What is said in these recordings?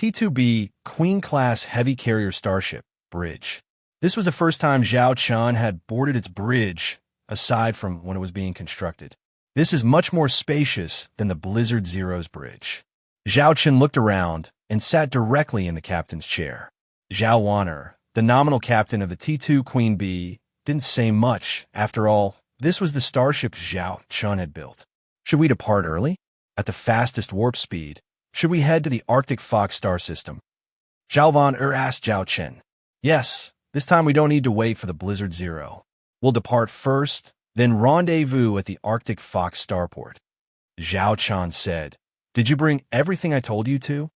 T2B Queen-class heavy carrier starship bridge. This was the first time Zhao Chen had boarded its bridge, aside from when it was being constructed. This is much more spacious than the Blizzard Zero's bridge. Zhao Chen looked around and sat directly in the captain's chair. Zhao Wan'er, the nominal captain of the T2 Queen B, didn't say much. After all, this was the starship Zhao Chen had built. Should we depart early? At the fastest warp speed? Should we head to the Arctic Fox star system? Zhao Wan'er asked Zhao Chen. Yes, this time we don't need to wait for the Blizzard Zero. We'll depart first, then rendezvous at the Arctic Fox starport. Zhao Chen said. Did you bring everything I told you to?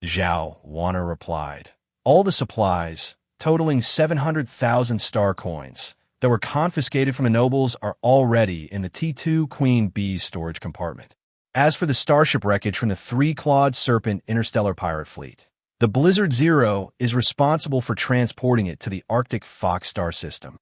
Zhao Wan'er replied. All the supplies, totaling 700,000 star coins, that were confiscated from the nobles are already in the T2 Queen B's storage compartment. As for the starship wreckage from the three-clawed serpent interstellar pirate fleet, the Blizzard Zero is responsible for transporting it to the Arctic Fox star system.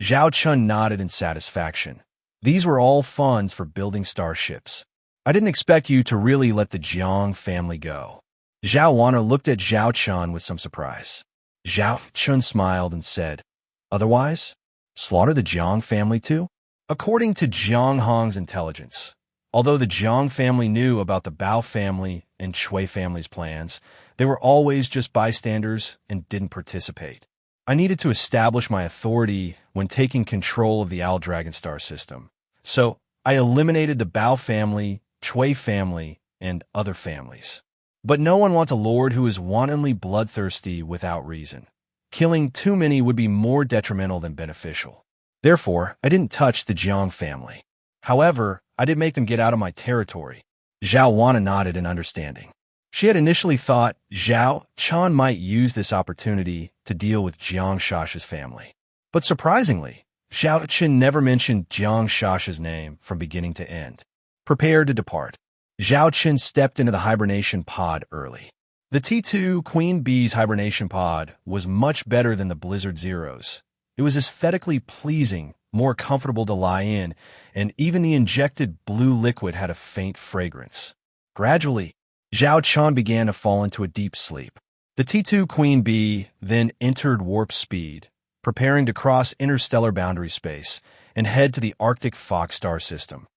Zhao Chen nodded in satisfaction. These were all funds for building starships. I didn't expect you to really let the Jiang family go. Zhao Wan'er looked at Zhao Chen with some surprise. Zhao Chen smiled and said, Otherwise? Slaughter the Jiang family too? According to Jiang Hong's intelligence, although the Jiang family knew about the Bao family and Cui family's plans, they were always just bystanders and didn't participate. I needed to establish my authority when taking control of the Owl Dragon star system. So I eliminated the Bao family, Cui family, and other families. But no one wants a lord who is wantonly bloodthirsty without reason. Killing too many would be more detrimental than beneficial. Therefore, I didn't touch the Jiang family. However, I did make them get out of my territory. Zhao Wan'er nodded in understanding. She had initially thought Zhao Chen might use this opportunity to deal with Jiang Shash's family. But surprisingly, Zhao Chen never mentioned Jiang Shash's name from beginning to end. Prepared to depart, Zhao Chen stepped into the hibernation pod early. The T2 Queen B's hibernation pod was much better than the Blizzard Zero's. It was aesthetically pleasing, more comfortable to lie in, and even the injected blue liquid had a faint fragrance. Gradually, Zhao Chen began to fall into a deep sleep. The T2 Queen B then entered warp speed, preparing to cross interstellar boundary space and head to the Arctic Fox star system.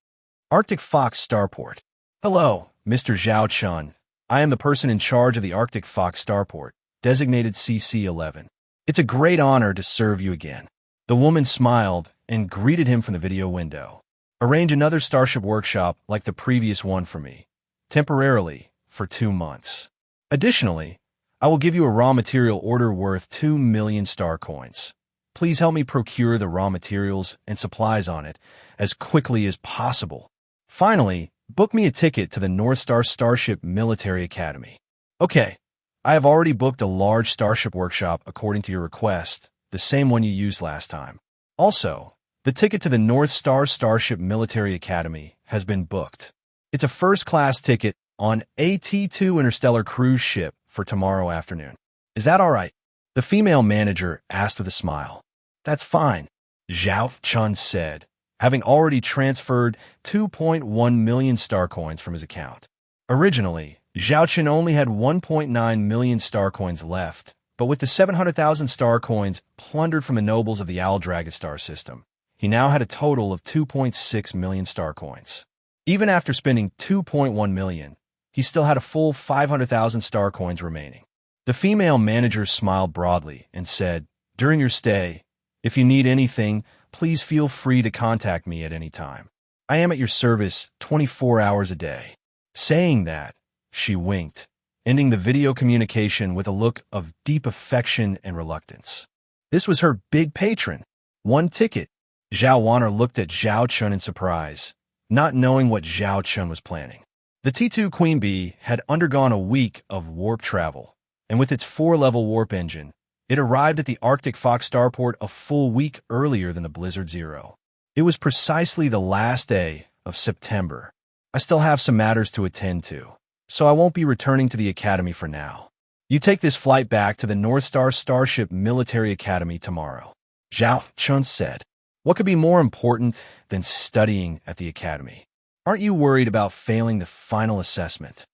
Arctic Fox starport. Hello, Mr. Zhao Chen. I am the person in charge of the Arctic Fox starport, designated CC-11. It's a great honor to serve you again. The woman smiled and greeted him from the video window. Arrange another starship workshop like the previous one for me, temporarily, for 2 months. Additionally, I will give you a raw material order worth 2 million star coins. Please help me procure the raw materials and supplies on it as quickly as possible. Finally, book me a ticket to the North Star Starship Military Academy. Okay, I have already booked a large starship workshop according to your request, the same one you used last time. Also, the ticket to the North Star Starship Military Academy has been booked. It's a first-class ticket on a T2 Interstellar cruise ship for tomorrow afternoon. Is that all right? The female manager asked with a smile. That's fine, Zhao Chen said, having already transferred 2.1 million star coins from his account. Originally, Zhao Chen only had 1.9 million star coins left, but with the 700,000 star coins plundered from the nobles of the Owl Dragon star system, he now had a total of 2.6 million star coins. Even after spending 2.1 million, he still had a full 500,000 star coins remaining. The female manager smiled broadly and said, During your stay, if you need anything, please feel free to contact me at any time. I am at your service 24 hours a day. Saying that, she winked, ending the video communication with a look of deep affection and reluctance. This was her big patron. 1 ticket. Zhao Wan'er looked at Zhao Chen in surprise, not knowing what Zhao Chen was planning. The T2 Queen Bee had undergone a week of warp travel, and with its 4-level warp engine, it arrived at the Arctic Fox starport a full week earlier than the Blizzard Zero. It was precisely the last day of September. I still have some matters to attend to, so I won't be returning to the Academy for now. You take this flight back to the North Star Starship Military Academy tomorrow, Zhao Chen said. What could be more important than studying at the Academy? Aren't you worried about failing the final assessment?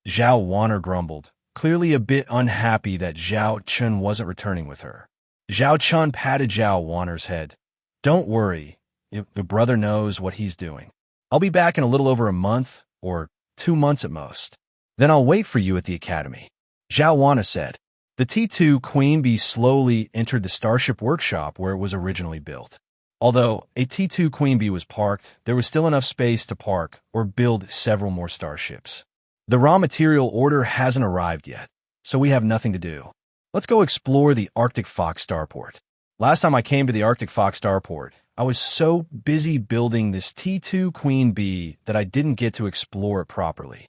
Zhao Wan'er grumbled, clearly a bit unhappy that Zhao Chen wasn't returning with her. Zhao Chen patted Zhao Wanner's head. Don't worry, your brother knows what he's doing. I'll be back in a little over a month, or 2 months at most. Then I'll wait for you at the academy. Zhao Wanner said. The T2 Queen Bee slowly entered the starship workshop where it was originally built. Although a T2 Queen Bee was parked, there was still enough space to park or build several more starships. The raw material order hasn't arrived yet, so we have nothing to do. Let's go explore the Arctic Fox starport. Last time I came to the Arctic Fox starport, I was so busy building this T2 Queen Bee that I didn't get to explore it properly.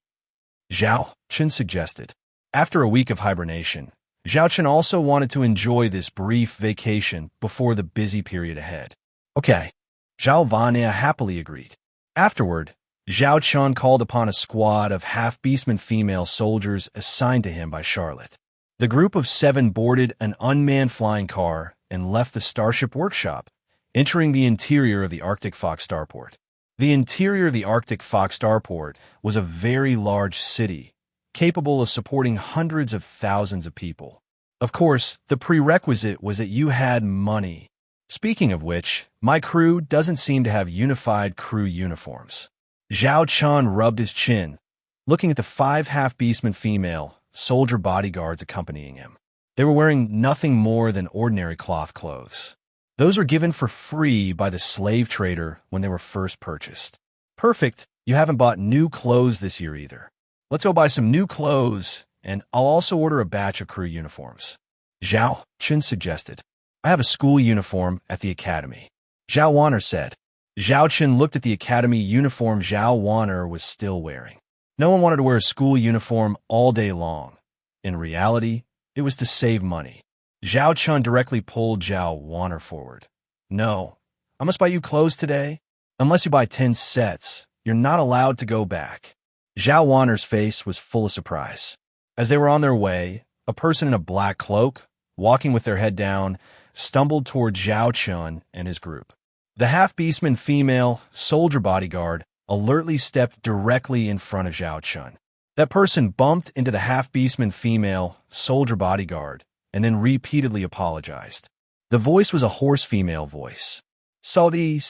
Zhao Chen suggested. After a week of hibernation, Zhao Chen also wanted to enjoy this brief vacation before the busy period ahead. Okay, Zhao Wanner happily agreed. Afterward, Zhao Chen called upon a squad of half-beastman female soldiers assigned to him by Charlotte. The group of 7 boarded an unmanned flying car and left the starship workshop, entering the interior of the Arctic Fox starport. The interior of the Arctic Fox starport was a very large city, capable of supporting hundreds of thousands of people. Of course, the prerequisite was that you had money. Speaking of which, my crew doesn't seem to have unified crew uniforms. Zhao Chen rubbed his chin, looking at the 5 half-beastman female soldier bodyguards accompanying him. They were wearing nothing more than ordinary cloth clothes. Those were given for free by the slave trader when they were first purchased. Perfect, you haven't bought new clothes this year either. Let's go buy some new clothes, and I'll also order a batch of crew uniforms. Zhao Chen suggested. I have a school uniform at the academy. Zhao Wanner said. Zhao Chen looked at the academy uniform Zhao Wanner was still wearing. No one wanted to wear a school uniform all day long. In reality, it was to save money. Zhao Chen directly pulled Zhao Wanner forward. No, I must buy you clothes today. Unless you buy 10 sets, you're not allowed to go back. Zhao Wanner's face was full of surprise. As they were on their way, a person in a black cloak, walking with their head down, stumbled toward Zhao Chen and his group. The half-beastman female soldier bodyguard alertly stepped directly in front of Zhao Chen. That person bumped into the half-beastman female soldier bodyguard and then repeatedly apologized. The voice was a hoarse female voice. Saudi,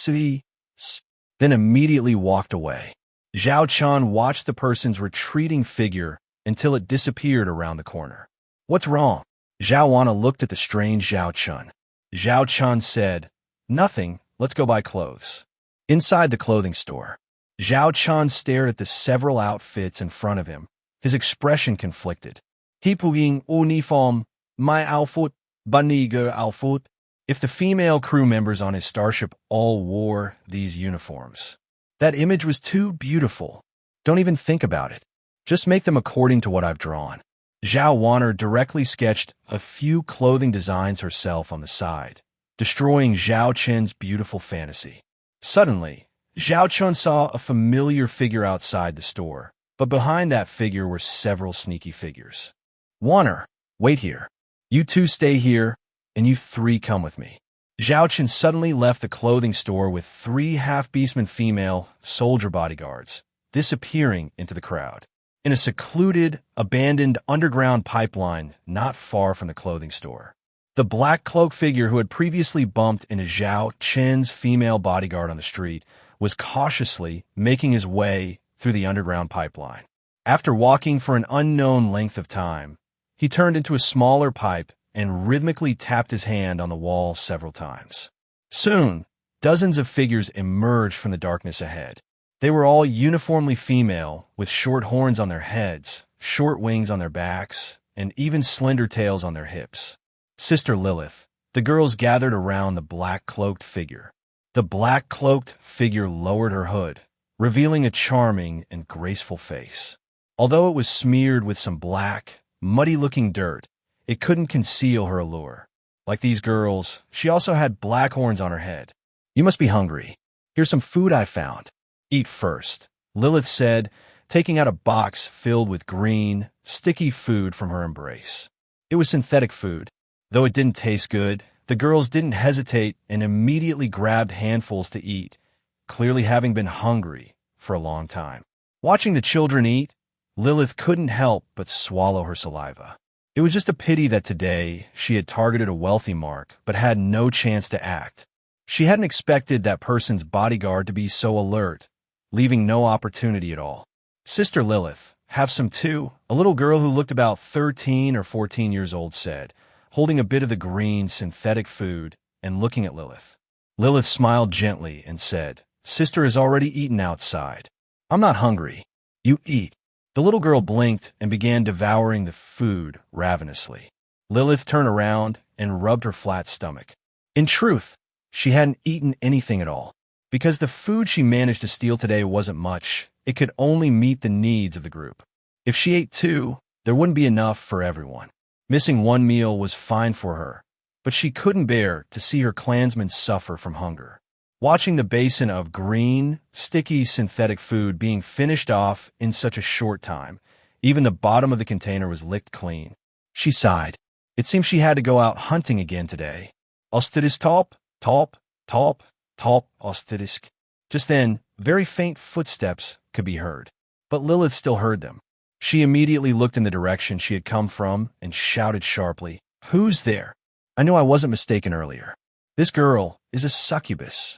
then immediately walked away. Zhao Chen watched the person's retreating figure until it disappeared around the corner. What's wrong? Zhao Wanner looked at the strange Zhao Chen. Zhao Chen said, Nothing, let's go buy clothes. Inside the clothing store, Zhao Chen stared at the several outfits in front of him, his expression conflicted. Hipuing uniform, my outfit, baniger outfit. If the female crew members on his starship all wore these uniforms, that image was too beautiful. Don't even think about it. Just make them according to what I've drawn. Zhao Wanner directly sketched a few clothing designs herself on the side, destroying Zhao Chen's beautiful fantasy. Suddenly, Zhao Chen saw a familiar figure outside the store, but behind that figure were several sneaky figures. Wanner, wait here. You 2 stay here, and you 3 come with me. Zhao Chen suddenly left the clothing store with 3 half-beastman female soldier bodyguards, disappearing into the crowd. In a secluded, abandoned underground pipeline not far from the clothing store, the black cloak figure who had previously bumped into Zhao Chen's female bodyguard on the street was cautiously making his way through the underground pipeline. After walking for an unknown length of time, he turned into a smaller pipe and rhythmically tapped his hand on the wall several times. Soon, dozens of figures emerged from the darkness ahead. They were all uniformly female, with short horns on their heads, short wings on their backs, and even slender tails on their hips. Sister Lilith, the girls gathered around the black-cloaked figure. The black-cloaked figure lowered her hood, revealing a charming and graceful face. Although it was smeared with some black, muddy-looking dirt, it couldn't conceal her allure. Like these girls, she also had black horns on her head. You must be hungry. Here's some food I found. Eat first, Lilith said, taking out a box filled with green, sticky food from her embrace. It was synthetic food. Though it didn't taste good, the girls didn't hesitate and immediately grabbed handfuls to eat, clearly having been hungry for a long time. Watching the children eat, Lilith couldn't help but swallow her saliva. It was just a pity that today she had targeted a wealthy mark but had no chance to act. She hadn't expected that person's bodyguard to be so alert, leaving no opportunity at all. "Sister Lilith, have some too," a little girl who looked about 13 or 14 years old said, holding a bit of the green synthetic food and looking at Lilith. Lilith smiled gently and said, "Sister has already eaten outside. I'm not hungry. You eat." The little girl blinked and began devouring the food ravenously. Lilith turned around and rubbed her flat stomach. In truth, she hadn't eaten anything at all. Because the food she managed to steal today wasn't much, it could only meet the needs of the group. If she ate too, there wouldn't be enough for everyone. Missing one meal was fine for her, but she couldn't bear to see her clansmen suffer from hunger. Watching the basin of green, sticky synthetic food being finished off in such a short time, even the bottom of the container was licked clean. She sighed. It seemed she had to go out hunting again today. Ostidis talp, talp, talp, talp, ostidisk. Just then, very faint footsteps could be heard, but Lilith still heard them. She immediately looked in the direction she had come from and shouted sharply, "Who's there? I knew I wasn't mistaken earlier. This girl is a succubus.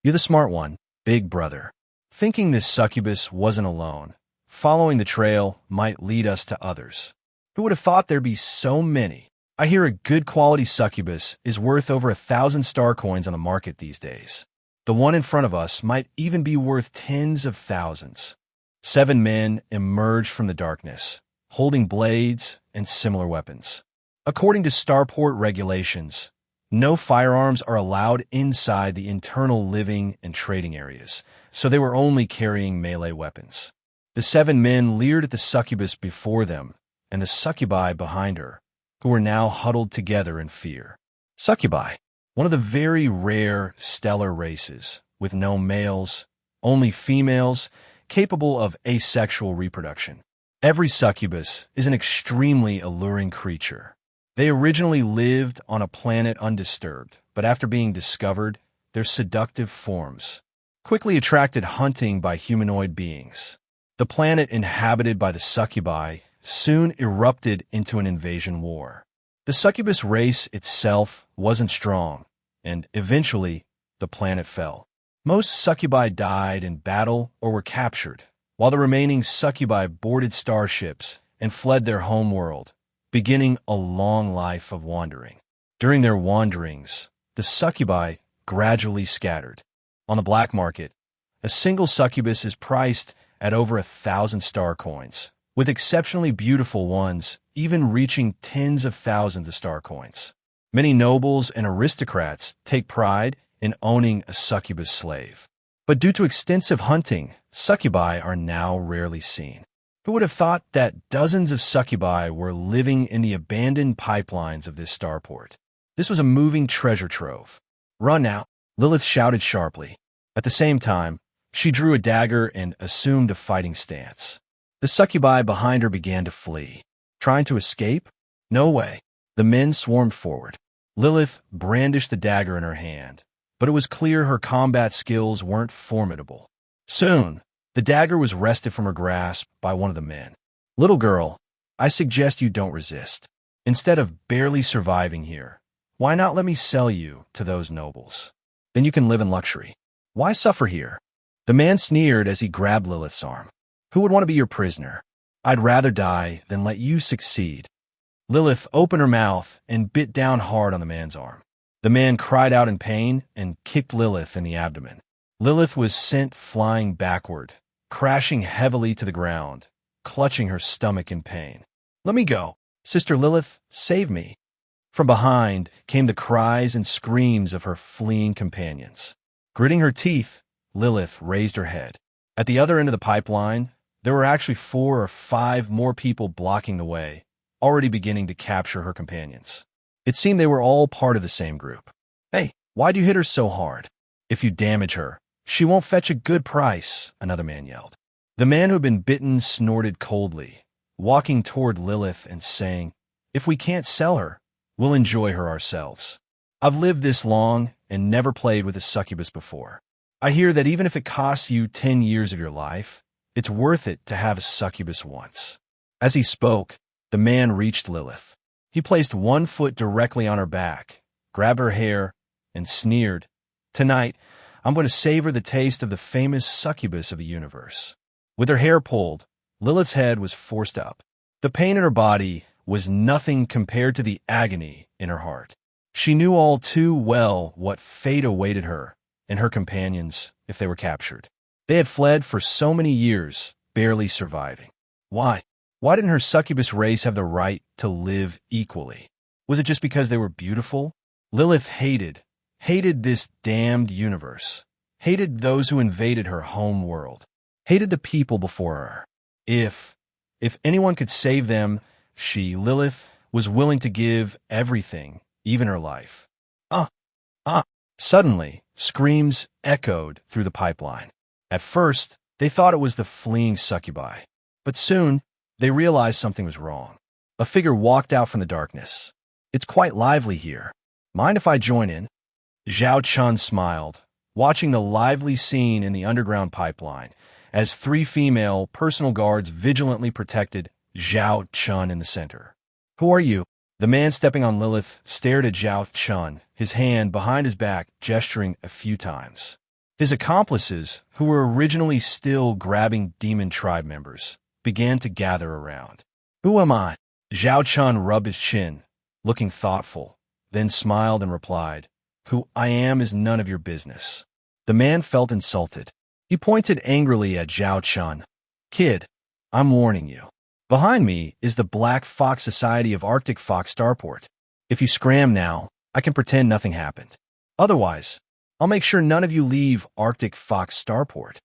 You're the smart one, big brother." Thinking this succubus wasn't alone, following the trail might lead us to others. Who would have thought there'd be so many? I hear a good quality succubus is worth over 1,000 star coins on the market these days. The one in front of us might even be worth tens of thousands. 7 men emerged from the darkness, holding blades and similar weapons. According to starport regulations, no firearms are allowed inside the internal living and trading areas, so they were only carrying melee weapons. The 7 men leered at the succubus before them and the succubi behind her, who were now huddled together in fear. Succubi, one of the very rare stellar races, with no males, only females, capable of asexual reproduction. Every succubus is an extremely alluring creature. They originally lived on a planet undisturbed, but after being discovered, their seductive forms quickly attracted hunting by humanoid beings. The planet inhabited by the succubi soon erupted into an invasion war. The succubus race itself wasn't strong, and eventually the planet fell. Most succubi died in battle or were captured, while the remaining succubi boarded starships and fled their homeworld, beginning a long life of wandering. During their wanderings, the succubi gradually scattered. On the black market, a single succubus is priced at over 1,000 star coins, with exceptionally beautiful ones even reaching tens of thousands of star coins. Many nobles and aristocrats take pride in owning a succubus slave. But due to extensive hunting, succubi are now rarely seen. Who would have thought that dozens of succubi were living in the abandoned pipelines of this starport? This was a moving treasure trove. "Run now," Lilith shouted sharply. At the same time, she drew a dagger and assumed a fighting stance. The succubi behind her began to flee. Trying to escape? No way. The men swarmed forward. Lilith brandished the dagger in her hand, but it was clear her combat skills weren't formidable. Soon, the dagger was wrested from her grasp by one of the men. "Little girl, I suggest you don't resist. Instead of barely surviving here, why not let me sell you to those nobles? Then you can live in luxury. Why suffer here?" The man sneered as he grabbed Lilith's arm. "Who would want to be your prisoner? I'd rather die than let you succeed." Lilith opened her mouth and bit down hard on the man's arm. The man cried out in pain and kicked Lilith in the abdomen. Lilith was sent flying backward, crashing heavily to the ground, clutching her stomach in pain. "Let me go. Sister Lilith, save me." From behind came the cries and screams of her fleeing companions. Gritting her teeth, Lilith raised her head. At the other end of the pipeline, there were actually 4 or 5 more people blocking the way, already beginning to capture her companions. It seemed they were all part of the same group. "Hey, why'd you hit her so hard? If you damage her, she won't fetch a good price," another man yelled. The man who had been bitten snorted coldly, walking toward Lilith and saying, "If we can't sell her, we'll enjoy her ourselves. I've lived this long and never played with a succubus before. I hear that even if it costs you 10 years of your life, It's worth it to have a succubus once. As he spoke, the man reached Lilith. He placed one foot directly on her back, grabbed her hair, and sneered, "Tonight, I'm going to savor the taste of the famous succubus of the universe." With her hair pulled, Lilith's head was forced up. The pain in her body was nothing compared to the agony in her heart. She knew all too well what fate awaited her and her companions if they were captured. They had fled for so many years, barely surviving. Why? Why didn't her succubus race have the right to live equally? Was it just because they were beautiful? Lilith hated this damned universe, hated those who invaded her home world, hated the people before her. If anyone could save them, she, Lilith, was willing to give everything, even her life. Suddenly, screams echoed through the pipeline. At first, they thought it was the fleeing succubi, but soon they realized something was wrong. A figure walked out from the darkness. "It's quite lively here. Mind if I join in?" Zhao Chen smiled, watching the lively scene in the underground pipeline, as 3 female personal guards vigilantly protected Zhao Chen in the center. "Who are you?" The man stepping on Lilith stared at Zhao Chen, his hand behind his back gesturing a few times. His accomplices, who were originally still grabbing demon tribe members, began to gather around. "Who am I?" Zhao Chen rubbed his chin, looking thoughtful, then smiled and replied, "Who I am is none of your business." The man felt insulted. He pointed angrily at Zhao Chen. "Kid, I'm warning you. Behind me is the Black Fox Society of Arctic Fox Starport. If you scram now, I can pretend nothing happened. Otherwise, I'll make sure none of you leave Arctic Fox Starport."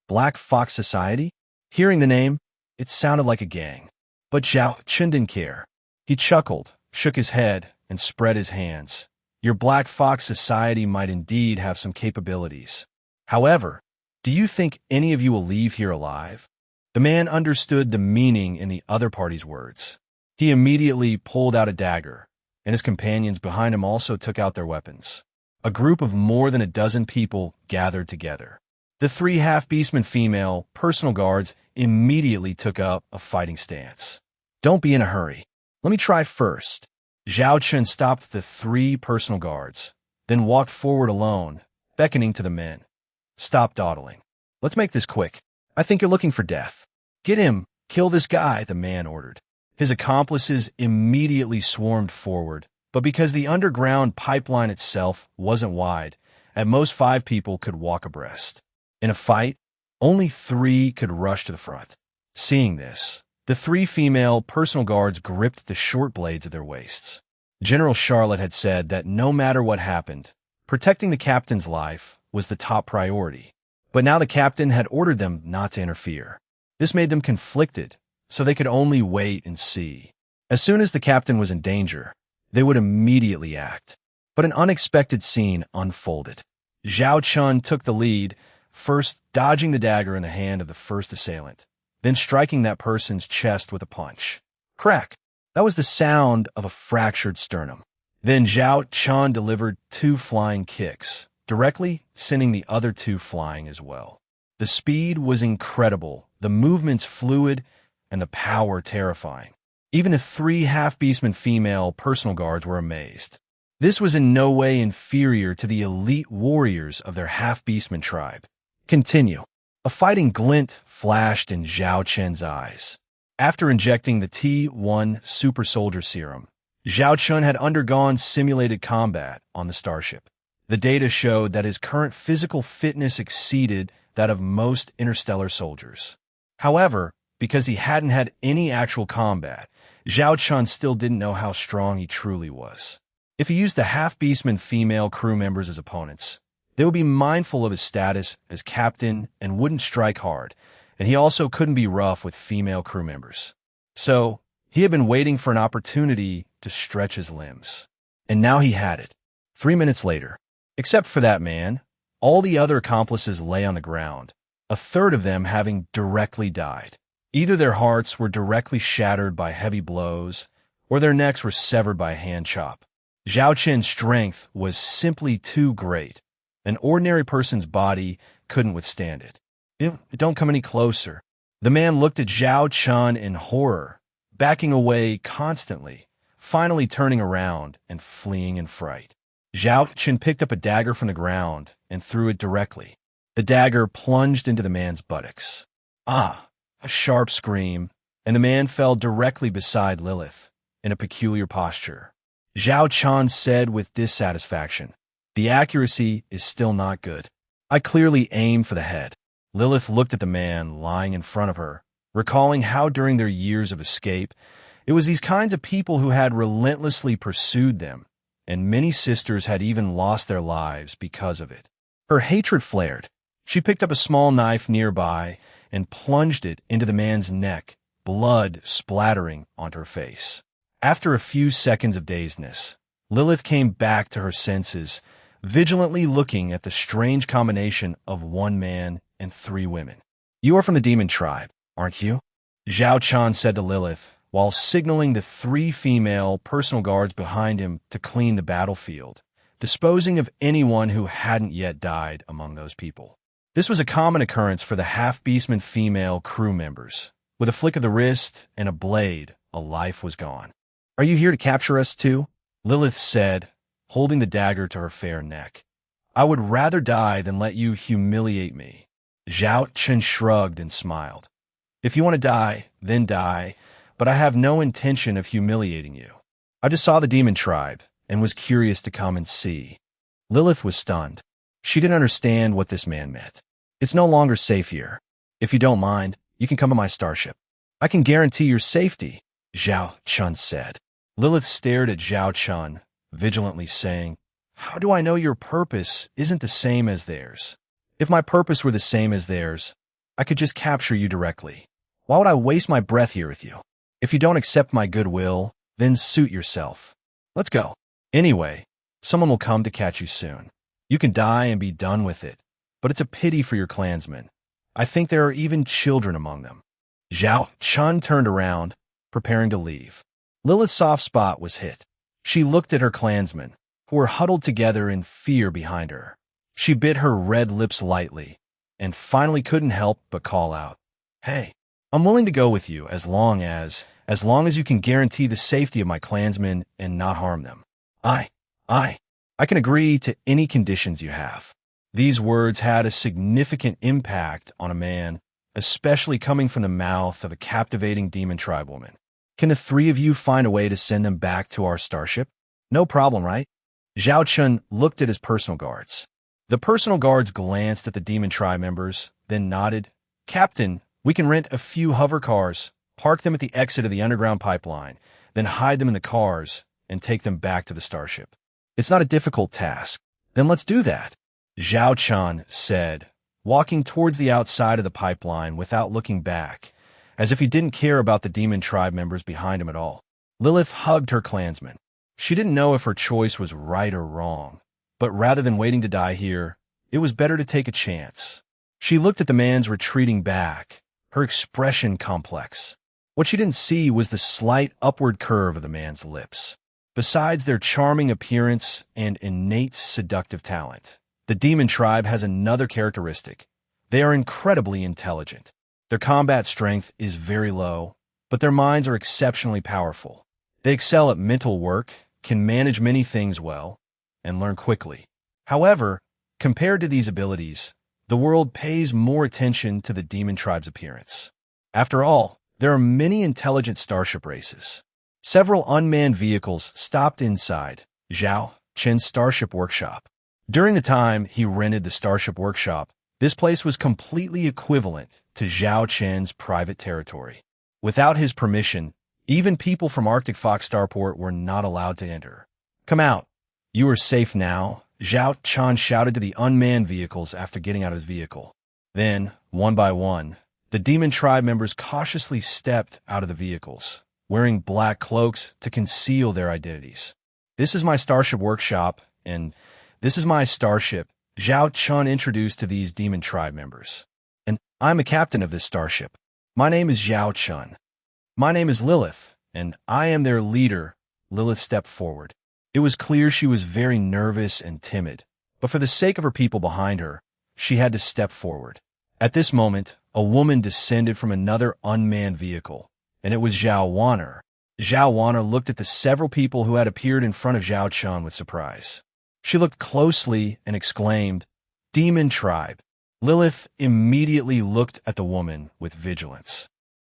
Black Fox Society? Hearing the name, it sounded like a gang. But Zhao Chen didn't care. He chuckled, shook his head, and spread his hands. "Your Black Fox Society might indeed have some capabilities. However, do you think any of you will leave here alive?" The man understood the meaning in the other party's words. He immediately pulled out a dagger, and his companions behind him also took out their weapons. A group of more than a dozen people gathered together. The 3 half-beastmen female personal guards immediately took up a fighting stance. "Don't be in a hurry. Let me try first." Zhao Chen stopped the 3 personal guards, then walked forward alone, beckoning to the men. "Stop dawdling. Let's make this quick. I think you're looking for death." "Get him! Kill this guy," the man ordered. His accomplices immediately swarmed forward, but because the underground pipeline itself wasn't wide, at most 5 people could walk abreast. In a fight, only 3 could rush to the front. Seeing this, the 3 female personal guards gripped the short blades of their waists. General Charlotte had said that no matter what happened, protecting the captain's life was the top priority. But now the captain had ordered them not to interfere. This made them conflicted, so they could only wait and see. As soon as the captain was in danger, they would immediately act. But an unexpected scene unfolded. Zhao Chen took the lead, first dodging the dagger in the hand of the first assailant, then striking that person's chest with a punch. Crack! That was the sound of a fractured sternum. Then Zhao Chen delivered 2 flying kicks, directly sending the other 2 flying as well. The speed was incredible, the movements fluid, and the power terrifying. Even the 3 half-beastmen female personal guards were amazed. This was in no way inferior to the elite warriors of their half-beastman tribe. Continue. A fighting glint flashed in Zhao Chen's eyes. After injecting the T1 super soldier serum, Zhao Chen had undergone simulated combat on the starship. The data showed that his current physical fitness exceeded that of most interstellar soldiers. However, because he hadn't had any actual combat, Zhao Chen still didn't know how strong he truly was. If he used the half-beastman female crew members as opponents, they would be mindful of his status as captain and wouldn't strike hard, and he also couldn't be rough with female crew members. So, he had been waiting for an opportunity to stretch his limbs. And now he had it. 3 minutes later, except for that man, all the other accomplices lay on the ground, a third of them having directly died. Either their hearts were directly shattered by heavy blows, or their necks were severed by a hand chop. Zhao Chen's strength was simply too great. An ordinary person's body couldn't withstand it. Don't come any closer, The man looked at Zhao Chen in horror, backing away constantly, finally turning around and fleeing in fright. Zhao Chen picked up a dagger from the ground and threw it directly. The dagger plunged into the man's buttocks. Ah! A sharp scream, and the man fell directly beside Lilith, in a peculiar posture. Zhao Chen said with dissatisfaction, "The accuracy is still not good. I clearly aimed for the head." Lilith looked at the man lying in front of her, recalling how during their years of escape, it was these kinds of people who had relentlessly pursued them, and many sisters had even lost their lives because of it. Her hatred flared. She picked up a small knife nearby and plunged it into the man's neck, blood splattering onto her face. After a few seconds of dazedness, Lilith came back to her senses, vigilantly looking at the strange combination of one man and 3 women. "You are from the demon tribe, aren't you?" Zhao Chen said to Lilith, while signaling the 3 female personal guards behind him to clean the battlefield, disposing of anyone who hadn't yet died among those people. This was a common occurrence for the half-beastman female crew members. With a flick of the wrist and a blade, a life was gone. "Are you here to capture us too?" Lilith said, holding the dagger to her fair neck. "I would rather die than let you humiliate me." Zhao Chen shrugged and smiled. "If you want to die, then die, but I have no intention of humiliating you. I just saw the demon tribe and was curious to come and see." Lilith was stunned. She didn't understand what this man meant. "It's no longer safe here. If you don't mind, you can come to my starship. I can guarantee your safety," Zhao Chen said. Lilith stared at Zhao Chen, vigilantly saying, "How do I know your purpose isn't the same as theirs? If my purpose were the same as theirs, I could just capture you directly. Why would I waste my breath here with you? If you don't accept my goodwill, then suit yourself. Let's go. Anyway, someone will come to catch you soon. You can die and be done with it, but it's a pity for your clansmen. I think there are even children among them." Zhao Chen turned around, preparing to leave. Lilith's soft spot was hit. She looked at her clansmen, who were huddled together in fear behind her. She bit her red lips lightly, and finally couldn't help but call out, "Hey, I'm willing to go with you as long as you can guarantee the safety of my clansmen and not harm them. I can agree to any conditions you have." These words had a significant impact on a man, especially coming from the mouth of a captivating demon tribe woman. "Can the 3 of you find a way to send them back to our starship?" "No problem, right?" Zhao Chen looked at his personal guards. The personal guards glanced at the demon tribe members, then nodded. "Captain, we can rent a few hover cars, park them at the exit of the underground pipeline, then hide them in the cars and take them back to the starship. It's not a difficult task." "Then let's do that," Zhao Chen said, walking towards the outside of the pipeline without looking back, as if he didn't care about the demon tribe members behind him at all. Lilith hugged her clansmen. She didn't know if her choice was right or wrong, but rather than waiting to die here, it was better to take a chance. She looked at the man's retreating back, her expression complex. What she didn't see was the slight upward curve of the man's lips. Besides their charming appearance and innate seductive talent, the demon tribe has another characteristic. They are incredibly intelligent. Their combat strength is very low, but their minds are exceptionally powerful. They excel at mental work, can manage many things well, and learn quickly. However, compared to these abilities, the world pays more attention to the demon tribe's appearance. After all, there are many intelligent starship races. Several unmanned vehicles stopped inside Zhao Chen's starship workshop. During the time he rented the starship workshop, this place was completely equivalent to Zhao Chen's private territory. Without his permission, even people from Arctic Fox Starport were not allowed to enter. "Come out. You are safe now," Zhao Chen shouted to the unmanned vehicles after getting out of his vehicle. Then, one by one, the demon tribe members cautiously stepped out of the vehicles, wearing black cloaks to conceal their identities. "This is my starship workshop, and this is my starship," Zhao Chen introduced to these demon tribe members. "And I'm a captain of this starship. My name is Zhao Chen. My name is Lilith, and I am their leader." Lilith stepped forward. It was clear she was very nervous and timid, but for the sake of her people behind her, she had to step forward. At this moment, a woman descended from another unmanned vehicle, and it was Zhao Wanner. Zhao Wanner looked at the several people who had appeared in front of Zhao Chen with surprise. She looked closely and exclaimed, "Demon tribe." Lilith immediately looked at the woman with vigilance.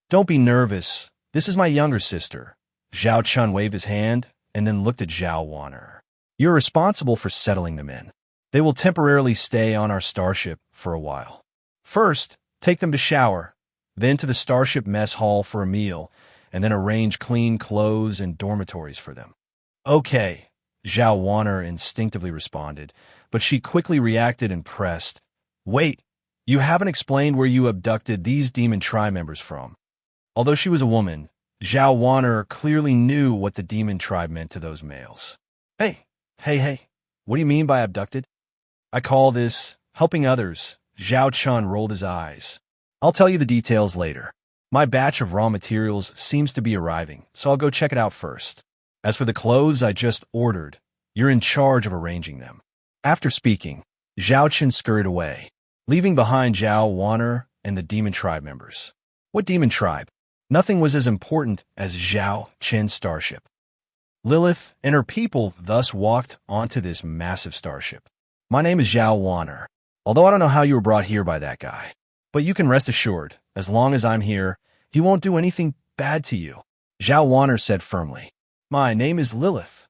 "Don't be nervous. This is my younger sister." Zhao Chen waved his hand and then looked at Zhao Wanner. "You're responsible for settling them in. They will temporarily stay on our starship for a while. First, take them to shower, then to the starship mess hall for a meal, and then arrange clean clothes and dormitories for them." "Okay," Zhao Wanner instinctively responded, but she quickly reacted and pressed, "Wait, you haven't explained where you abducted these demon tribe members from." Although she was a woman, Zhao Wanner clearly knew what the demon tribe meant to those males. Hey, what do you mean by abducted?" "I call this helping others." Zhao Chen rolled his eyes. "I'll tell you the details later. My batch of raw materials seems to be arriving, so I'll go check it out first. As for the clothes I just ordered, you're in charge of arranging them." After speaking, Zhao Chen scurried away, leaving behind Zhao Wanner and the demon tribe members. What demon tribe? Nothing was as important as Zhao Chen's starship. Lilith and her people thus walked onto this massive starship. "My name is Zhao Wanner, although I don't know how you were brought here by that guy. But you can rest assured, as long as I'm here, he won't do anything bad to you," Zhao Wanner said firmly. "My name is Lilith,"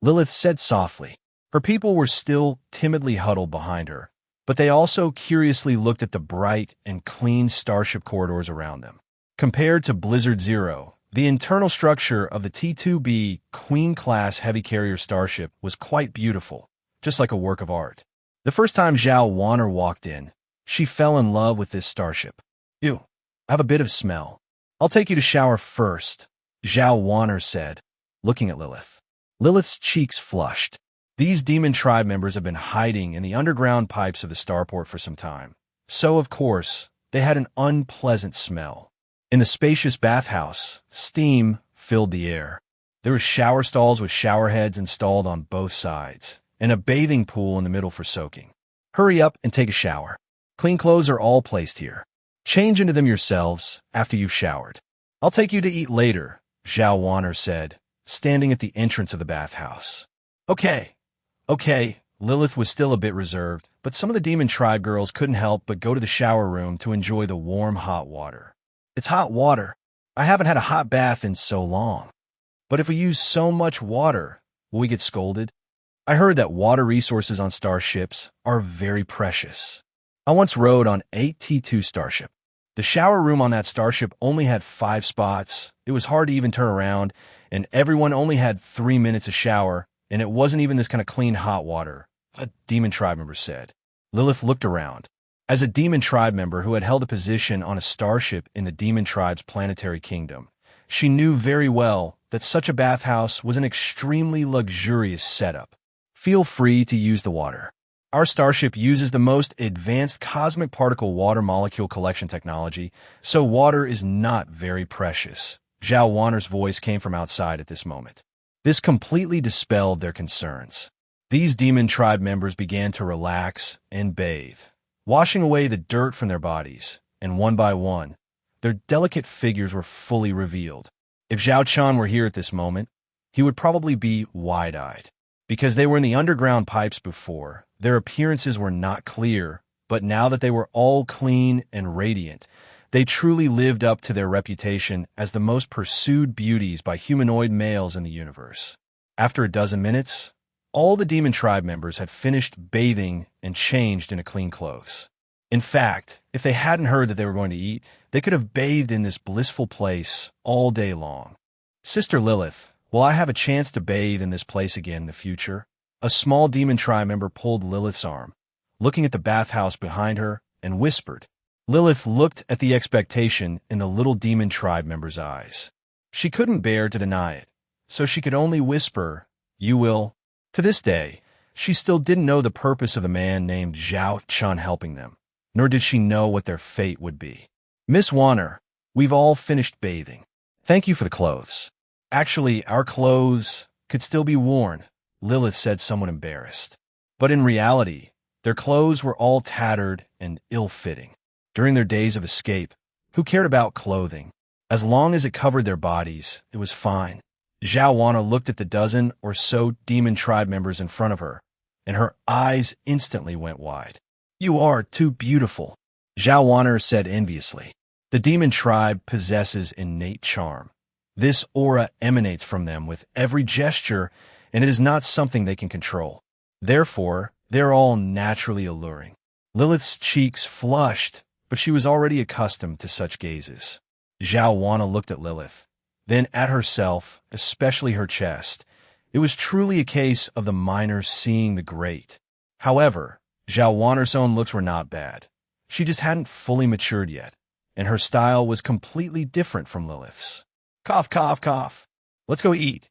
Lilith said softly. Her people were still timidly huddled behind her, but they also curiously looked at the bright and clean starship corridors around them. Compared to Blizzard Zero, the internal structure of the T-2B Queen-class heavy carrier starship was quite beautiful, just like a work of art. The first time Zhao Wanner walked in, she fell in love with this starship. "Ew, I have a bit of smell. I'll take you to shower first," Zhao Wanner said, looking at Lilith. Lilith's cheeks flushed. These demon tribe members have been hiding in the underground pipes of the starport for some time, so of course, they had an unpleasant smell. In the spacious bathhouse, steam filled the air. There were shower stalls with shower heads installed on both sides, and a bathing pool in the middle for soaking. "Hurry up and take a shower. Clean clothes are all placed here. Change into them yourselves after you've showered. I'll take you to eat later," Zhao Wanner said, standing at the entrance of the bathhouse. Okay, Lilith was still a bit reserved, but some of the demon tribe girls couldn't help but go to the shower room to enjoy the warm, hot water. "It's hot water. I haven't had a hot bath in so long. But if we use so much water, will we get scolded? I heard that water resources on starships are very precious. I once rode on a T2 starship. The shower room on that starship only had 5 spots. It was hard to even turn around, and everyone only had 3 minutes to shower, and it wasn't even this kind of clean hot water," a demon tribe member said. Lilith looked around. As a demon tribe member who had held a position on a starship in the demon tribe's planetary kingdom, she knew very well that such a bathhouse was an extremely luxurious setup. "Feel free to use the water. Our starship uses the most advanced cosmic particle water molecule collection technology, so water is not very precious." Zhao Wanner's voice came from outside at this moment. This completely dispelled their concerns. These demon tribe members began to relax and bathe, washing away the dirt from their bodies, and one by one, their delicate figures were fully revealed. If Zhao Chen were here at this moment, he would probably be wide-eyed. Because they were in the underground pipes before, their appearances were not clear, but now that they were all clean and radiant, they truly lived up to their reputation as the most pursued beauties by humanoid males in the universe. After a dozen minutes, all the demon tribe members had finished bathing and changed into clean clothes. In fact, if they hadn't heard that they were going to eat, they could have bathed in this blissful place all day long. "Sister Lilith, will I have a chance to bathe in this place again in the future?" A small demon tribe member pulled Lilith's arm, looking at the bathhouse behind her, and whispered. Lilith looked at the expectation in the little demon tribe member's eyes. She couldn't bear to deny it, so she could only whisper, "You will." To this day, she still didn't know the purpose of the man named Zhao Chen helping them, nor did she know what their fate would be. "Miss Wanner, we've all finished bathing. Thank you for the clothes." "Actually, our clothes could still be worn," Lilith said, somewhat embarrassed. But in reality, their clothes were all tattered and ill-fitting. During their days of escape, who cared about clothing? As long as it covered their bodies, it was fine. Zhao Wana looked at the dozen or so demon tribe members in front of her, and her eyes instantly went wide. "You are too beautiful," Zhao Wana said enviously. The demon tribe possesses innate charm. This aura emanates from them with every gesture, and it is not something they can control. Therefore, they're all naturally alluring. Lilith's cheeks flushed, but she was already accustomed to such gazes. Zhao Wana looked at Lilith, then at herself, especially her chest. It was truly a case of the minor seeing the great. However, Zhao Wana's own looks were not bad. She just hadn't fully matured yet, and her style was completely different from Lilith's. Cough, cough, cough. Let's go eat.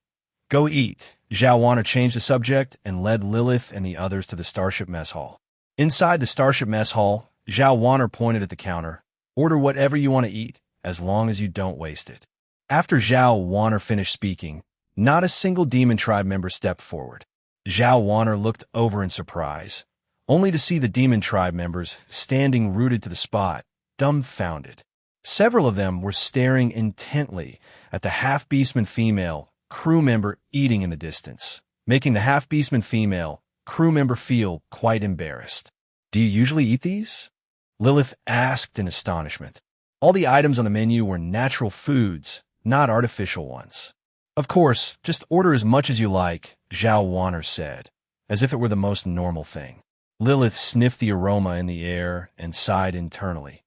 Go eat. Zhao Wana changed the subject and led Lilith and the others to the starship mess hall. Inside the starship mess hall, Zhao Wana pointed at the counter. Order whatever you want to eat, as long as you don't waste it. After Zhao Wana finished speaking, not a single demon tribe member stepped forward. Zhao Wana looked over in surprise, only to see the demon tribe members standing rooted to the spot, dumbfounded. Several of them were staring intently at the half-beastman female crew member eating in the distance, making the half-beastman female crew member feel quite embarrassed. "Do you usually eat these?" Lilith asked in astonishment. All the items on the menu were natural foods, not artificial ones. "Of course, just order as much as you like," Zhao Wana said, as if it were the most normal thing. Lilith sniffed the aroma in the air and sighed internally.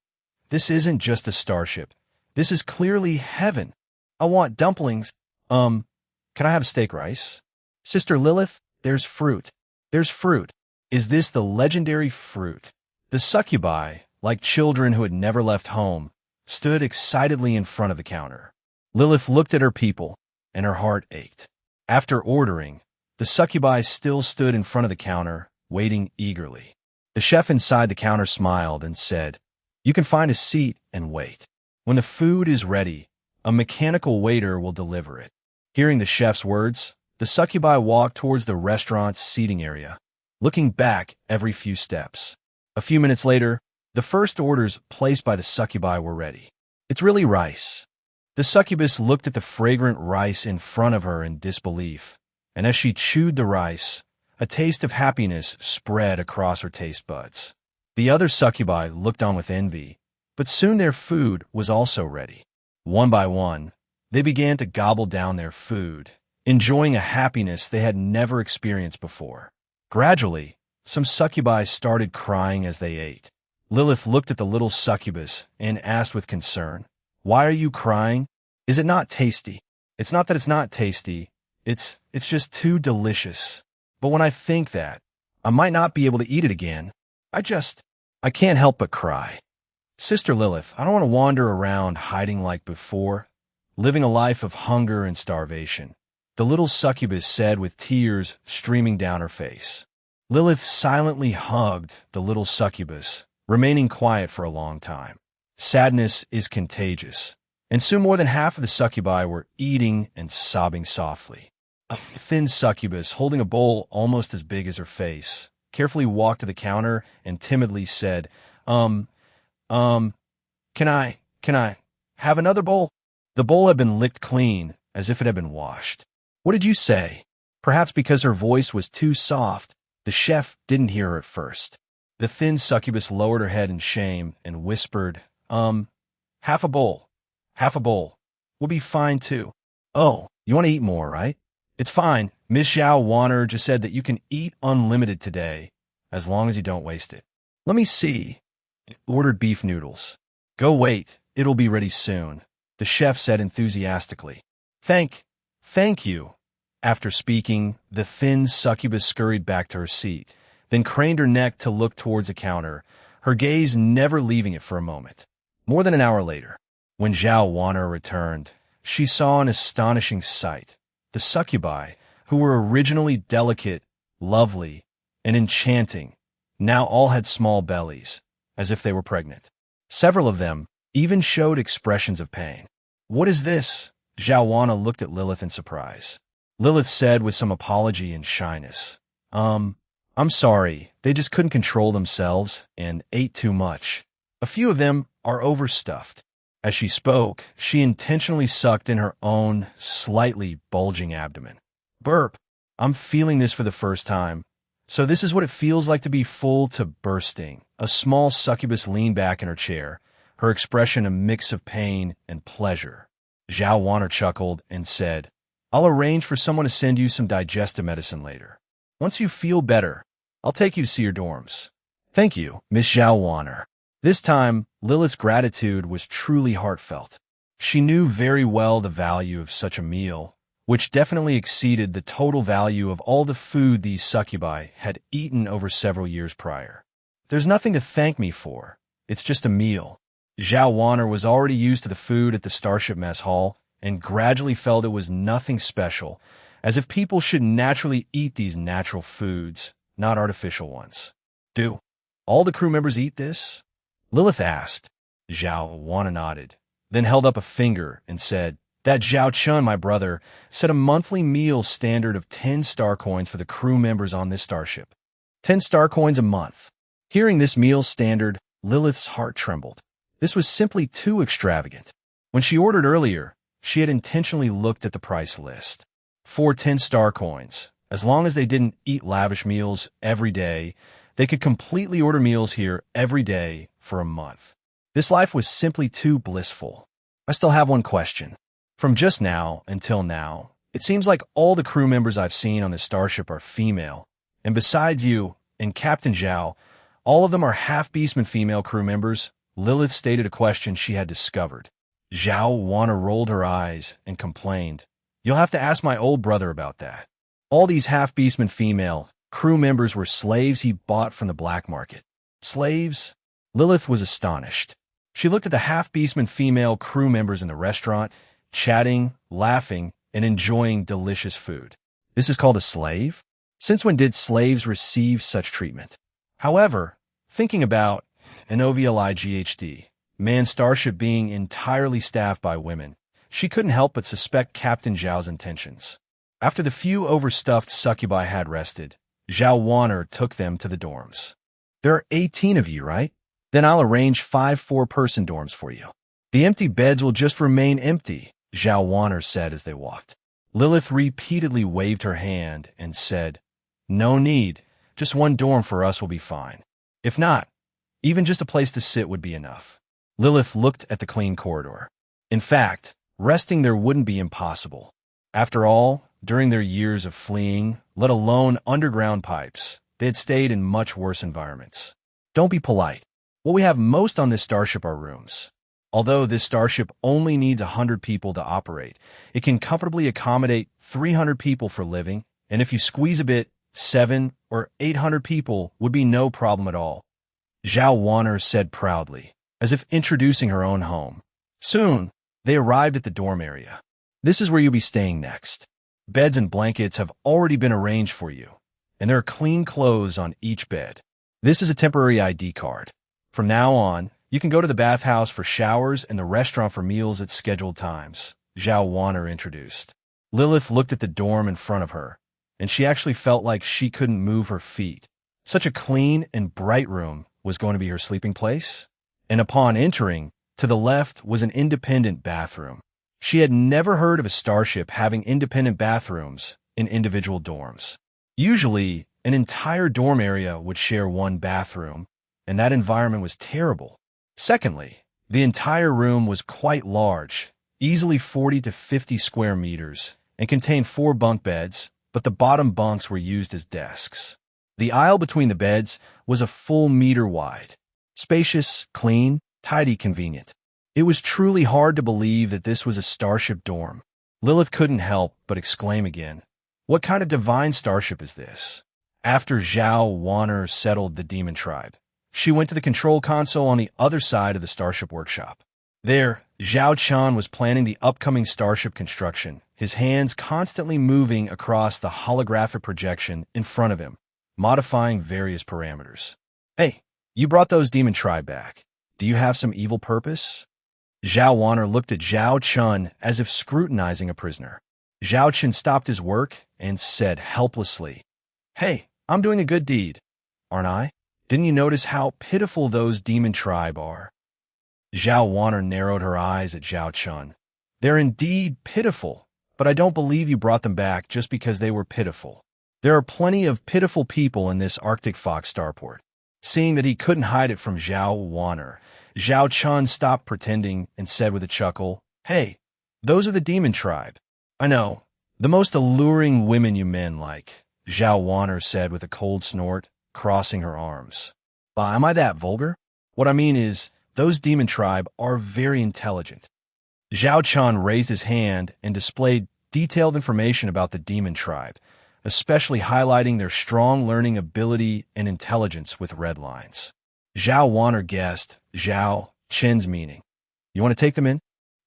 "This isn't just a starship. This is clearly heaven. I want dumplings. Can I have steak rice? Sister Lilith, there's fruit. There's fruit. Is this the legendary fruit?" The succubi, like children who had never left home, stood excitedly in front of the counter. Lilith looked at her people, and her heart ached. After ordering, the succubi still stood in front of the counter, waiting eagerly. The chef inside the counter smiled and said, "You can find a seat and wait. When the food is ready, a mechanical waiter will deliver it." Hearing the chef's words, the succubi walked towards the restaurant's seating area, looking back every few steps. A few minutes later, the first orders placed by the succubi were ready. "It's really rice." The succubus looked at the fragrant rice in front of her in disbelief, and as she chewed the rice, a taste of happiness spread across her taste buds. The other succubi looked on with envy, but soon their food was also ready. One by one, they began to gobble down their food, enjoying a happiness they had never experienced before. Gradually, some succubi started crying as they ate. Lilith looked at the little succubus and asked with concern, "Why are you crying? Is it not tasty?" "It's not that it's not tasty. It's just too delicious. But when I think that I might not be able to eat it again, I can't help but cry. Sister Lilith, I don't want to wander around hiding like before, living a life of hunger and starvation," the little succubus said with tears streaming down her face. Lilith silently hugged the little succubus, remaining quiet for a long time. Sadness is contagious, and soon more than half of the succubi were eating and sobbing softly. A thin succubus, holding a bowl almost as big as her face, carefully walked to the counter and timidly said, can I have another bowl?" The bowl had been licked clean, as if it had been washed. "What did you say?" Perhaps because her voice was too soft, the chef didn't hear her at first. The thin succubus lowered her head in shame and whispered, half a bowl. Half a bowl. Will be fine too." "Oh, you want to eat more, right?" "It's fine. Miss Zhao Wana just said that you can eat unlimited today, as long as you don't waste it." "Let me see." Ordered beef noodles. "Go wait. It'll be ready soon," the chef said enthusiastically. Thank you." After speaking, the thin succubus scurried back to her seat, then craned her neck to look towards the counter, her gaze never leaving it for a moment. More than an hour later, when Zhao Wana returned, she saw an astonishing sight. The succubi, who were originally delicate, lovely, and enchanting, now all had small bellies, as if they were pregnant. Several of them even showed expressions of pain. "What is this?" Zhao Wana looked at Lilith in surprise. Lilith said with some apology and shyness, I'm sorry, they just couldn't control themselves and ate too much. A few of them are overstuffed. As she spoke, she intentionally sucked in her own slightly bulging abdomen. Burp. I'm feeling this for the first time. So this is what it feels like to be full to bursting. A small succubus leaned back in her chair, her expression a mix of pain and pleasure. Zhao Wanner chuckled and said, I'll arrange for someone to send you some digestive medicine later. Once you feel better, I'll take you to see your dorms. Thank you, Miss Zhao Wanner. This time, Lilith's gratitude was truly heartfelt. She knew very well the value of such a meal, which definitely exceeded the total value of all the food these succubi had eaten over several years prior. There's nothing to thank me for. It's just a meal. Zhao Wanner was already used to the food at the Starship mess hall and gradually felt it was nothing special, as if people should naturally eat these natural foods, not artificial ones. Do all the crew members eat this? Lilith asked. Zhao Wanner nodded, then held up a finger and said, That Zhao Chen, my brother, set a monthly meal standard of 10 star coins for the crew members on this starship. 10 star coins a month. Hearing this meal standard, Lilith's heart trembled. This was simply too extravagant. When she ordered earlier, she had intentionally looked at the price list. For 10 star coins, as long as they didn't eat lavish meals every day, they could completely order meals here every day for a month. This life was simply too blissful. I still have one question. From just now until now, it seems like all the crew members I've seen on this starship are female. And besides you and Captain Zhao, all of them are half-beastman female crew members. Lilith stated a question she had discovered. Zhao Wanner rolled her eyes and complained, You'll have to ask my old brother about that. All these half-beastman female crew members were slaves he bought from the black market. Slaves? Lilith was astonished. She looked at the half-beastman female crew members in the restaurant, chatting, laughing, and enjoying delicious food. This is called a slave? Since when did slaves receive such treatment? However, thinking about an OVLIGHD, manned starship being entirely staffed by women, she couldn't help but suspect Captain Zhao's intentions. After the few overstuffed succubi had rested, Zhao Wanner took them to the dorms. There are 18 of you, right? Then I'll arrange 5 4-person dorms for you. The empty beds will just remain empty, Zhao Wanner said as they walked. Lilith repeatedly waved her hand and said, No need, just one dorm for us will be fine. If not, even just a place to sit would be enough. Lilith looked at the clean corridor. In fact, resting there wouldn't be impossible. After all, during their years of fleeing, let alone underground pipes, they had stayed in much worse environments. Don't be polite. What we have most on this starship are rooms. Although this starship only needs 100 people to operate, it can comfortably accommodate 300 people for living, and if you squeeze a bit, 700 or 800 people would be no problem at all. Zhao Wanner said proudly, as if introducing her own home. Soon, they arrived at the dorm area. This is where you'll be staying next. Beds and blankets have already been arranged for you, and there are clean clothes on each bed. This is a temporary ID card. From now on, you can go to the bathhouse for showers and the restaurant for meals at scheduled times, Zhao Wanner introduced. Lilith looked at the dorm in front of her, and she actually felt like she couldn't move her feet. Such a clean and bright room was going to be her sleeping place. And upon entering, to the left was an independent bathroom. She had never heard of a starship having independent bathrooms in individual dorms. Usually, an entire dorm area would share one bathroom, and that environment was terrible. Secondly, the entire room was quite large, easily 40 to 50 square meters, and contained 4 bunk beds, but the bottom bunks were used as desks. The aisle between the beds was a full meter wide. Spacious, clean, tidy, convenient. It was truly hard to believe that this was a starship dorm. Lilith couldn't help but exclaim again, What kind of divine starship is this? After Zhao Wanner settled the demon tribe, she went to the control console on the other side of the starship workshop. There, Zhao Chen was planning the upcoming starship construction, his hands constantly moving across the holographic projection in front of him, modifying various parameters. Hey, you brought those demon tribe back. Do you have some evil purpose? Zhao Wanner looked at Zhao Chen as if scrutinizing a prisoner. Zhao Chen stopped his work and said helplessly, Hey, I'm doing a good deed, aren't I? Didn't you notice how pitiful those demon tribe are? Zhao Wanner narrowed her eyes at Zhao Chen. They're indeed pitiful, but I don't believe you brought them back just because they were pitiful. There are plenty of pitiful people in this Arctic Fox starport. Seeing that he couldn't hide it from Zhao Wanner, Zhao Chen stopped pretending and said with a chuckle, "Hey, those are the demon tribe." "I know. The most alluring women you men like," Zhao Wanner said with a cold snort, crossing her arms. Am I that vulgar? What I mean is, those demon tribe are very intelligent." Zhao Chen raised his hand and displayed detailed information about the demon tribe, especially highlighting their strong learning ability and intelligence with red lines. Zhao Wanner guessed Zhao Chen's meaning. "You want to take them in?"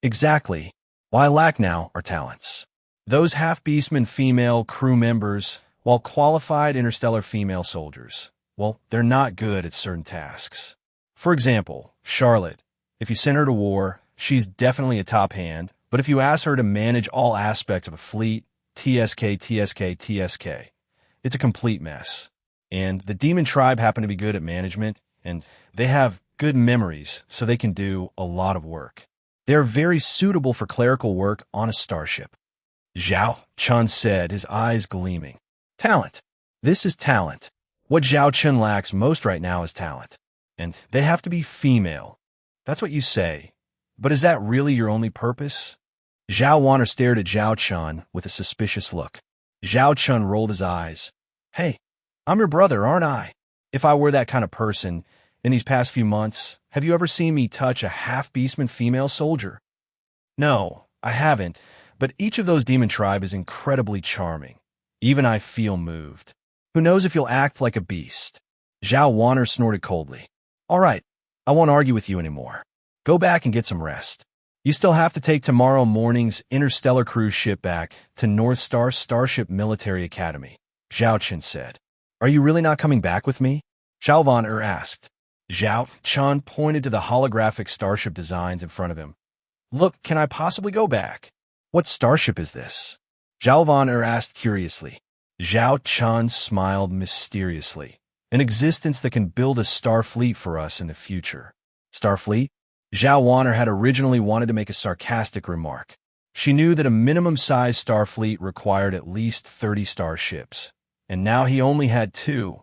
"Exactly. What I lack now are talents. Those half-beastmen female crew members, while qualified interstellar female soldiers, well, they're not good at certain tasks. For example, Charlotte. If you send her to war, she's definitely a top hand, but if you ask her to manage all aspects of a fleet, TSK, it's a complete mess. And the demon tribe happen to be good at management, and they have good memories, so they can do a lot of work. They're very suitable for clerical work on a starship." Zhao Chen said, his eyes gleaming. "Talent. This is talent. What Zhao Chen lacks most right now is talent. And they have to be female." "That's what you say. But is that really your only purpose?" Zhao Wanner stared at Zhao Chen with a suspicious look. Zhao Chen rolled his eyes. "Hey, I'm your brother, aren't I? If I were that kind of person, in these past few months, have you ever seen me touch a half-beastman female soldier?" "No, I haven't, but each of those demon tribe is incredibly charming. Even I feel moved. Who knows if you'll act like a beast?" Zhao Wanner snorted coldly. "All right, I won't argue with you anymore. Go back and get some rest. You still have to take tomorrow morning's Interstellar cruise ship back to North Star Starship Military Academy," Zhao Chen said. "Are you really not coming back with me?" Zhao Wanner asked. Zhao Chen pointed to the holographic starship designs in front of him. "Look, can I possibly go back?" "What starship is this?" Zhao Wanner asked curiously. Zhao Chen smiled mysteriously. "An existence that can build a star fleet for us in the future." "Starfleet?" Zhao Wanner had originally wanted to make a sarcastic remark. She knew that a minimum-sized starfleet required at least 30 starships, and now he only had 2,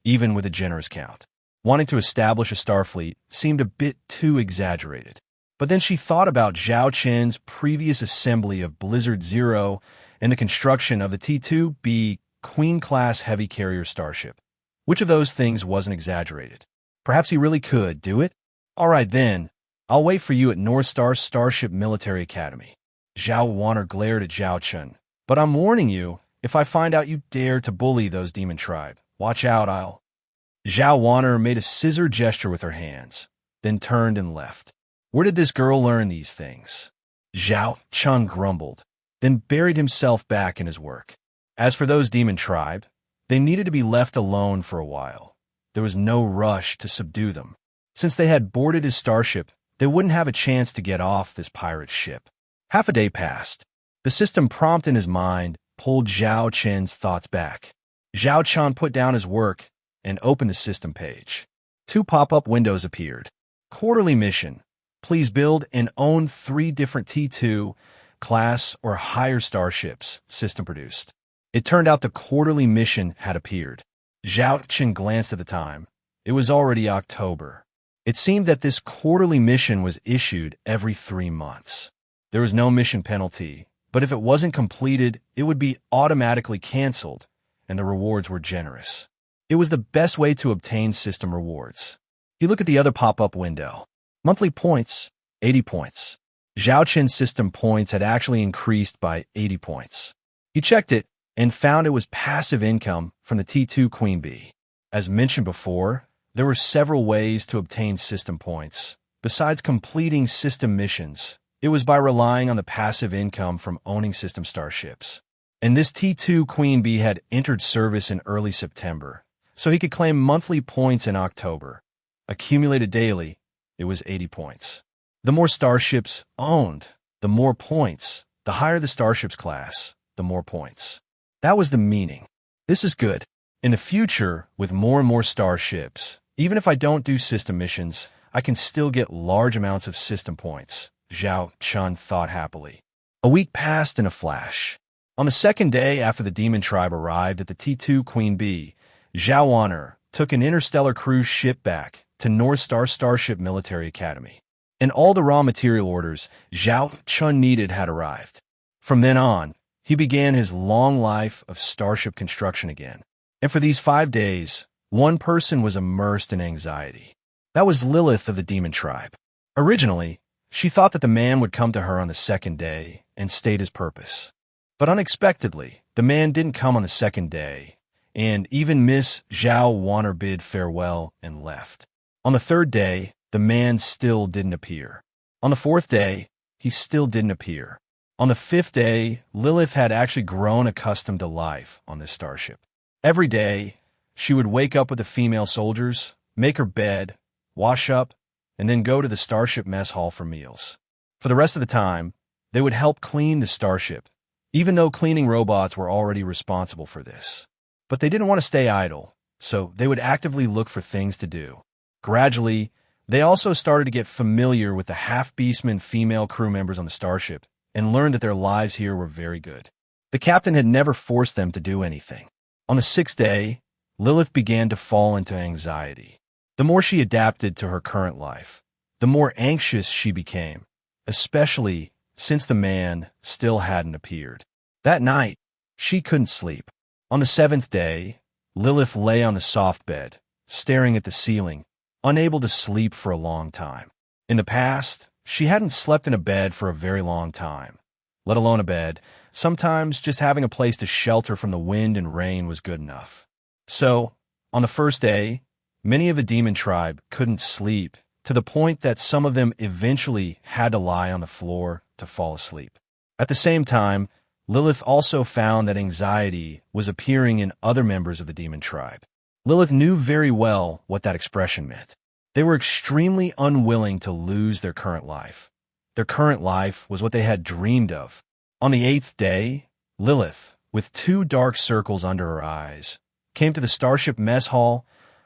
even with a generous count. Wanting to establish a starfleet seemed a bit too exaggerated. But then she thought about Zhao Chen's previous assembly of Blizzard Zero and the construction of the T-2B Queen-class heavy carrier starship. Which of those things wasn't exaggerated? Perhaps he really could do it? "All right then, I'll wait for you at North Star Starship Military Academy." Zhao Wanner glared at Zhao Chen. "But I'm warning you, if I find out you dare to bully those demon tribe, watch out, I'll..." Zhao Wanner made a scissor gesture with her hands, then turned and left. Where did this girl learn these things? Zhao Chen grumbled, then buried himself back in his work. As for those demon tribe, they needed to be left alone for a while. There was no rush to subdue them. Since they had boarded his starship, they wouldn't have a chance to get off this pirate ship. Half a day passed. The system prompt in his mind pulled Zhao Chen's thoughts back. Zhao Chen put down his work and opened the system page. 2 pop-up windows appeared. Quarterly mission. Please build and own 3 different T2 class or higher starships, system produced. It turned out the quarterly mission had appeared. Zhao Chen glanced at the time. It was already October. It seemed that this quarterly mission was issued every 3 months. There was no mission penalty, but if it wasn't completed, it would be automatically canceled, and the rewards were generous. It was the best way to obtain system rewards. You look at the other pop-up window. Monthly points, 80 points. Zhao Chen's system points had actually increased by 80 points. He checked it and found it was passive income from the T2 Queen Bee. As mentioned before, there were several ways to obtain system points. Besides completing system missions, it was by relying on the passive income from owning system starships. And this T2 Queen Bee had entered service in early September, so he could claim monthly points in October. Accumulated daily, it was 80 points. The more starships owned, the more points. The higher the starship's class, the more points. That was the meaning. This is good. In the future, with more and more starships, Even if I don't do system missions, I can still get large amounts of system points, Zhao Chen thought happily. A week passed in a flash. On the second day after the demon tribe arrived at the T2 Queen Bee, Zhao Honor took an interstellar cruise ship back to North Star Starship Military Academy. And all the raw material orders Zhao Chen needed had arrived. From then on, he began his long life of starship construction again. And for these 5 days, one person was immersed in anxiety. That was Lilith of the demon tribe. Originally, she thought that the man would come to her on the second day and state his purpose. But unexpectedly, the man didn't come on the second day, and even Miss Zhao Honor bid farewell and left. On the third day, the man still didn't appear. On the fourth day, he still didn't appear. On the fifth day, Lilith had actually grown accustomed to life on this starship. Every day, she would wake up with the female soldiers, make her bed, wash up, and then go to the starship mess hall for meals. For the rest of the time, they would help clean the starship, even though cleaning robots were already responsible for this. But they didn't want to stay idle, so they would actively look for things to do. Gradually, they also started to get familiar with the half-beastman female crew members on the starship and learned that their lives here were very good. The captain had never forced them to do anything. On the sixth day, Lilith began to fall into anxiety. The more she adapted to her current life, the more anxious she became, especially since the man still hadn't appeared. That night, she couldn't sleep. On the seventh day, Lilith lay on the soft bed, staring at the ceiling, unable to sleep for a long time. In the past, she hadn't slept in a bed for a very long time, let alone a bed. Sometimes just having a place to shelter from the wind and rain was good enough. So, on the first day, many of the demon tribe couldn't sleep, to the point that some of them eventually had to lie on the floor to fall asleep. At the same time, Lilith also found that anxiety was appearing in other members of the demon tribe. Lilith knew very well what that expression meant. They were extremely unwilling to lose their current life. Their current life was what they had dreamed of. On the eighth day, Lilith, with 2 dark circles under her eyes, came to the starship mess hall,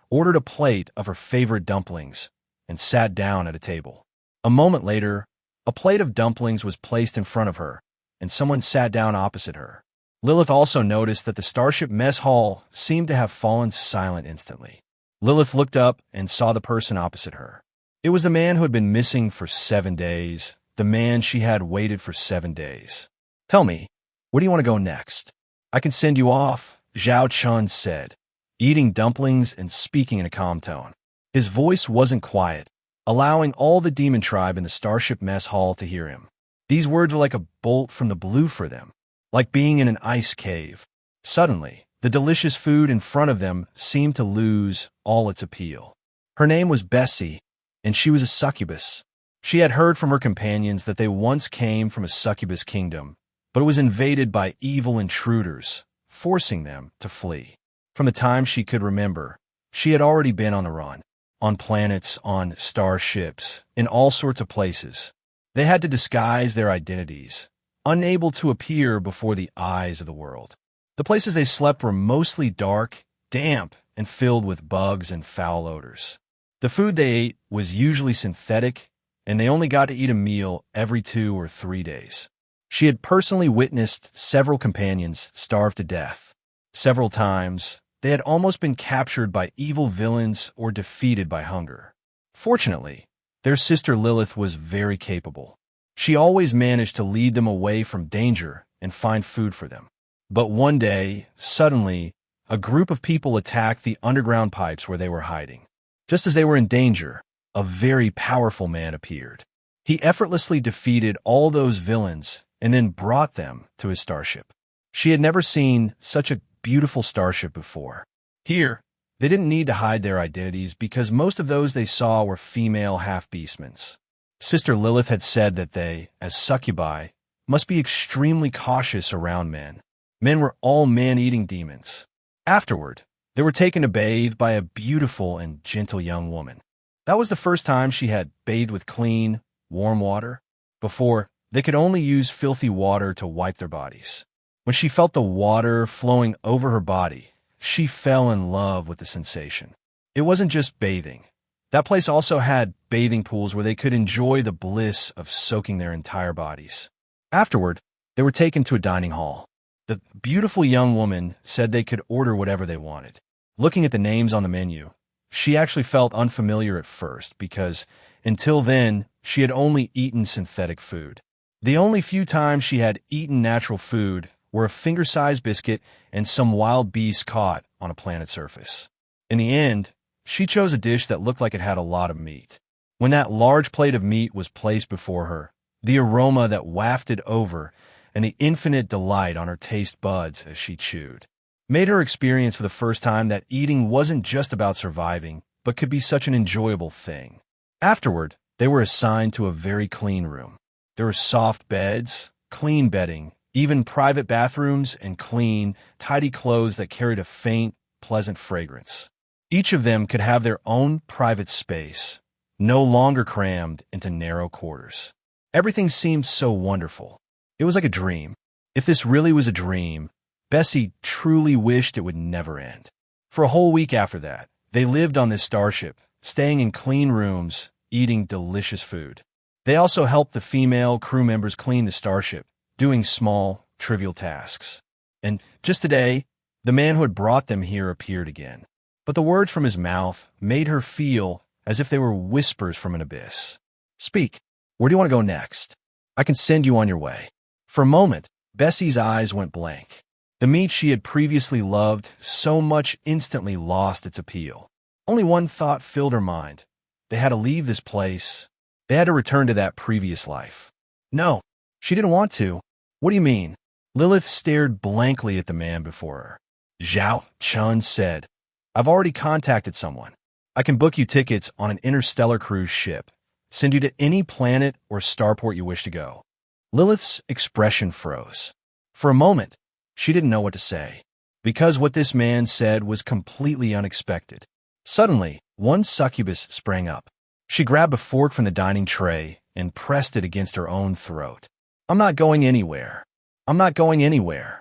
ordered a plate of her favorite dumplings, and sat down at a table. A moment later, a plate of dumplings was placed in front of her, and someone sat down opposite her. Lilith also noticed that the starship mess hall seemed to have fallen silent instantly. Lilith looked up and saw the person opposite her. It was the man who had been missing for 7 days, the man she had waited for 7 days. "Tell me, where do you want to go next? I can send you off," Zhao Chen said, eating dumplings and speaking in a calm tone. His voice wasn't quiet, allowing all the demon tribe in the starship mess hall to hear him. These words were like a bolt from the blue for them, like being in an ice cave. Suddenly, the delicious food in front of them seemed to lose all its appeal. Her name was Bessie, and she was a succubus. She had heard from her companions that they once came from a succubus kingdom, but it was invaded by evil intruders, forcing them to flee. From the time she could remember, she had already been on the run, on planets, on starships, in all sorts of places. They had to disguise their identities, unable to appear before the eyes of the world. The places they slept were mostly dark, damp, and filled with bugs and foul odors. The food they ate was usually synthetic, and they only got to eat a meal every 2 or 3 days. She had personally witnessed several companions starve to death. Several times, they had almost been captured by evil villains or defeated by hunger. Fortunately, their sister Lilith was very capable. She always managed to lead them away from danger and find food for them. But one day, suddenly, a group of people attacked the underground pipes where they were hiding. Just as they were in danger, a very powerful man appeared. He effortlessly defeated all those villains and then brought them to his starship. She had never seen such a beautiful starship before. Here, they didn't need to hide their identities because most of those they saw were female half-beastmen. Sister Lilith had said that they, as succubi, must be extremely cautious around men. Men were all man-eating demons. Afterward, they were taken to bathe by a beautiful and gentle young woman. That was the first time she had bathed with clean, warm water. Before, they could only use filthy water to wipe their bodies. When she felt the water flowing over her body, she fell in love with the sensation. It wasn't just bathing. That place also had bathing pools where they could enjoy the bliss of soaking their entire bodies. Afterward, they were taken to a dining hall. The beautiful young woman said they could order whatever they wanted. Looking at the names on the menu, she actually felt unfamiliar at first because, until then, she had only eaten synthetic food. The only few times she had eaten natural food were a finger-sized biscuit and some wild beast caught on a planet's surface. In the end, she chose a dish that looked like it had a lot of meat. When that large plate of meat was placed before her, the aroma that wafted over and the infinite delight on her taste buds as she chewed made her experience for the first time that eating wasn't just about surviving, but could be such an enjoyable thing. Afterward, they were assigned to a very clean room. There were soft beds, clean bedding, even private bathrooms, and clean, tidy clothes that carried a faint, pleasant fragrance. Each of them could have their own private space, no longer crammed into narrow quarters. Everything seemed so wonderful. It was like a dream. If this really was a dream, Bessie truly wished it would never end. For a whole week after that, they lived on this starship, staying in clean rooms, eating delicious food. They also helped the female crew members clean the starship, doing small, trivial tasks. And just today, the man who had brought them here appeared again. But the words from his mouth made her feel as if they were whispers from an abyss. "Speak. Where do you want to go next? I can send you on your way." For a moment, Bessie's eyes went blank. The meat she had previously loved so much instantly lost its appeal. Only one thought filled her mind. They had to leave this place. They had to return to that previous life. No, she didn't want to. What do you mean? Lilith stared blankly at the man before her. Zhao Chen said, "I've already contacted someone. I can book you tickets on an interstellar cruise ship, send you to any planet or starport you wish to go." Lilith's expression froze. For a moment, she didn't know what to say, because what this man said was completely unexpected. Suddenly, one succubus sprang up. She grabbed a fork from the dining tray and pressed it against her own throat. "I'm not going anywhere. I'm not going anywhere."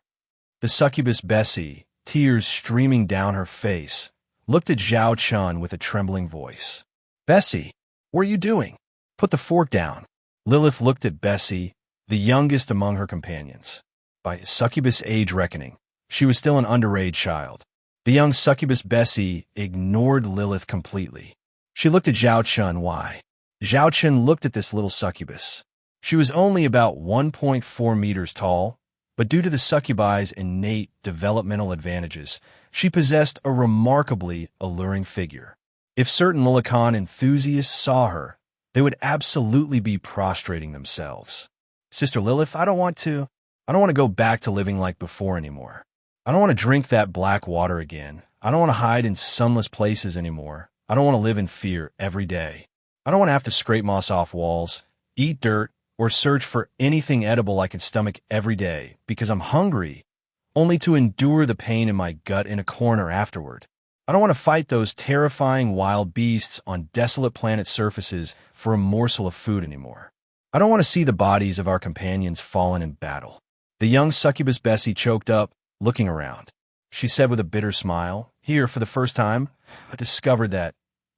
The succubus Bessie, tears streaming down her face, looked at Zhao Chen with a trembling voice. "Bessie, what are you doing? Put the fork down." Lilith looked at Bessie, the youngest among her companions. By succubus age reckoning, she was still an underage child. The young succubus Bessie ignored Lilith completely. She looked at Zhao Chen. Why? Zhao Chen looked at this little succubus. She was only about 1.4 meters tall, but due to the succubi's innate developmental advantages, she possessed a remarkably alluring figure. If certain Lilican enthusiasts saw her, they would absolutely be prostrating themselves. "Sister Lilith, I don't want to go back to living like before anymore. I don't want to drink that black water again. I don't want to hide in sunless places anymore. I don't want to live in fear every day. I don't want to have to scrape moss off walls, eat dirt, or search for anything edible I can stomach every day because I'm hungry, only to endure the pain in my gut in a corner afterward. I don't want to fight those terrifying wild beasts on desolate planet surfaces for a morsel of food anymore. I don't want to see the bodies of our companions fallen in battle." The young succubus Bessie choked up, looking around. She said with a bitter smile, "Here, for the first time, I discovered that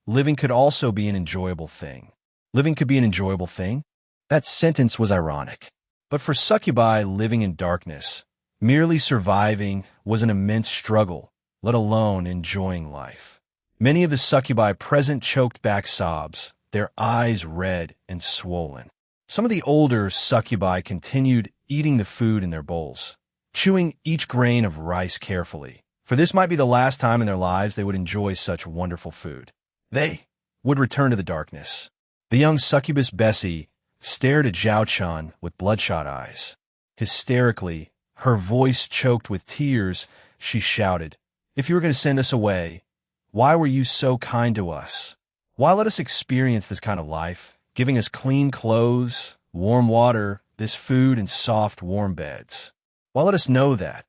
living could also be an enjoyable thing." Living could be an enjoyable thing? That sentence was ironic. But for succubi living in darkness, merely surviving was an immense struggle, let alone enjoying life. Many of the succubi present choked back sobs, their eyes red and swollen. Some of the older succubi continued eating the food in their bowls, chewing each grain of rice carefully, for this might be the last time in their lives they would enjoy such wonderful food. They would return to the darkness. The young succubus Bessie stared at Zhao Chen with bloodshot eyes. Hysterically, her voice choked with tears, she shouted, "If you were going to send us away, why were you so kind to us? Why let us experience this kind of life, giving us clean clothes, warm water, this food, and soft, warm beds? Why let us know that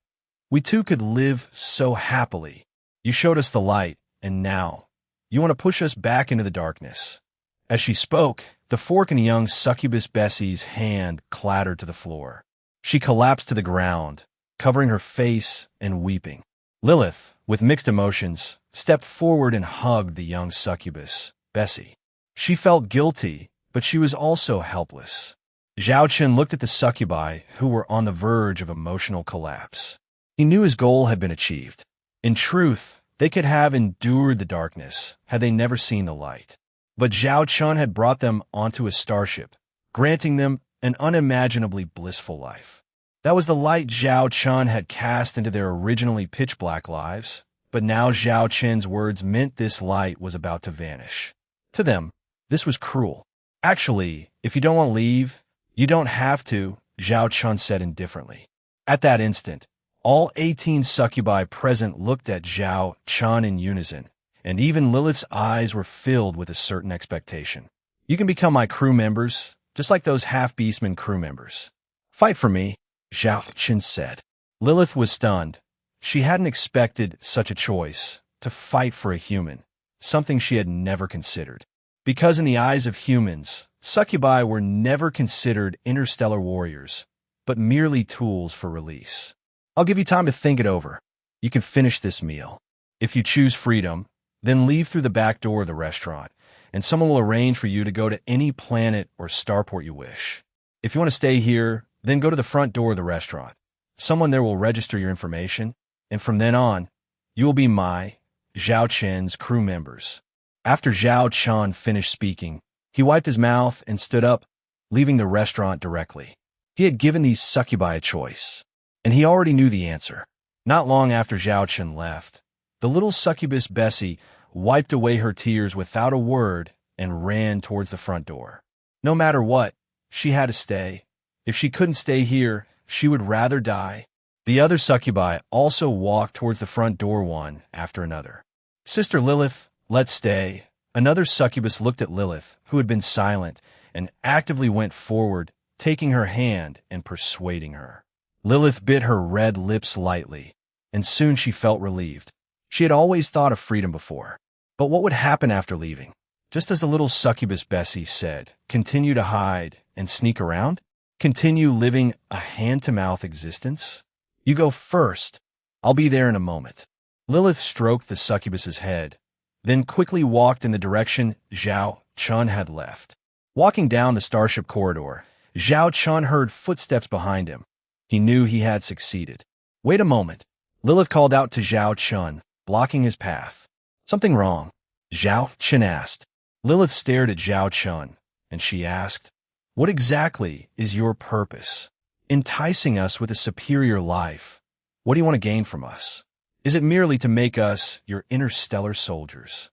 we too could live so happily? You showed us the light, and now you want to push us back into the darkness." As she spoke, the fork in the young succubus Bessie's hand clattered to the floor. She collapsed to the ground, covering her face and weeping. Lilith, with mixed emotions, stepped forward and hugged the young succubus, Bessie. She felt guilty, but she was also helpless. Zhao Chen looked at the succubi, who were on the verge of emotional collapse. He knew his goal had been achieved. In truth, they could have endured the darkness had they never seen the light. But Zhao Chen had brought them onto a starship, granting them an unimaginably blissful life. That was the light Zhao Chen had cast into their originally pitch-black lives, but now Zhao Chen's words meant this light was about to vanish. To them, this was cruel. Actually, if you don't want to leave, you don't have to, Zhao Chen said indifferently. At that instant, all 18 succubi present looked at Zhao Chen in unison, and even Lilith's eyes were filled with a certain expectation. You can become my crew members, just like those half-beastmen crew members. Fight for me, Zhao Chen said. Lilith was stunned. She hadn't expected such a choice, to fight for a human, something she had never considered. Because in the eyes of humans, succubi were never considered interstellar warriors, but merely tools for release. I'll give you time to think it over. You can finish this meal. If you choose freedom, then leave through the back door of the restaurant, and someone will arrange for you to go to any planet or starport you wish. If you want to stay here, then go to the front door of the restaurant. Someone there will register your information, and from then on, you will be my, Zhao Chen's crew members. After Zhao Chen finished speaking, he wiped his mouth and stood up, leaving the restaurant directly. He had given these succubi a choice, and he already knew the answer. Not long after Zhao Chen left, the little succubus Bessie wiped away her tears without a word and ran towards the front door. No matter what, she had to stay. If she couldn't stay here, she would rather die. The other succubi also walked towards the front door one after another. Sister Lilith, let's stay. Another succubus looked at Lilith, who had been silent, and actively went forward, taking her hand and persuading her. Lilith bit her red lips lightly, and soon she felt relieved. She had always thought of freedom before. But what would happen after leaving? Just as the little succubus Bessie said, continue to hide and sneak around? Continue living a hand-to-mouth existence? You go first. I'll be there in a moment. Lilith stroked the succubus's head, then quickly walked in the direction Zhao Chen had left. Walking down the starship corridor, Zhao Chen heard footsteps behind him. He knew he had succeeded. Wait a moment. Lilith called out to Zhao Chen, blocking his path. Something wrong? Zhao Chen asked. Lilith stared at Zhao Chen, and she asked, what exactly is your purpose? Enticing us with a superior life. What do you want to gain from us? Is it merely to make us your interstellar soldiers?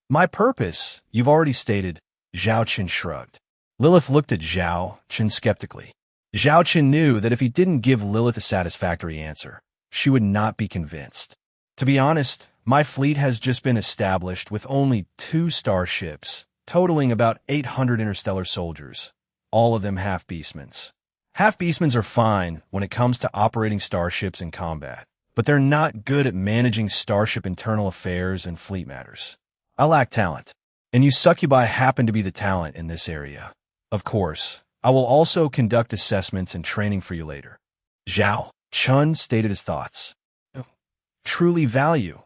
My purpose, you've already stated, Zhao Chen shrugged. Lilith looked at Zhao Chen skeptically. Zhao Chen knew that if he didn't give Lilith a satisfactory answer, she would not be convinced. To be honest, my fleet has just been established with only 2 starships, totaling about 800 interstellar soldiers, all of them half-beastmen. Half-beastmen are fine when it comes to operating starships in combat, but they're not good at managing starship internal affairs and fleet matters. I lack talent, and you succubi happen to be the talent in this area. Of course, I will also conduct assessments and training for you later. Zhao Chen stated his thoughts. Truly value,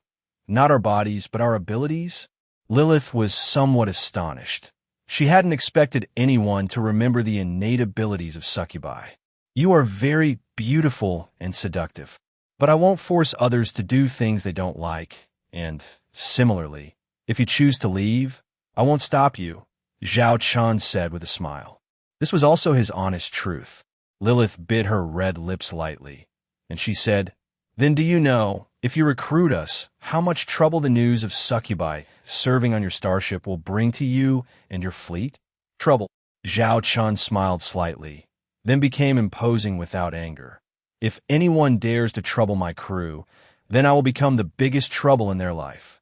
not our bodies, but our abilities? Lilith was somewhat astonished. She hadn't expected anyone to remember the innate abilities of succubi. You are very beautiful and seductive, but I won't force others to do things they don't like, and, similarly, if you choose to leave, I won't stop you, Zhao Chen said with a smile. This was also his honest truth. Lilith bit her red lips lightly, and she said, then do you know, if you recruit us, how much trouble the news of succubi serving on your starship will bring to you and your fleet? Trouble. Zhao Chen smiled slightly, then became imposing without anger. If anyone dares to trouble my crew, then I will become the biggest trouble in their life.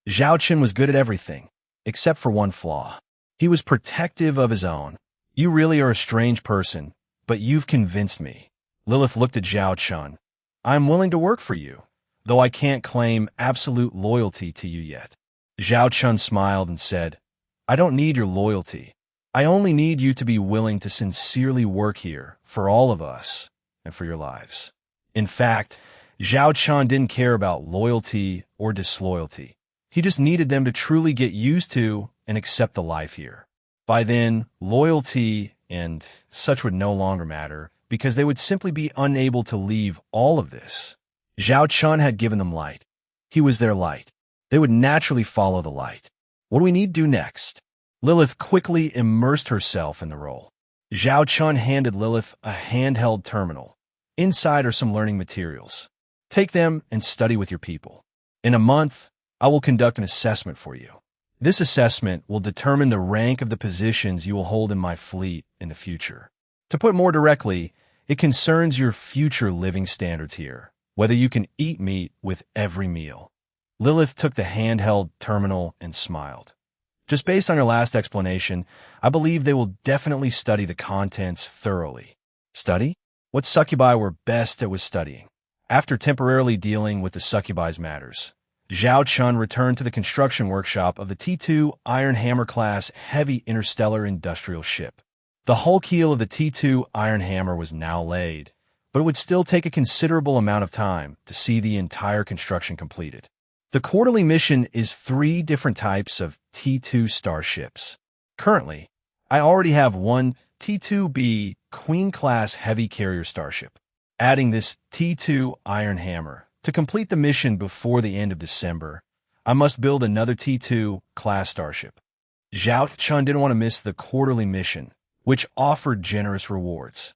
Zhao Chen was good at everything, except for one flaw. He was protective of his own. You really are a strange person, but you've convinced me. Lilith looked at Zhao Chen. I'm willing to work for you, though I can't claim absolute loyalty to you yet. Zhao Chen smiled and said, I don't need your loyalty. I only need you to be willing to sincerely work here for all of us and for your lives. In fact, Zhao Chen didn't care about loyalty or disloyalty. He just needed them to truly get used to and accept the life here. By then, loyalty and such would no longer matter because they would simply be unable to leave all of this. Zhao Chen had given them light. He was their light. They would naturally follow the light. What do we need to do next? Lilith quickly immersed herself in the role. Zhao Chen handed Lilith a handheld terminal. Inside are some learning materials. Take them and study with your people. In a month, I will conduct an assessment for you. This assessment will determine the rank of the positions you will hold in my fleet in the future. To put more directly, it concerns your future living standards here, whether you can eat meat with every meal. Lilith took the handheld terminal and smiled. Just based on your last explanation, I believe they will definitely study the contents thoroughly. Study? What succubi were best at was studying. After temporarily dealing with the succubi's matters, Zhao Chen returned to the construction workshop of the T2 Iron Hammer class heavy interstellar industrial ship. The hull keel of the T2 Iron Hammer was now laid, but it would still take a considerable amount of time to see the entire construction completed. The quarterly mission is 3 different types of T2 starships. Currently, I already have one T2B Queen-class heavy carrier starship. Adding this T2 Iron Hammer to complete the mission before the end of December, I must build another T2 class starship. Zhao Chen didn't want to miss the quarterly mission, which offered generous rewards.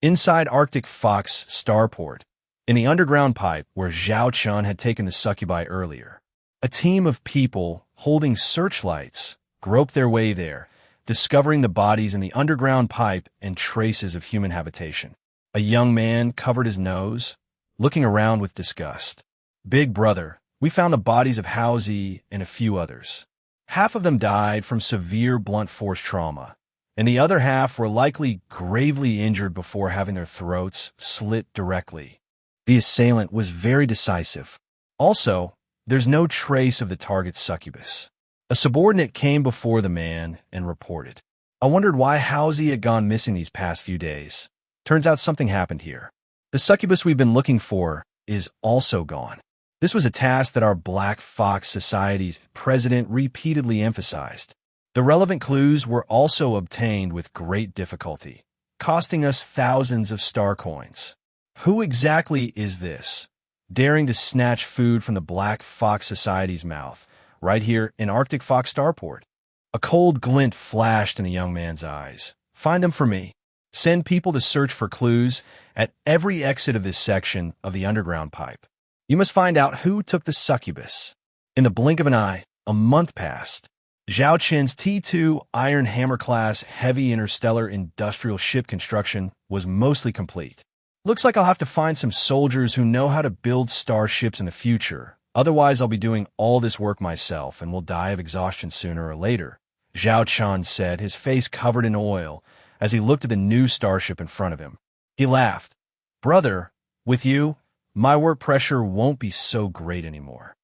Inside Arctic Fox Starport, in the underground pipe where Zhao Chen had taken the succubi earlier, a team of people holding searchlights groped their way there, discovering the bodies in the underground pipe and traces of human habitation. A young man covered his nose, looking around with disgust. Big brother, we found the bodies of Housie and a few others. Half of them died from severe blunt force trauma, and the other half were likely gravely injured before having their throats slit directly. The assailant was very decisive. Also, there's no trace of the target's succubus. A subordinate came before the man and reported. I wondered why Housie had gone missing these past few days. Turns out something happened here. The succubus we've been looking for is also gone. This was a task that our Black Fox Society's president repeatedly emphasized. The relevant clues were also obtained with great difficulty, costing us thousands of star coins. Who exactly is this, daring to snatch food from the Black Fox Society's mouth, right here in Arctic Fox Starport? A cold glint flashed in the young man's eyes. Find them for me. Send people to search for clues at every exit of this section of the underground pipe. You must find out who took the succubus. In the blink of an eye, a month passed. Zhao Chen's T2 Iron Hammer class heavy interstellar industrial ship construction was mostly complete. Looks like I'll have to find some soldiers who know how to build starships in the future. Otherwise, I'll be doing all this work myself and will die of exhaustion sooner or later, Zhao Chen said, his face covered in oil, as he looked at the new starship in front of him. He laughed. Brother, with you, my work pressure won't be so great anymore.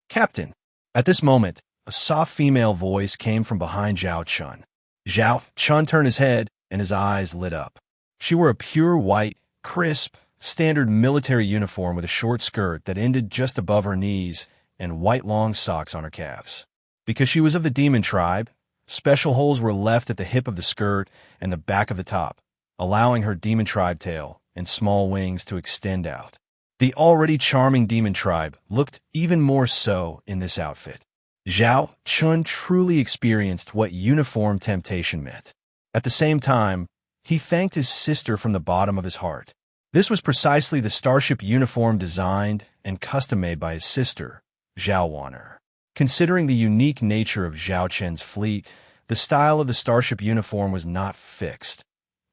Captain. At this moment, a soft female voice came from behind Zhao Chen. Zhao Chen turned his head, and his eyes lit up. She wore a pure white, crisp, standard military uniform with a short skirt that ended just above her knees and white long socks on her calves. Because she was of the demon tribe, special holes were left at the hip of the skirt and the back of the top, allowing her demon tribe tail and small wings to extend out. The already charming demon tribe looked even more so in this outfit. Zhao Chen truly experienced what uniform temptation meant. At the same time, he thanked his sister from the bottom of his heart. This was precisely the starship uniform designed and custom-made by his sister, Zhao Wanner. Considering the unique nature of Zhao Chen's fleet, the style of the starship uniform was not fixed.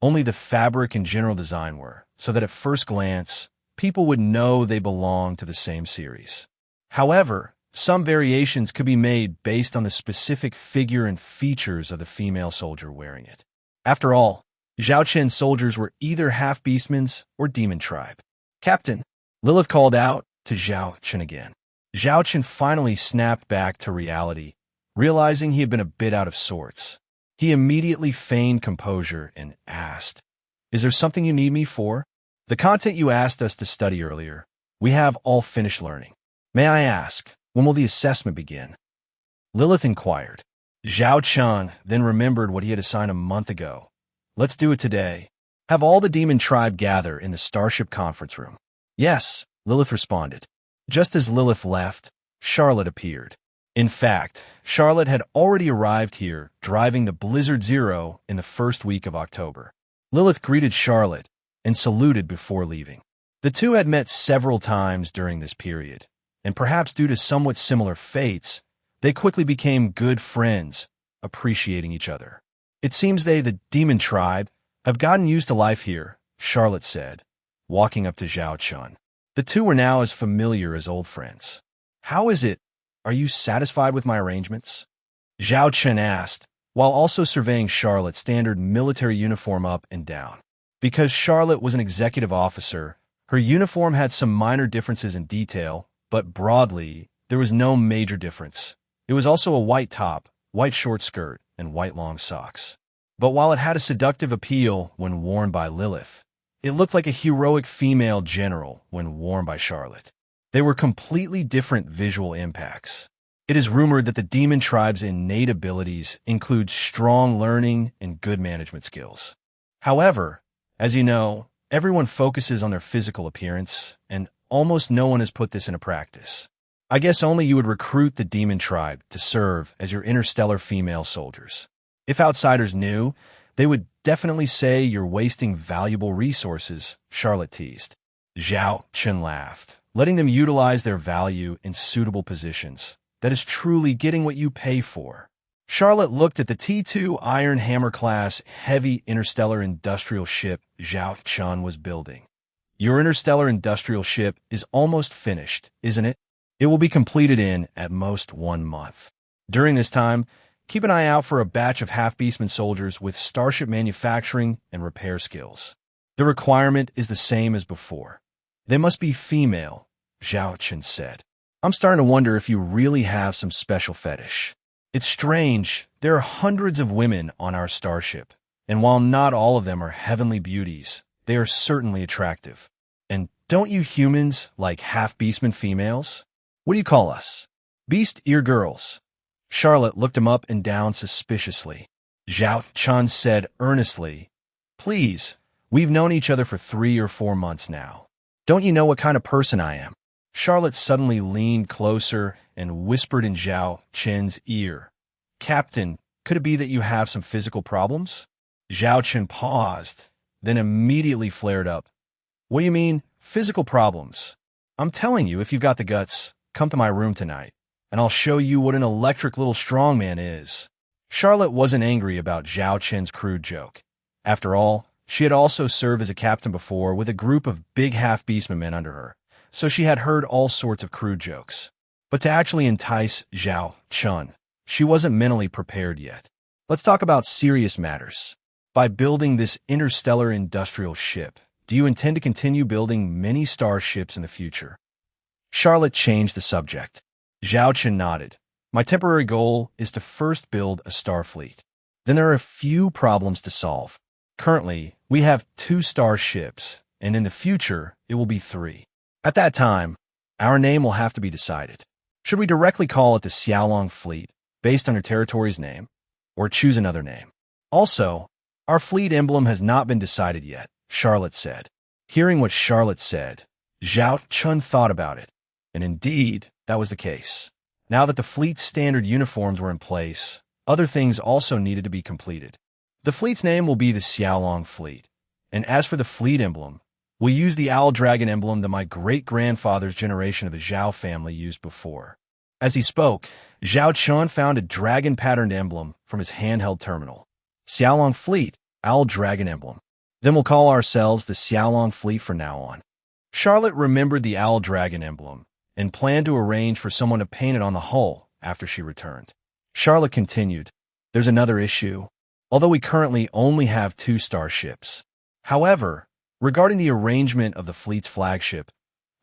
Only the fabric and general design were, so that at first glance, people would know they belonged to the same series. However, some variations could be made based on the specific figure and features of the female soldier wearing it. After all, Zhao Chen's soldiers were either half-beastmen's or demon tribe. Captain, Lilith called out to Zhao Chen again. Zhao Chen finally snapped back to reality, realizing he had been a bit out of sorts. He immediately feigned composure and asked, Is there something you need me for? The content you asked us to study earlier, we have all finished learning. May I ask, when will the assessment begin? Lilith inquired. Zhao Chen then remembered what he had assigned a month ago. Let's do it today. Have all the demon tribe gather in the starship conference room. Yes, Lilith responded. Just as Lilith left, Charlotte appeared. In fact, Charlotte had already arrived here, driving the Blizzard Zero in the first week of October. Lilith greeted Charlotte and saluted before leaving. The two had met several times during this period, and perhaps due to somewhat similar fates, they quickly became good friends, appreciating each other. It seems they, the demon tribe, have gotten used to life here, Charlotte said, walking up to Zhao Chen. The two were now as familiar as old friends. How is it? Are you satisfied with my arrangements? Zhao Chen asked, while also surveying Charlotte's standard military uniform up and down. Because Charlotte was an executive officer, her uniform had some minor differences in detail, but broadly, there was no major difference. It was also a white top, white short skirt, and white long socks. But while it had a seductive appeal when worn by Lilith, it looked like a heroic female general when worn by Charlotte. They were completely different visual impacts. It is rumored that the demon tribe's innate abilities include strong learning and good management skills. However, as you know, everyone focuses on their physical appearance, and almost no one has put this into practice. I guess only you would recruit the demon tribe to serve as your interstellar female soldiers. If outsiders knew, they would definitely say you're wasting valuable resources, Charlotte teased. Zhao Chen laughed, letting them utilize their value in suitable positions. That is truly getting what you pay for. Charlotte looked at the T-2 Iron Hammer-class heavy interstellar industrial ship Zhao Chen was building. Your interstellar industrial ship is almost finished, isn't it? It will be completed in, at most, 1 month. During this time, keep an eye out for a batch of half-beastman soldiers with starship manufacturing and repair skills. The requirement is the same as before. They must be female, Zhao Chen said. I'm starting to wonder if you really have some special fetish. It's strange, there are hundreds of women on our starship, and while not all of them are heavenly beauties, they are certainly attractive. And don't you humans like half-beastman females? What do you call us? Beast ear girls. Charlotte looked him up and down suspiciously. Zhao Chen said earnestly, Please, we've known each other for 3 or 4 months now. Don't you know what kind of person I am? Charlotte suddenly leaned closer and whispered in Zhao Chen's ear. Captain, could it be that you have some physical problems? Zhao Chen paused, then immediately flared up. What do you mean, physical problems? I'm telling you, if you've got the guts, come to my room tonight, and I'll show you what an electric little strongman is. Charlotte wasn't angry about Zhao Chen's crude joke. After all, she had also served as a captain before with a group of big half-beastmen men under her, so she had heard all sorts of crude jokes. But to actually entice Zhao Chen, she wasn't mentally prepared yet. Let's talk about serious matters. By building this interstellar industrial ship, do you intend to continue building many starships in the future? Charlotte changed the subject. Zhao Chen nodded. My temporary goal is to first build a star fleet. Then there are a few problems to solve. Currently, we have 2 starships, and in the future, it will be 3. At that time, our name will have to be decided. Should we directly call it the Xiaolong Fleet, based on your territory's name, or choose another name? Also, our fleet emblem has not been decided yet, Charlotte said. Hearing what Charlotte said, Zhao Chen thought about it, and indeed, that was the case. Now that the fleet's standard uniforms were in place, other things also needed to be completed. The fleet's name will be the Xiaolong Fleet, and as for the fleet emblem, we'll use the owl dragon emblem that my great-grandfather's generation of the Zhao family used before. As he spoke, Zhao Chen found a dragon-patterned emblem from his handheld terminal. Xiaolong Fleet, owl dragon emblem. Then we'll call ourselves the Xiaolong Fleet from now on. Charlotte remembered the owl dragon emblem and planned to arrange for someone to paint it on the hull after she returned. Charlotte continued, There's another issue. Although we currently only have 2 starships. However, regarding the arrangement of the fleet's flagship,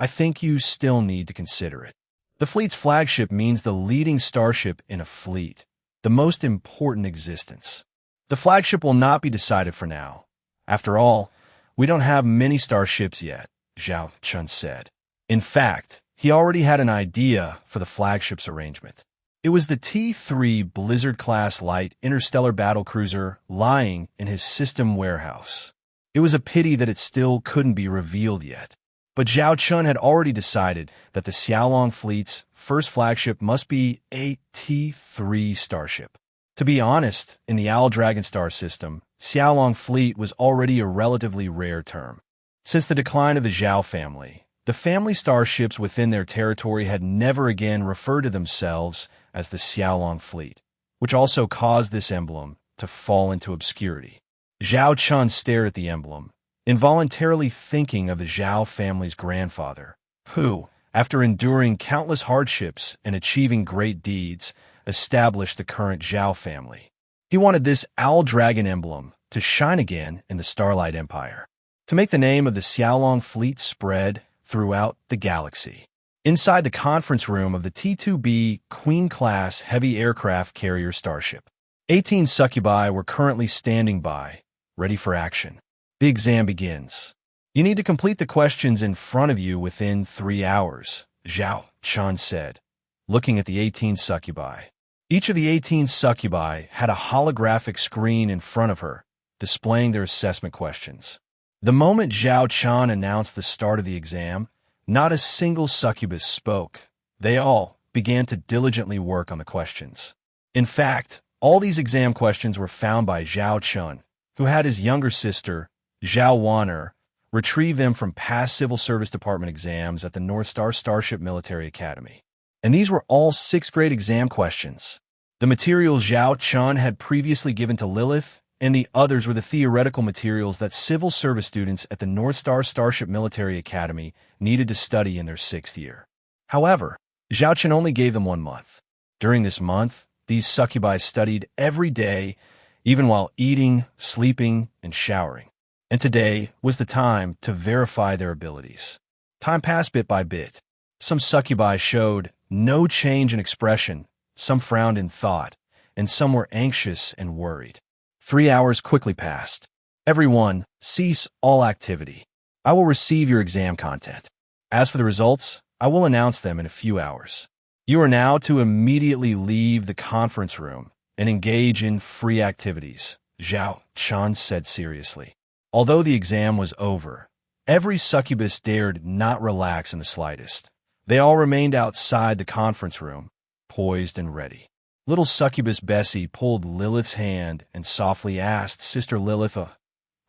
I think you still need to consider it. The fleet's flagship means the leading starship in a fleet, the most important existence. The flagship will not be decided for now. After all, We don't have many starships yet, Zhao Chen said. In fact, he already had an idea for the flagship's arrangement. It was the T-3 Blizzard-class light interstellar battlecruiser lying in his system warehouse. It was a pity that it still couldn't be revealed yet. But Zhao Chen had already decided that the Xiaolong fleet's first flagship must be a T-3 starship. To be honest, in the Owl Dragon star system, Xiaolong fleet was already a relatively rare term. Since the decline of the Zhao family, the family starships within their territory had never again referred to themselves as the Xiaolong fleet, which also caused this emblem to fall into obscurity. Zhao Chen stared at the emblem, involuntarily thinking of the Zhao family's grandfather, who, after enduring countless hardships and achieving great deeds, established the current Zhao family. He wanted this owl dragon emblem to shine again in the Starlight Empire, to make the name of the Xiaolong fleet spread throughout the galaxy. Inside the conference room of the T-2B Queen-class heavy aircraft carrier starship, 18 succubi were currently standing by, ready for action. The exam begins. You need to complete the questions in front of you within 3 hours, Zhao Chen said, looking at the 18 succubi. Each of the 18 succubi had a holographic screen in front of her, displaying their assessment questions. The moment Zhao Chen announced the start of the exam, not a single succubus spoke. They all began to diligently work on the questions. In fact, all these exam questions were found by Zhao Chen, who had his younger sister, Zhao Wan'er, retrieve them from past Civil Service Department exams at the North Star Starship Military Academy. And these were all 6th grade exam questions. The materials Zhao Chen had previously given to Lilith, and the others were the theoretical materials that civil service students at the North Star Starship Military Academy needed to study in their 6th year. However, Zhao Chen only gave them 1 month. During this month, these succubi studied every day, even while eating, sleeping, and showering. And today was the time to verify their abilities. Time passed bit by bit. Some succubi showed no change in expression, some frowned in thought, and some were anxious and worried. 3 hours quickly passed. Everyone, cease all activity. I will receive your exam content. As for the results, I will announce them in a few hours. You are now to immediately leave the conference room and engage in free activities, Zhao Chen said seriously. Although the exam was over, every succubus dared not relax in the slightest. They all remained outside the conference room, poised and ready. Little succubus Bessie pulled Lilith's hand and softly asked Sister Lilith,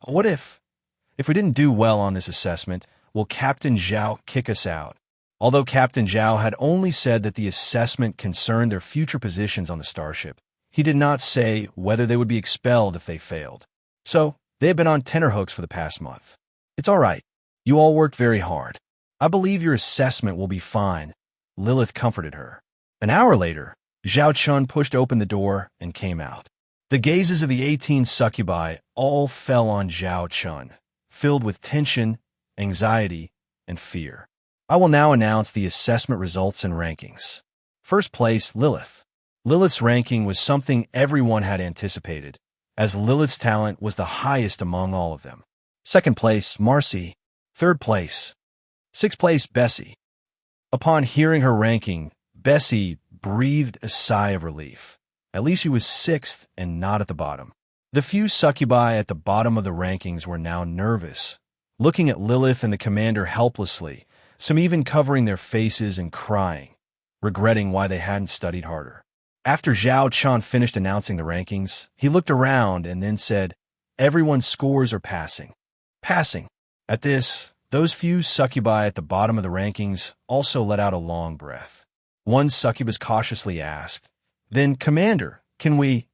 what if we didn't do well on this assessment, will Captain Zhao kick us out? Although Captain Zhao had only said that the assessment concerned their future positions on the starship, he did not say whether they would be expelled if they failed. So, they had been on tenterhooks for the past month. It's all right. You all worked very hard. I believe your assessment will be fine, Lilith comforted her. An hour later, Zhao Chen pushed open the door and came out. The gazes of the 18 succubi all fell on Zhao Chen, filled with tension, anxiety, and fear. I will now announce the assessment results and rankings. First place, Lilith. Lilith's ranking was something everyone had anticipated, as Lilith's talent was the highest among all of them. Second place, Marcy. Third place. 6th place, Bessie. Upon hearing her ranking, Bessie breathed a sigh of relief. At least she was 6th and not at the bottom. The few succubi at the bottom of the rankings were now nervous, looking at Lilith and the commander helplessly, some even covering their faces and crying, regretting why they hadn't studied harder. After Zhao Chen finished announcing the rankings, he looked around and then said, "Everyone's scores are passing." Passing. At this, those few succubi at the bottom of the rankings also let out a long breath. One succubus cautiously asked, "Then, Commander, can we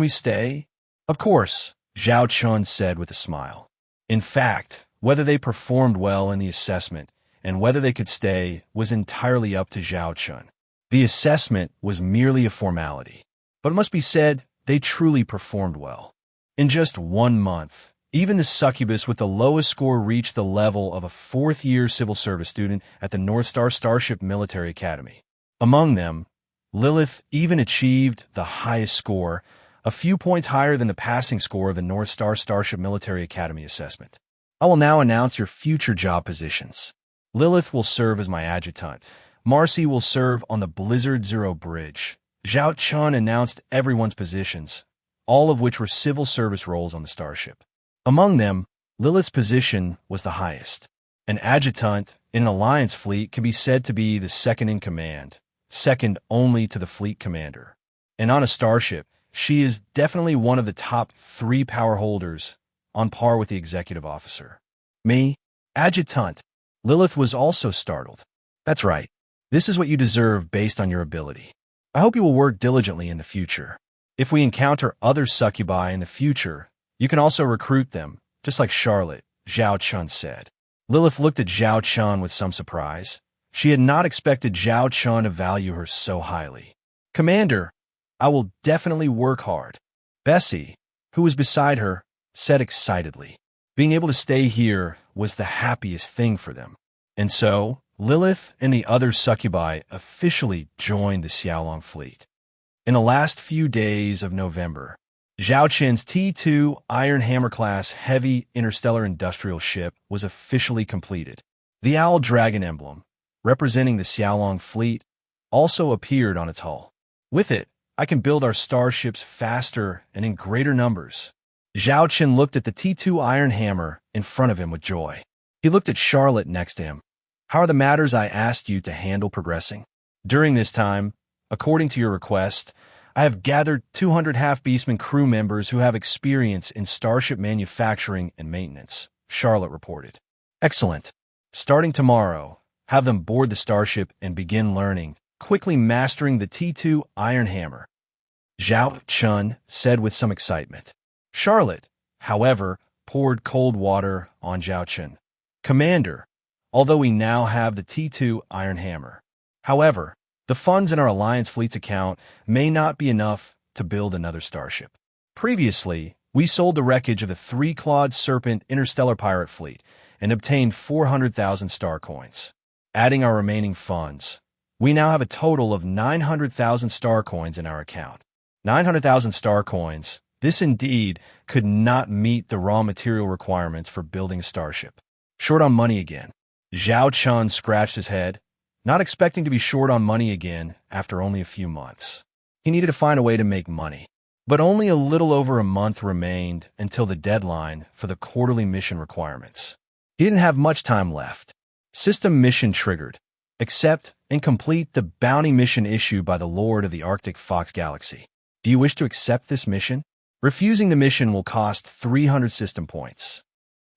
stay?" "Of course," Zhao Chen said with a smile. In fact, whether they performed well in the assessment and whether they could stay was entirely up to Zhao Chen. The assessment was merely a formality, but it must be said they truly performed well. In just 1 month, even the succubus with the lowest score reached the level of a 4th-year civil service student at the North Star Starship Military Academy. Among them, Lilith even achieved the highest score, a few points higher than the passing score of the North Star Starship Military Academy assessment. I will now announce your future job positions. Lilith will serve as my adjutant. Marcy will serve on the Blizzard Zero Bridge. Zhao Chen announced everyone's positions, all of which were civil service roles on the starship. Among them, Lilith's position was the highest. An adjutant in an alliance fleet can be said to be the second in command, second only to the fleet commander. And on a starship, she is definitely one of the top 3 power holders, on par with the executive officer. Me, adjutant. Lilith was also startled. That's right. This is what you deserve based on your ability. I hope you will work diligently in the future. If we encounter other succubi in the future, you can also recruit them, just like Charlotte, Zhao Chen said. Lilith looked at Zhao Chen with some surprise. She had not expected Zhao Chen to value her so highly. Commander, I will definitely work hard. Bessie, who was beside her, said excitedly. Being able to stay here was the happiest thing for them. And so, Lilith and the other succubi officially joined the Xiaolong fleet. In the last few days of November, Zhao Chen's T2 Iron Hammer-class heavy interstellar industrial ship was officially completed. The Owl Dragon emblem, representing the Xiaolong fleet, also appeared on its hull. With it, I can build our starships faster and in greater numbers. Zhao Chen looked at the T2 Iron Hammer in front of him with joy. He looked at Charlotte next to him. How are the matters I asked you to handle progressing? During this time, according to your request, I have gathered 200 half-beastmen crew members who have experience in starship manufacturing and maintenance, Charlotte reported. Excellent. Starting tomorrow, have them board the starship and begin learning, quickly mastering the T2 Iron Hammer, Zhao Chen said with some excitement. Charlotte, however, poured cold water on Zhao Chen. Commander, although we now have the T2 Iron Hammer. However, the funds in our Alliance Fleet's account may not be enough to build another starship. Previously, we sold the wreckage of the 3-clawed Serpent Interstellar Pirate Fleet and obtained 400,000 star coins. Adding our remaining funds, we now have a total of 900,000 star coins in our account. 900,000 star coins, this indeed could not meet the raw material requirements for building a starship. Short on money again. Zhao Chen scratched his head, not expecting to be short on money again after only a few months. He needed to find a way to make money. But only a little over a month remained until the deadline for the quarterly mission requirements. He didn't have much time left. System mission triggered. Accept and complete the bounty mission issued by the Lord of the Arctic Fox Galaxy. Do you wish to accept this mission? Refusing the mission will cost 300 system points.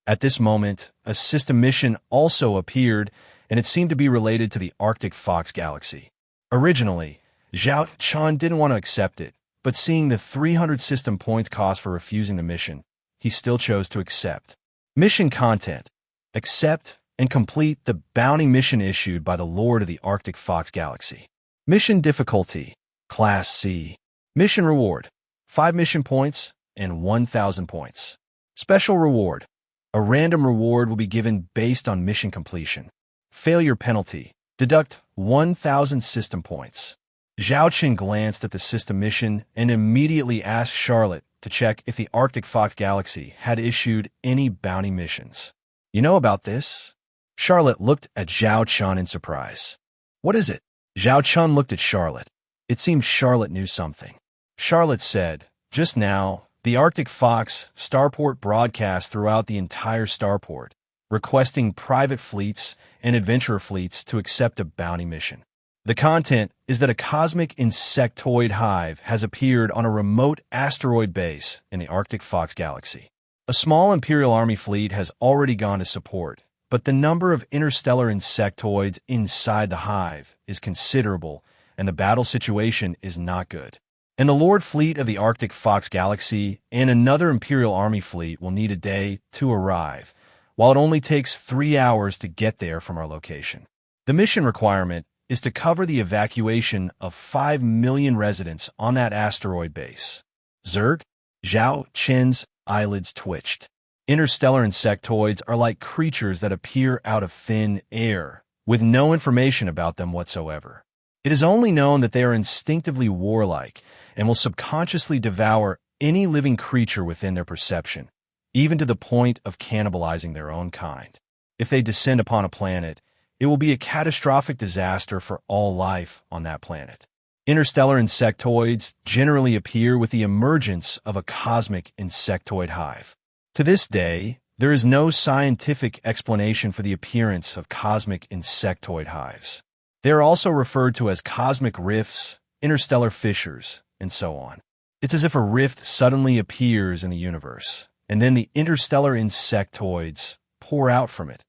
At this moment, a system mission also appeared, and it seemed to be related to the Arctic Fox Galaxy. Originally, Zhao Chen didn't want to accept it, but seeing the 300 system points cost for refusing the mission, he still chose to accept. Mission content. Accept and complete the bounty mission issued by the Lord of the Arctic Fox Galaxy. Mission difficulty. Class C. Mission reward. 5 mission points and 1,000 points. Special reward. A random reward will be given based on mission completion. Failure penalty. Deduct 1,000 system points. Zhao Chen glanced at the system mission and immediately asked Charlotte to check if the Arctic Fox Galaxy had issued any bounty missions. You know about this? Charlotte looked at Zhao Chen in surprise. What is it? Zhao Chen looked at Charlotte. It seemed Charlotte knew something. Charlotte said, just now, the Arctic Fox starport broadcast throughout the entire starport, requesting private fleets and adventurer fleets to accept a bounty mission. The content is that a cosmic insectoid hive has appeared on a remote asteroid base in the Arctic Fox Galaxy. A small Imperial Army fleet has already gone to support, but the number of interstellar insectoids inside the hive is considerable, and the battle situation is not good. And the Lord fleet of the Arctic Fox Galaxy and another Imperial Army fleet will need a day to arrive, while it only takes 3 hours to get there from our location. The mission requirement is to cover the evacuation of 5 million residents on that asteroid base. Zerg? Zhao Chen's eyelids twitched. Interstellar insectoids are like creatures that appear out of thin air, with no information about them whatsoever. It is only known that they are instinctively warlike and will subconsciously devour any living creature within their perception, even to the point of cannibalizing their own kind. If they descend upon a planet, it will be a catastrophic disaster for all life on that planet. Interstellar insectoids generally appear with the emergence of a cosmic insectoid hive. To this day, there is no scientific explanation for the appearance of cosmic insectoid hives. They are also referred to as cosmic rifts, interstellar fissures, and so on. It's as if a rift suddenly appears in the universe, and then the interstellar insectoids pour out from it,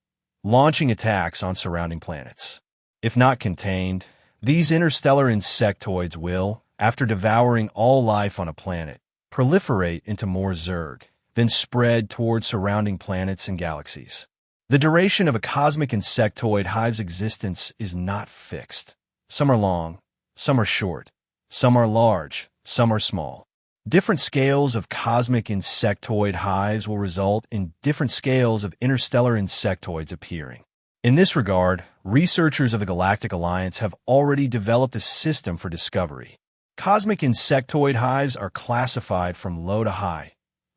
launching attacks on surrounding planets. If not contained, these interstellar insectoids will, after devouring all life on a planet, proliferate into more Zerg, then spread toward surrounding planets and galaxies. The duration of a cosmic insectoid hive's existence is not fixed. Some are long, some are short, some are large, some are small. Different scales of cosmic insectoid hives will result in different scales of interstellar insectoids appearing. In this regard, researchers of the Galactic Alliance have already developed a system for discovery. Cosmic insectoid hives are classified from low to high.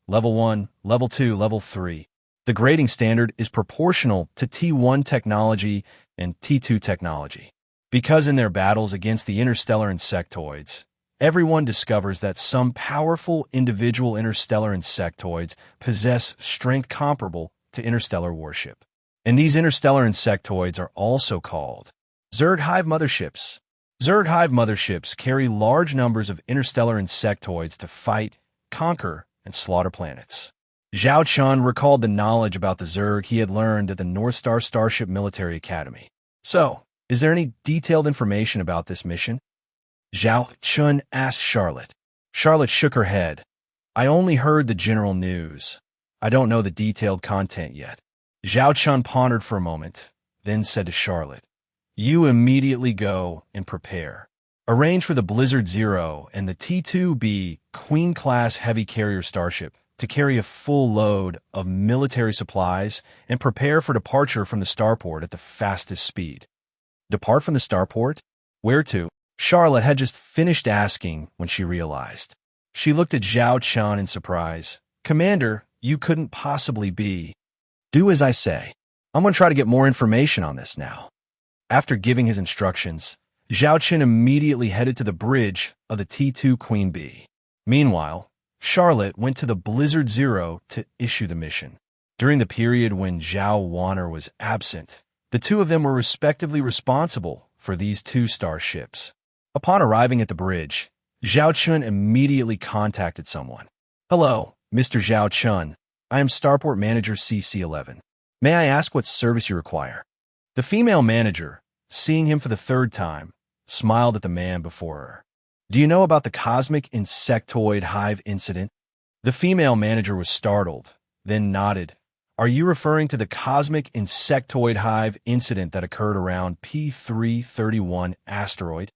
Level 1, Level 2, Level 3. The grading standard is proportional to T1 technology and T2 technology. Because in their battles against the interstellar insectoids, everyone discovers that some powerful individual interstellar insectoids possess strength comparable to interstellar warship. And these interstellar insectoids are also called Zerg hive motherships. Zerg hive motherships carry large numbers of interstellar insectoids to fight, conquer, and slaughter planets. Zhao Chen recalled the knowledge about the Zerg he had learned at the North Star Starship Military Academy. So, is there any detailed information about this mission? Zhao Chen asked Charlotte. Charlotte shook her head. I only heard the general news. I don't know the detailed content yet. Zhao Chen pondered for a moment, then said to Charlotte, You immediately go and prepare. Arrange for the Blizzard Zero and the T-2B Queen-class heavy carrier starship to carry a full load of military supplies and prepare for departure from the starport at the fastest speed. Depart from the starport? Where to? Charlotte had just finished asking when she realized. She looked at Zhao Chen in surprise. Commander, you couldn't possibly be. Do as I say. I'm going to try to get more information on this now. After giving his instructions, Zhao Chen immediately headed to the bridge of the T2 Queen Bee. Meanwhile, Charlotte went to the Blizzard Zero to issue the mission. During the period when Zhao Wanner was absent, the two of them were respectively responsible for these two starships. Upon arriving at the bridge, Zhao Chen immediately contacted someone. Hello, Mr. Zhao Chen. I am Starport Manager CC11. May I ask what service you require? The female manager, seeing him for the third time, smiled at the man before her. Do you know about the cosmic insectoid hive incident? The female manager was startled, then nodded. Are you referring to the cosmic insectoid hive incident that occurred around P331 asteroid?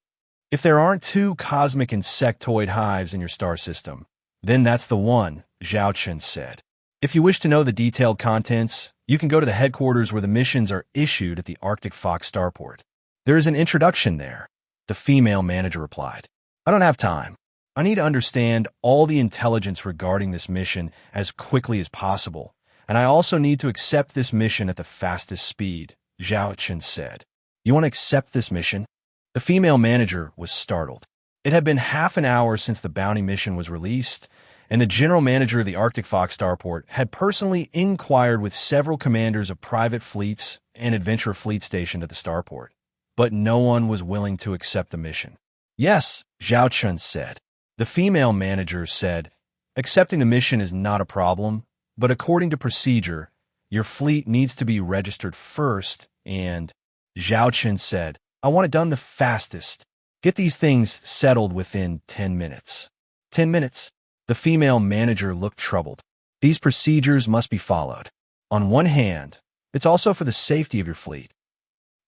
If there aren't two cosmic insectoid hives in your star system, then that's the one, Zhao Chen said. If you wish to know the detailed contents, you can go to the headquarters where the missions are issued at the Arctic Fox Starport. There is an introduction there, the female manager replied. I don't have time. I need to understand all the intelligence regarding this mission as quickly as possible, and I also need to accept this mission at the fastest speed, Zhao Chen said. You want to accept this mission? The female manager was startled. It had been half an hour since the bounty mission was released, and the general manager of the Arctic Fox Starport had personally inquired with several commanders of private fleets and adventure fleet stationed at the starport. But no one was willing to accept the mission. Yes, Zhao Chen said. The female manager said, accepting the mission is not a problem, but according to procedure, your fleet needs to be registered first, and Zhao Chen said, I want it done the fastest. Get these things settled within 10 minutes. 10 minutes? The female manager looked troubled. These procedures must be followed. On one hand, it's also for the safety of your fleet.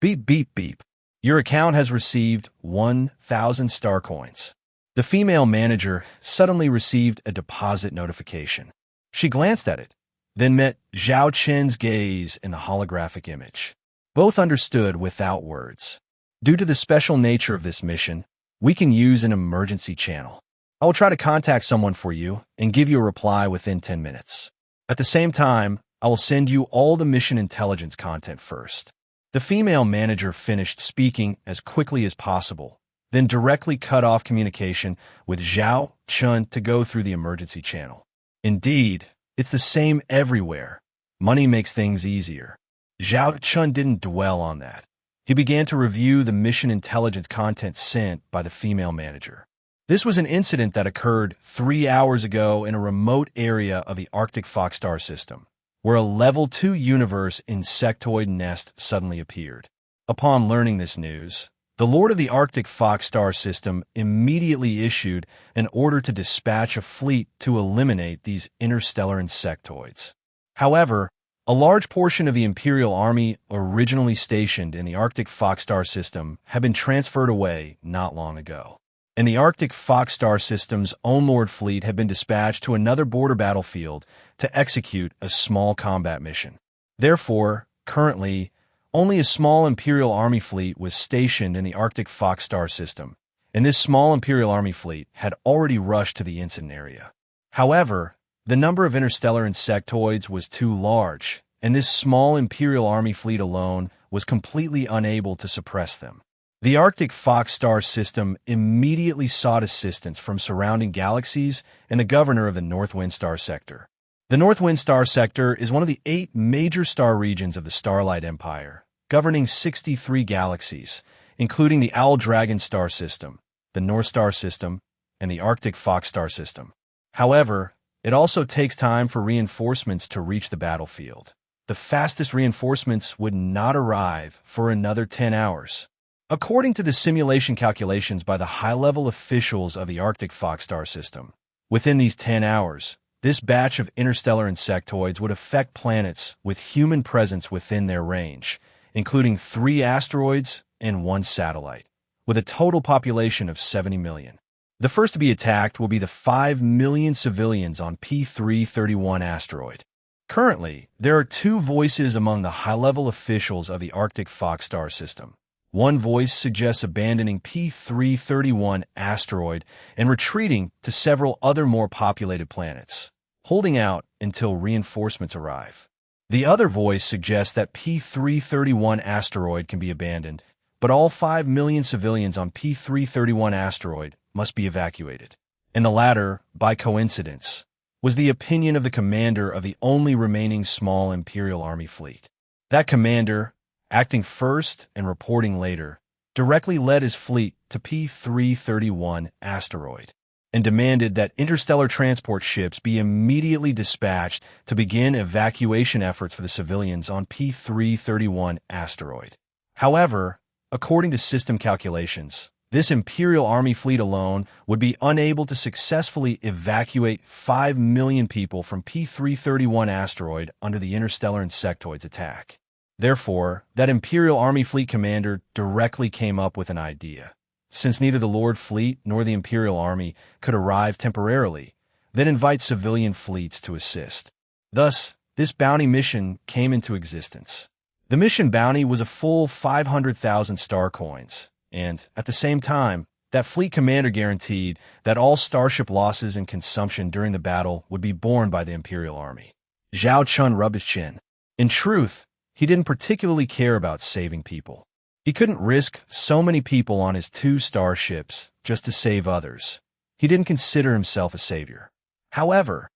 Beep, beep, beep. Your account has received 1,000 star coins. The female manager suddenly received a deposit notification. She glanced at it, then met Zhao Chen's gaze in the holographic image. Both understood without words. Due to the special nature of this mission, we can use an emergency channel. I will try to contact someone for you and give you a reply within 10 minutes. At the same time, I will send you all the mission intelligence content first. The female manager finished speaking as quickly as possible, then directly cut off communication with Zhao Chen to go through the emergency channel. Indeed, it's the same everywhere. Money makes things easier. Zhao Chen didn't dwell on that. He began to review the mission intelligence content sent by the female manager. This was an incident that occurred 3 hours ago in a remote area of the Arctic Fox star system, where a level 2 universe insectoid nest suddenly appeared. Upon learning this news, the Lord of the Arctic Fox star system immediately issued an order to dispatch a fleet to eliminate these interstellar insectoids. However, a large portion of the Imperial Army originally stationed in the Arctic Fox star system had been transferred away not long ago, and the Arctic Fox star system's own Lord fleet had been dispatched to another border battlefield to execute a small combat mission. Therefore, currently, only a small Imperial Army fleet was stationed in the Arctic Fox star system, and this small Imperial Army fleet had already rushed to the incident area. However, the number of interstellar insectoids was too large, and this small Imperial Army fleet alone was completely unable to suppress them. The Arctic Fox star system immediately sought assistance from surrounding galaxies and the governor of the Northwind star sector. The Northwind star sector is one of the 8 major star regions of the Starlight Empire, governing 63 galaxies, including the Owl Dragon star system, the North Star system, and the Arctic Fox star system. However, it also takes time for reinforcements to reach the battlefield. The fastest reinforcements would not arrive for another 10 hours. According to the simulation calculations by the high-level officials of the Arctic Fox star system, within these 10 hours, this batch of interstellar insectoids would affect planets with human presence within their range, including 3 asteroids and 1 satellite, with a total population of 70 million. The first to be attacked will be the 5 million civilians on P331 asteroid. Currently, there are 2 voices among the high-level officials of the Arctic Fox star system. One voice suggests abandoning P331 asteroid and retreating to several other more populated planets, holding out until reinforcements arrive. The other voice suggests that P331 asteroid can be abandoned, but all 5 million civilians on P331 asteroid must be evacuated. And the latter, by coincidence, was the opinion of the commander of the only remaining small Imperial Army fleet. That commander, acting first and reporting later, directly led his fleet to P331 asteroid and demanded that interstellar transport ships be immediately dispatched to begin evacuation efforts for the civilians on P331 asteroid. However, according to system calculations, this Imperial Army fleet alone would be unable to successfully evacuate 5 million people from P331 asteroid under the interstellar insectoids attack. Therefore, that Imperial Army fleet commander directly came up with an idea. Since neither the Lord fleet nor the Imperial Army could arrive temporarily, then invite civilian fleets to assist. Thus, this bounty mission came into existence. The mission bounty was a full 500,000 star coins, and, at the same time, that fleet commander guaranteed that all starship losses and consumption during the battle would be borne by the Imperial Army. Zhao Chen rubbed his chin. In truth, he didn't particularly care about saving people. He couldn't risk so many people on his 2 starships just to save others. He didn't consider himself a savior. However,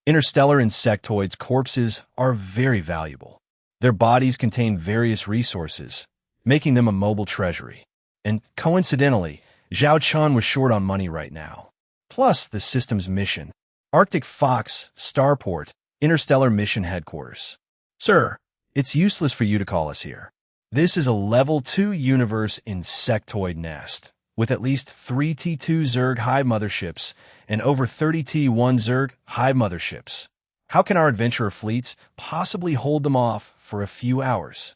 interstellar insectoids' corpses are very valuable. Their bodies contain various resources, making them a mobile treasury. And coincidentally, Zhao Chen was short on money right now. Plus the system's mission, Arctic Fox, Starport, Interstellar Mission Headquarters. Sir, it's useless for you to call us here. This is a level 2 universe insectoid nest, with at least 3 T2 Zerg hive motherships and over 30 T1 Zerg hive motherships. How can our adventurer fleets possibly hold them off for a few hours?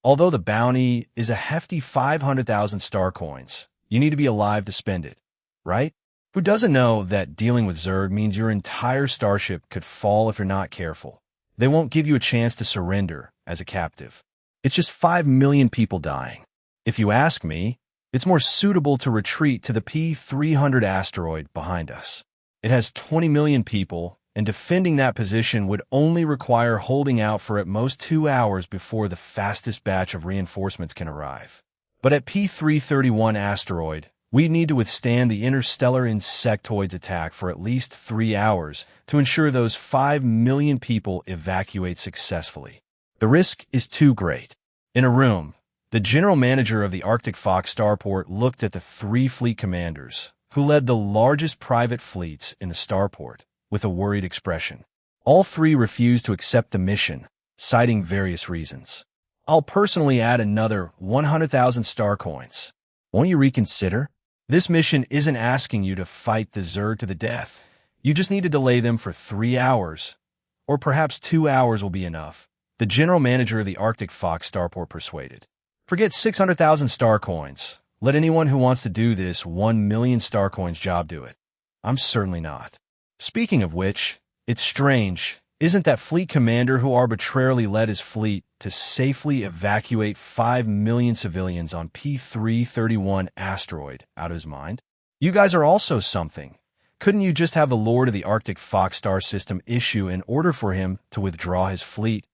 Although the bounty is a hefty 500,000 star coins, you need to be alive to spend it, right? Who doesn't know that dealing with Zerg means your entire starship could fall if you're not careful? They won't give you a chance to surrender as a captive. It's just 5 million people dying. If you ask me, it's more suitable to retreat to the P300 asteroid behind us. It has 20 million people and defending that position would only require holding out for at most 2 hours before the fastest batch of reinforcements can arrive. But at P331 asteroid, we need to withstand the interstellar insectoids attack for at least 3 hours to ensure those 5 million people evacuate successfully. The risk is too great. In a room, the general manager of the Arctic Fox starport looked at the 3 fleet commanders, who led the largest private fleets in the starport, with a worried expression. All 3 refused to accept the mission, citing various reasons. I'll personally add another 100,000 star coins. Won't you reconsider? This mission isn't asking you to fight the Zerg to the death. You just need to delay them for 3 hours, or perhaps 2 hours will be enough. The general manager of the Arctic Fox starport persuaded. Forget 600,000 star coins. Let anyone who wants to do this 1 million star coins job do it. I'm certainly not. Speaking of which, it's strange, isn't that fleet commander who arbitrarily led his fleet to safely evacuate 5 million civilians on P331 asteroid out of his mind? You guys are also something. Couldn't you just have the Lord of the Arctic Fox star system issue an order for him to withdraw his fleet?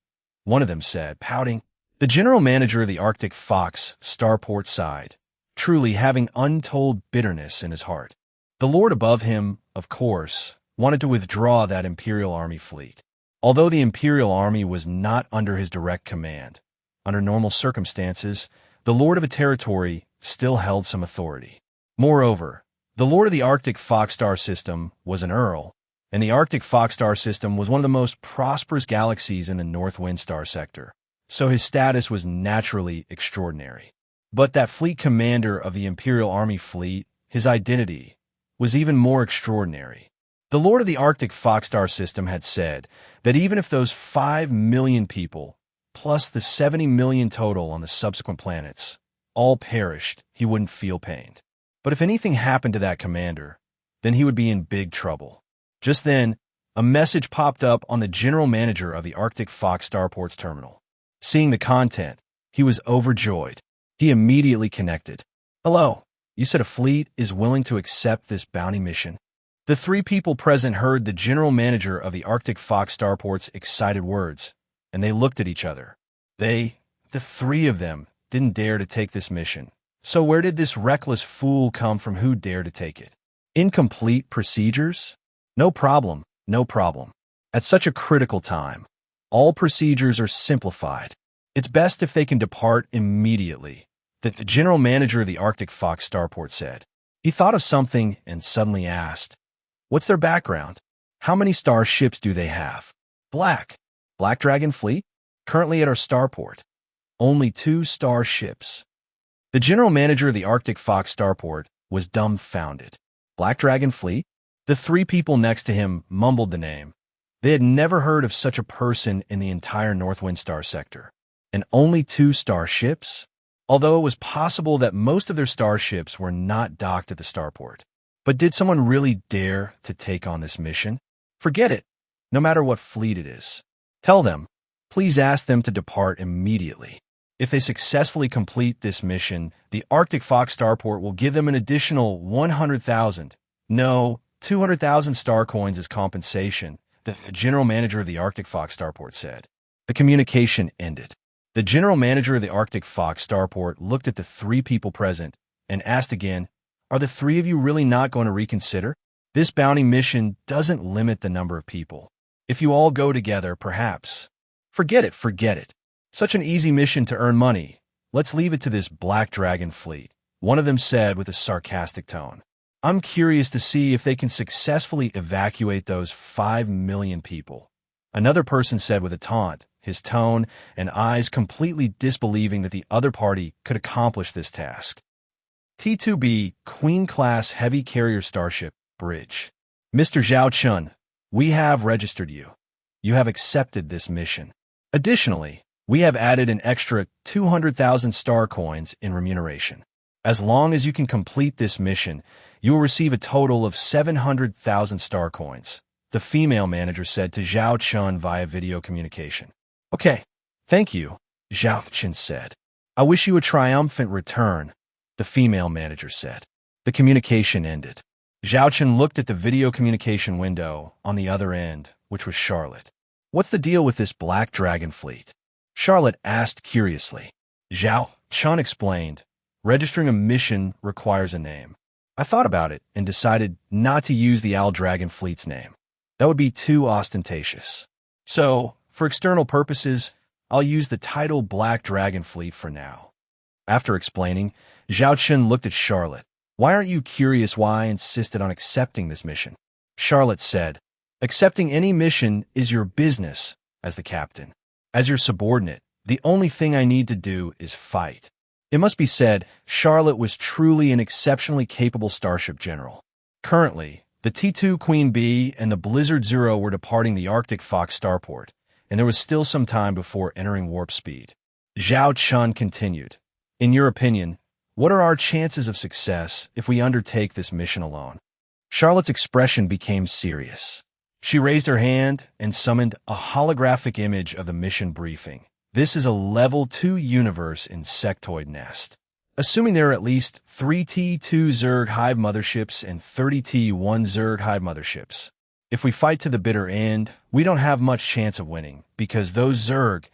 One of them said, pouting. The general manager of the Arctic Fox starport sighed, truly having untold bitterness in his heart. The lord above him, of course, wanted to withdraw that Imperial Army fleet. Although the Imperial Army was not under his direct command, under normal circumstances, the lord of a territory still held some authority. Moreover, the lord of the Arctic Fox star system was an earl, and the Arctic Fox star system was one of the most prosperous galaxies in the North Wind star sector, so his status was naturally extraordinary. But that fleet commander of the Imperial Army fleet, his identity, was even more extraordinary. The lord of the Arctic Fox star system had said that even if those 5 million people, plus the 70 million total on the subsequent planets, all perished, he wouldn't feel pained. But if anything happened to that commander, then he would be in big trouble. Just then, a message popped up on the general manager of the Arctic Fox starport's terminal. Seeing the content, he was overjoyed. He immediately connected. Hello, you said a fleet is willing to accept this bounty mission? The 3 people present heard the general manager of the Arctic Fox starport's excited words, and they looked at each other. The 3 of them, didn't dare to take this mission. So where did this reckless fool come from who dared to take it? Incomplete procedures? No problem, no problem. At such a critical time, all procedures are simplified. It's best if they can depart immediately, the general manager of the Arctic Fox starport said. He thought of something and suddenly asked, what's their background? How many starships do they have? Black Dragon fleet? Currently at our starport. Only 2 starships. The general manager of the Arctic Fox starport was dumbfounded. Black Dragon fleet? The 3 people next to him mumbled the name. They had never heard of such a person in the entire Northwind star sector. And only 2 starships? Although it was possible that most of their starships were not docked at the starport. But did someone really dare to take on this mission? Forget it, no matter what fleet it is. Tell them, please ask them to depart immediately. If they successfully complete this mission, the Arctic Fox starport will give them an additional 100,000, no, 200,000 star coins as compensation, the general manager of the Arctic Fox starport said. The communication ended. The general manager of the Arctic Fox starport looked at the 3 people present and asked again, are the 3 of you really not going to reconsider? This bounty mission doesn't limit the number of people. If you all go together, perhaps. Forget it. Such an easy mission to earn money. Let's leave it to this Black Dragon fleet, one of them said with a sarcastic tone. I'm curious to see if they can successfully evacuate those 5 million people. Another person said with a taunt, his tone and eyes completely disbelieving that the other party could accomplish this task. T2B, Queen-class heavy carrier starship, bridge. Mr. Zhao Chen, we have registered you. You have accepted this mission. Additionally, we have added an extra 200,000 star coins in remuneration. As long as you can complete this mission, you will receive a total of 700,000 star coins, the female manager said to Zhao Chen via video communication. Okay, thank you, Zhao Chen said. I wish you a triumphant return, the female manager said. The communication ended. Zhao Chen looked at the video communication window on the other end, which was Charlotte. What's the deal with this black dragon fleet? Charlotte asked curiously. Zhao Chen explained, registering a mission requires a name. I thought about it and decided not to use the Owl Dragon Fleet's name. That would be too ostentatious. So, for external purposes, I'll use the title Black Dragon Fleet for now. After explaining, Zhao Chen looked at Charlotte. Why aren't you curious why I insisted on accepting this mission? Charlotte said, accepting any mission is your business as the captain. As your subordinate, the only thing I need to do is fight. It must be said, Charlotte was truly an exceptionally capable starship general. Currently, the T2 Queen Bee and the Blizzard Zero were departing the Arctic Fox starport, and there was still some time before entering warp speed. Zhao Chen continued, in your opinion, what are our chances of success if we undertake this mission alone? Charlotte's expression became serious. She raised her hand and summoned a holographic image of the mission briefing. This is a Level 2 universe insectoid nest. Assuming there are at least 3 T2 Zerg hive motherships and 30 T1 Zerg hive motherships. If we fight to the bitter end, we don't have much chance of winning, because those Zerg,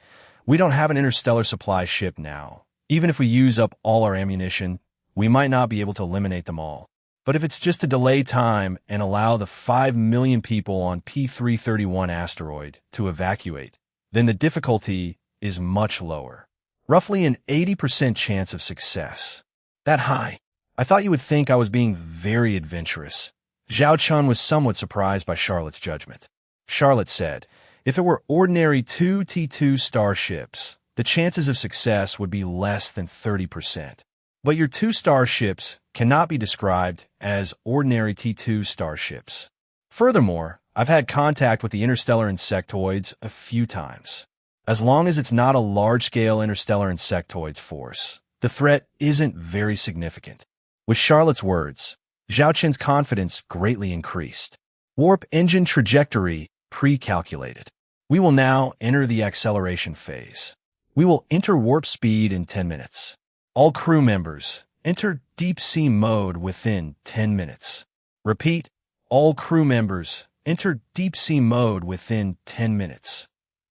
we don't have an interstellar supply ship now. Even if we use up all our ammunition, we might not be able to eliminate them all. But if it's just to delay time and allow the 5 million people on P331 asteroid to evacuate, then the difficulty is much lower. Roughly an 80% chance of success. That high. I thought you would think I was being very adventurous. Zhao Chen was somewhat surprised by Charlotte's judgment. Charlotte said, if it were ordinary 2 T2 starships, the chances of success would be less than 30%. But your 2 starships cannot be described as ordinary T2 starships. Furthermore, I've had contact with the interstellar insectoids a few times. As long as it's not a large-scale interstellar insectoids force, the threat isn't very significant. With Charlotte's words, Zhao Chen's confidence greatly increased. Warp engine trajectory pre-calculated. We will now enter the acceleration phase. We will enter warp speed in 10 minutes. All crew members, enter deep sea mode within 10 minutes. Repeat, all crew members, enter deep sea mode within 10 minutes.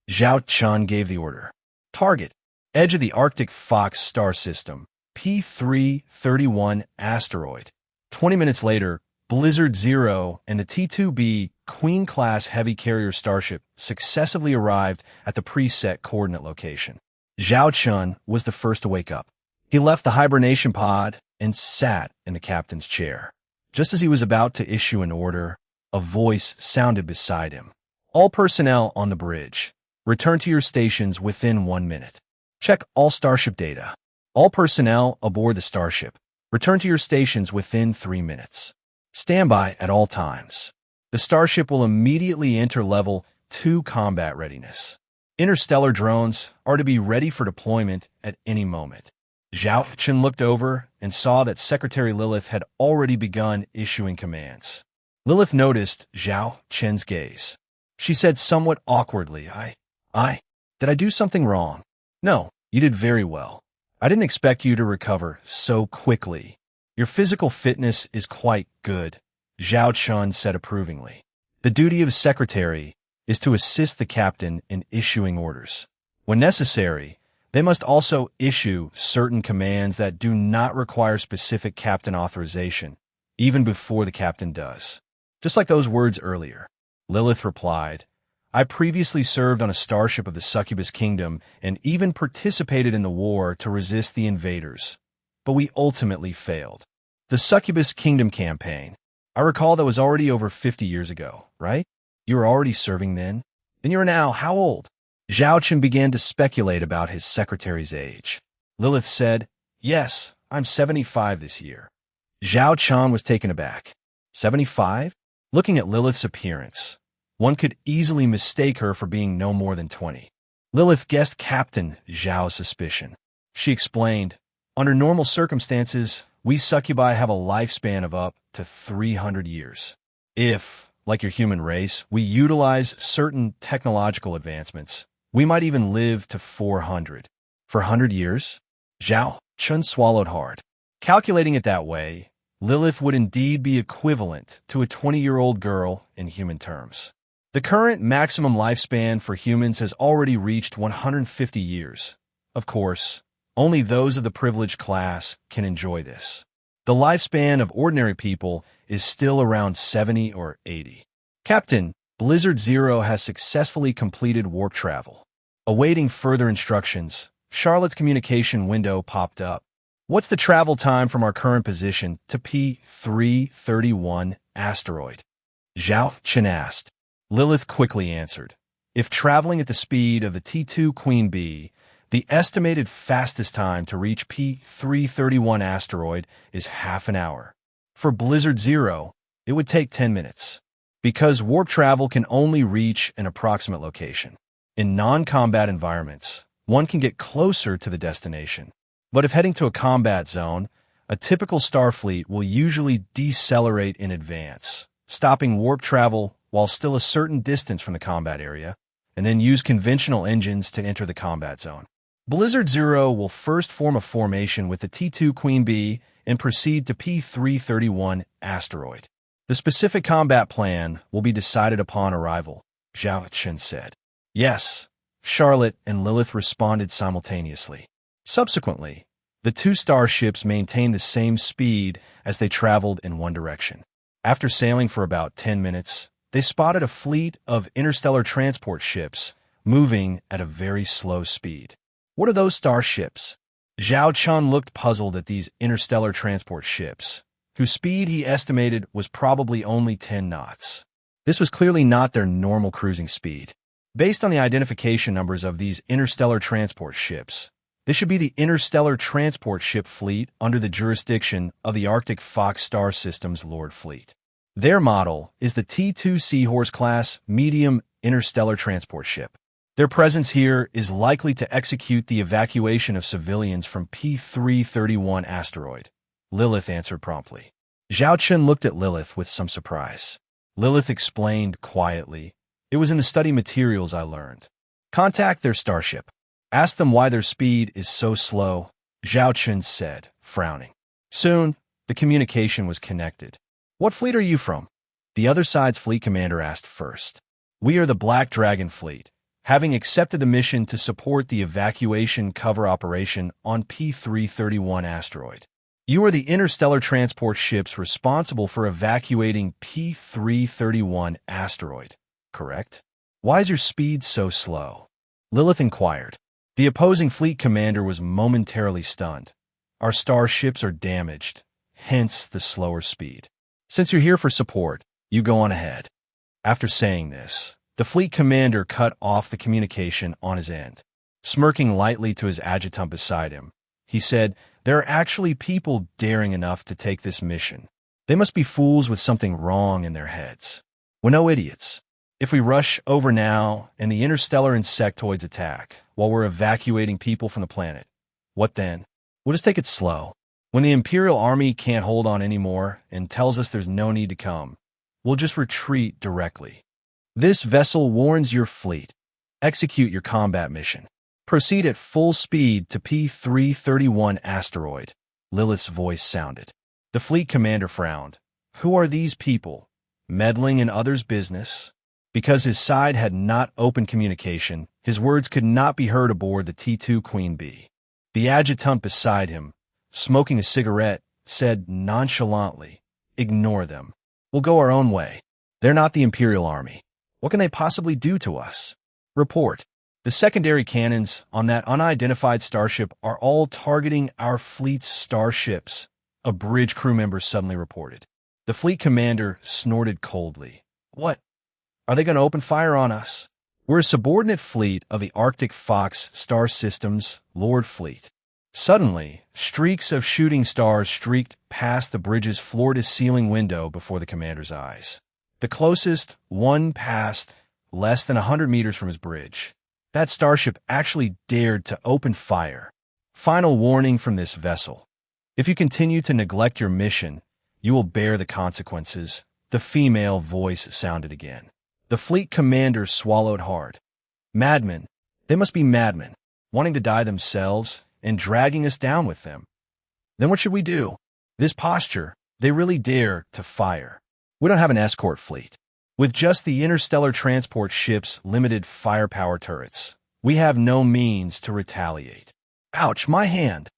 Zhao Chen gave the order. Target, edge of the Arctic Fox star system, P331 asteroid. 20 minutes later, Blizzard Zero and the T2B Queen-class heavy carrier starship successively arrived at the preset coordinate location. Zhao Chen was the first to wake up. He left the hibernation pod and sat in the captain's chair. Just as he was about to issue an order, a voice sounded beside him. All personnel on the bridge. Return to your stations within 1 minute. Check all starship data. All personnel aboard the starship. Return to your stations within 3 minutes. Stand by at all times. The starship will immediately enter Level 2 combat readiness. Interstellar drones are to be ready for deployment at any moment. Zhao Chen looked over and saw that Secretary Lilith had already begun issuing commands. Lilith noticed Zhao Chen's gaze. She said somewhat awkwardly, Did I do something wrong? No, you did very well. I didn't expect you to recover so quickly. Your physical fitness is quite good, Zhao Chen said approvingly. The duty of secretary is to assist the captain in issuing orders. When necessary, they must also issue certain commands that do not require specific captain authorization, even before the captain does. Just like those words earlier. Lilith replied, I previously served on a starship of the Succubus Kingdom and even participated in the war to resist the invaders. But we ultimately failed. The Succubus Kingdom campaign. I recall that was already over 50 years ago, right? You were already serving then? Then you are now how old? Zhao Chen began to speculate about his secretary's age. Lilith said, Yes, I'm 75 this year. Zhao Chen was taken aback. 75? Looking at Lilith's appearance, one could easily mistake her for being no more than 20. Lilith guessed Captain Zhao's suspicion. She explained, Under normal circumstances, we succubi have a lifespan of up to 300 years. If, like your human race, we utilize certain technological advancements, we might even live to 400. For 100 years? Zhao Chen swallowed hard. Calculating it that way, Lilith would indeed be equivalent to a 20-year-old girl in human terms. The current maximum lifespan for humans has already reached 150 years. Of course, only those of the privileged class can enjoy this. The lifespan of ordinary people is still around 70 or 80. Captain, Blizzard Zero has successfully completed warp travel. Awaiting further instructions, Charlotte's communication window popped up. What's the travel time from our current position to P331 asteroid? Zhao Chen asked. Lilith quickly answered. If traveling at the speed of the T2 Queen Bee, the estimated fastest time to reach P331 asteroid is half an hour. For Blizzard Zero, it would take 10 minutes. Because warp travel can only reach an approximate location. In non-combat environments, one can get closer to the destination. But if heading to a combat zone, a typical Starfleet will usually decelerate in advance, stopping warp travel while still a certain distance from the combat area, and then use conventional engines to enter the combat zone. Blizzard Zero will first form a formation with the T2 Queen Bee and proceed to P331 asteroid. The specific combat plan will be decided upon arrival, Zhao Chen said. Yes, Charlotte and Lilith responded simultaneously. Subsequently, the two starships maintained the same speed as they traveled in one direction. After sailing for about 10 minutes, they spotted a fleet of interstellar transport ships moving at a very slow speed. What are those starships? Zhao Chen looked puzzled at these interstellar transport ships, whose speed he estimated was probably only 10 knots. This was clearly not their normal cruising speed. Based on the identification numbers of these interstellar transport ships, this should be the Interstellar Transport Ship Fleet under the jurisdiction of the Arctic Fox Star System's Lord Fleet. Their model is the T2 Seahorse class medium interstellar transport ship. Their presence here is likely to execute the evacuation of civilians from P331 asteroid. Lilith answered promptly. Zhao Chen looked at Lilith with some surprise. Lilith explained quietly, "It was in the study materials I learned. Contact their starship. Ask them why their speed is so slow," Zhao Chen said, frowning. Soon, the communication was connected. "What fleet are you from?" The other side's fleet commander asked first. "We are the Black Dragon Fleet, having accepted the mission to support the evacuation cover operation on P331 asteroid. You are the interstellar transport ships responsible for evacuating P331 asteroid, correct? Why is your speed so slow?" Lilith inquired. The opposing fleet commander was momentarily stunned. "Our starships are damaged, hence the slower speed. Since you're here for support, you go on ahead." After saying this, the fleet commander cut off the communication on his end. Smirking lightly to his adjutant beside him, he said, "There are actually people daring enough to take this mission. They must be fools with something wrong in their heads. We're no idiots. If we rush over now and the interstellar insectoids attack while we're evacuating people from the planet, what then? We'll just take it slow. When the Imperial Army can't hold on anymore and tells us there's no need to come, we'll just retreat directly. This vessel warns your fleet. Execute your combat mission. Proceed at full speed to P331 asteroid," Lilith's voice sounded. The fleet commander frowned. Who are these people? Meddling in others' business? Because his side had not opened communication, his words could not be heard aboard the T2 Queen Bee. The adjutant beside him, smoking a cigarette, said nonchalantly, "Ignore them. We'll go our own way. They're not the Imperial Army. What can they possibly do to us? Report. The secondary cannons on that unidentified starship are all targeting our fleet's starships," a bridge crew member suddenly reported. The fleet commander snorted coldly. "What? Are they going to open fire on us? We're a subordinate fleet of the Arctic Fox Star System's Lord Fleet." Suddenly, streaks of shooting stars streaked past the bridge's floor-to-ceiling window before the commander's eyes. The closest one passed less than 100 meters from his bridge. That starship actually dared to open fire. Final warning from this vessel. If you continue to neglect your mission, you will bear the consequences. The female voice sounded again. The fleet commander swallowed hard. Madmen. They must be madmen, wanting to die themselves and dragging us down with them. Then what should we do? This posture, They really dare to fire. We don't have an escort fleet. With just the interstellar transport ship's limited firepower turrets, we have no means to retaliate. Ouch, my hand.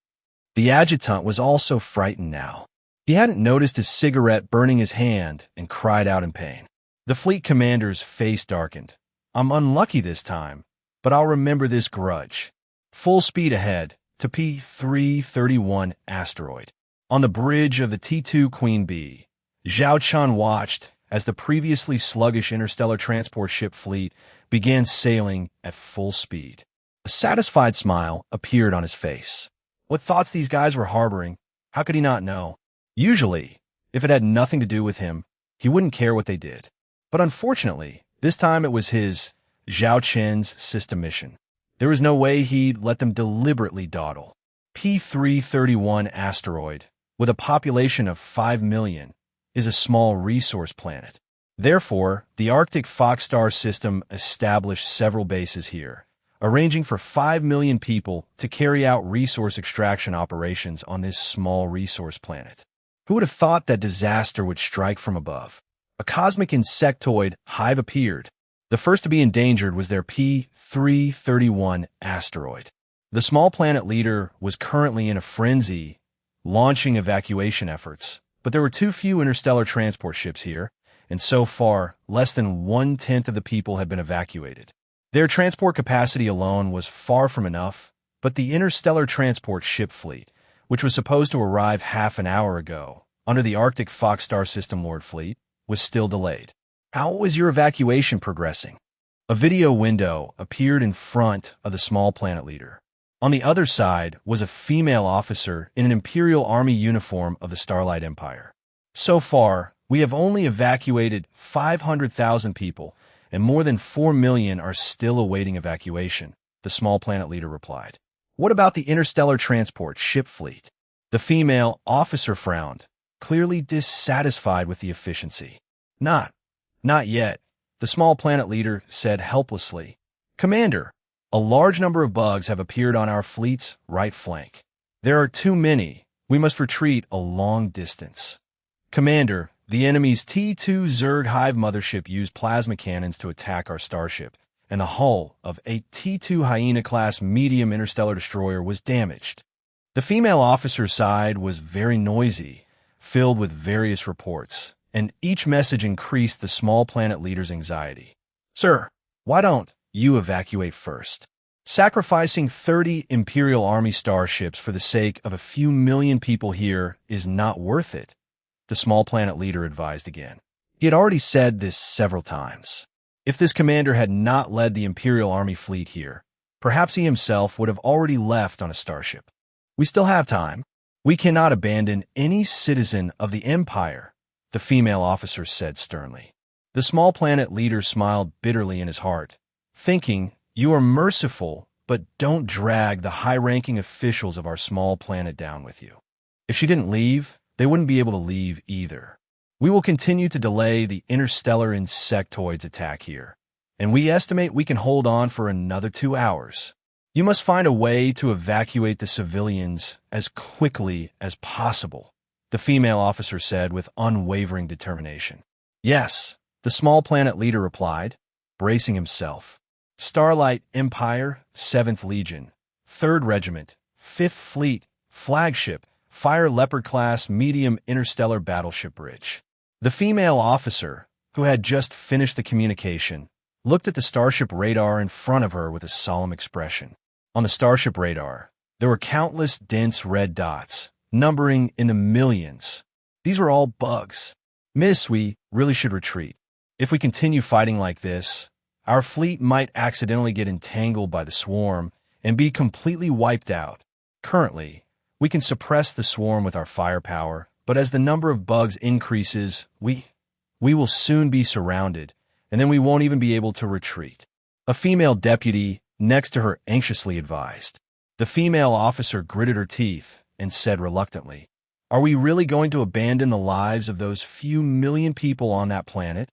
The adjutant was also frightened now. He hadn't noticed his cigarette burning his hand and cried out in pain. The fleet commander's face darkened. I'm unlucky this time, but I'll remember this grudge. Full speed ahead to P331 asteroid. On the bridge of the T2 Queen Bee, Zhao Chen watched as the previously sluggish interstellar transport ship fleet began sailing at full speed. A satisfied smile appeared on his face. What thoughts these guys were harboring, how could he not know? Usually, if it had nothing to do with him, he wouldn't care what they did. But unfortunately, this time it was his, Zhao Chen's, system mission. There was no way he'd let them deliberately dawdle. P331 asteroid, with a population of 5 million, is a small resource planet. Therefore, the Arctic Fox Star system established several bases here, arranging for 5 million people to carry out resource extraction operations on this small resource planet. Who would have thought that disaster would strike from above? A cosmic insectoid hive appeared. The first to be endangered was their P331 asteroid. The small planet leader was currently in a frenzy, launching evacuation efforts, but there were too few interstellar transport ships here, and so far, less than 1/10 of the people had been evacuated. Their transport capacity alone was far from enough, but the interstellar transport ship fleet, which was supposed to arrive half an hour ago, under the Arctic Fox Star System Lord fleet, was still delayed. How was your evacuation progressing? A video window appeared in front of the small planet leader. On the other side was a female officer in an Imperial Army uniform of the Starlight Empire. So far, we have only evacuated 500,000 people, and more than 4 million are still awaiting evacuation, the small planet leader replied. What about the interstellar transport ship fleet? The female officer frowned, clearly dissatisfied with the efficiency. Not yet, the small planet leader said helplessly. Commander, a large number of bugs have appeared on our fleet's right flank. There are too many. We must retreat a long distance. Commander, the enemy's T2 Zerg hive mothership used plasma cannons to attack our starship, and the hull of a T2 Hyena-class medium interstellar destroyer was damaged. The female officer's side was very noisy, filled with various reports, and each message increased the small planet leader's anxiety. Sir, why don't you evacuate first? Sacrificing 30 Imperial Army starships for the sake of a few million people here is not worth it, the small planet leader advised again. He had already said this several times. If this commander had not led the Imperial Army fleet here, perhaps he himself would have already left on a starship. We still have time. We cannot abandon any citizen of the Empire, the female officer said sternly. The small planet leader smiled bitterly in his heart, thinking, you are merciful, but don't drag the high-ranking officials of our small planet down with you. If she didn't leave, they wouldn't be able to leave either. We will continue to delay the interstellar insectoids attack here, and we estimate we can hold on for another 2 hours. You must find a way to evacuate the civilians as quickly as possible, the female officer said with unwavering determination. Yes, the small planet leader replied, bracing himself. Starlight Empire, 7th Legion, 3rd Regiment, 5th Fleet, Flagship, Fire Leopard-class medium interstellar battleship bridge. The female officer, who had just finished the communication, looked at the starship radar in front of her with a solemn expression. On the starship radar, there were countless dense red dots, numbering in the millions. These were all bugs. Miss, we really should retreat. If we continue fighting like this, our fleet might accidentally get entangled by the swarm and be completely wiped out. Currently, we can suppress the swarm with our firepower, but as the number of bugs increases, we will soon be surrounded, and then we won't even be able to retreat. A female deputy next to her anxiously advised. The female officer gritted her teeth and said reluctantly, Are we really going to abandon the lives of those few million people on that planet?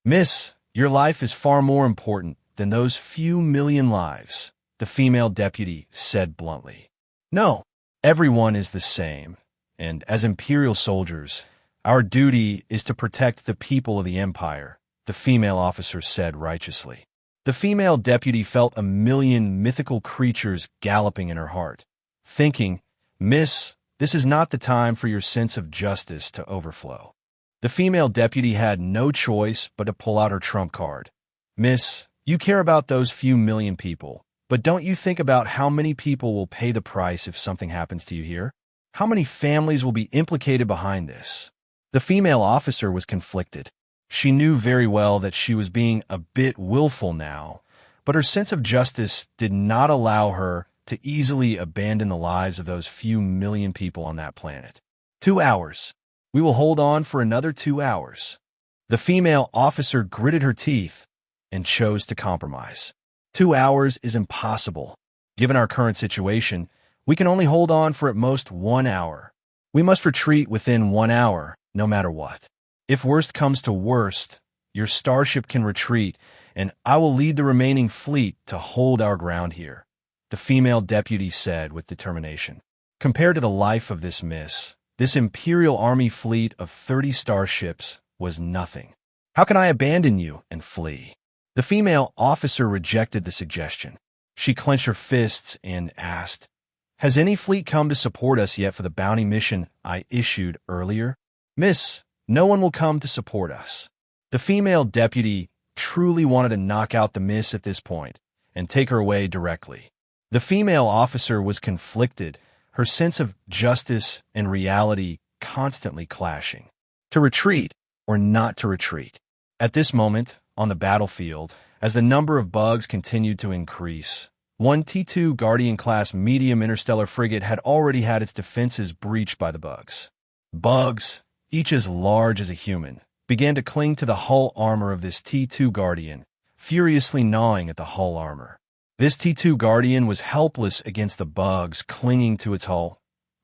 Miss, your life is far more important than those few million lives, the female deputy said bluntly. No, everyone is the same, and as Imperial soldiers, Our duty is to protect the people of the Empire, the female officer said righteously. The female deputy felt a million mythical creatures galloping in her heart, thinking, "Miss, this is not the time for your sense of justice to overflow." The female deputy had no choice but to pull out her trump card. "Miss, you care about those few million people, but don't you think about how many people will pay the price if something happens to you here? How many families will be implicated behind this?" The female officer was conflicted. She knew very well that she was being a bit willful now, but her sense of justice did not allow her to easily abandon the lives of those few million people on that planet. 2 hours. We will hold on for another 2 hours. The female officer gritted her teeth and chose to compromise. 2 hours is impossible. Given our current situation, we can only hold on for at most 1 hour. We must retreat within 1 hour, no matter what. If worst comes to worst, your starship can retreat, and I will lead the remaining fleet to hold our ground here, the female deputy said with determination. Compared to the life of this miss, this Imperial Army fleet of 30 starships was nothing. "How can I abandon you and flee?" The female officer rejected the suggestion. She clenched her fists and asked, "Has any fleet come to support us yet for the bounty mission I issued earlier?" "Miss, no one will come to support us." The female deputy truly wanted to knock out the miss at this point and take her away directly. The female officer was conflicted, her sense of justice and reality constantly clashing. To retreat or not to retreat? At this moment, on the battlefield, as the number of bugs continued to increase, one T2 Guardian-class medium interstellar frigate had already had its defenses breached by the bugs. Bugs, each as large as a human, began to cling to the hull armor of this T2 Guardian, furiously gnawing at the hull armor. This T2 Guardian was helpless against the bugs clinging to its hull,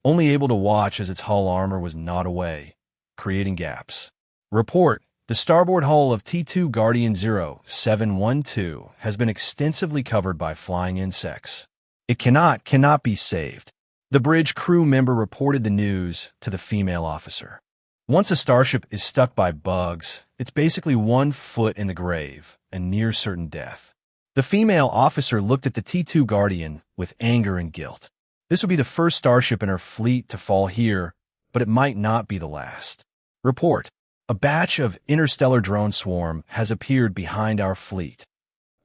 only able to watch as its hull armor was gnawed away, creating gaps. Report: the starboard hull of T2 Guardian 0712 has been extensively covered by flying insects. It cannot be saved. The bridge crew member reported the news to the female officer. Once a starship is stuck by bugs, it's basically 1 foot in the grave and near certain death. The female officer looked at the T2 Guardian with anger and guilt. This would be the first starship in her fleet to fall here, but it might not be the last. Report: a batch of interstellar drone swarm has appeared behind our fleet.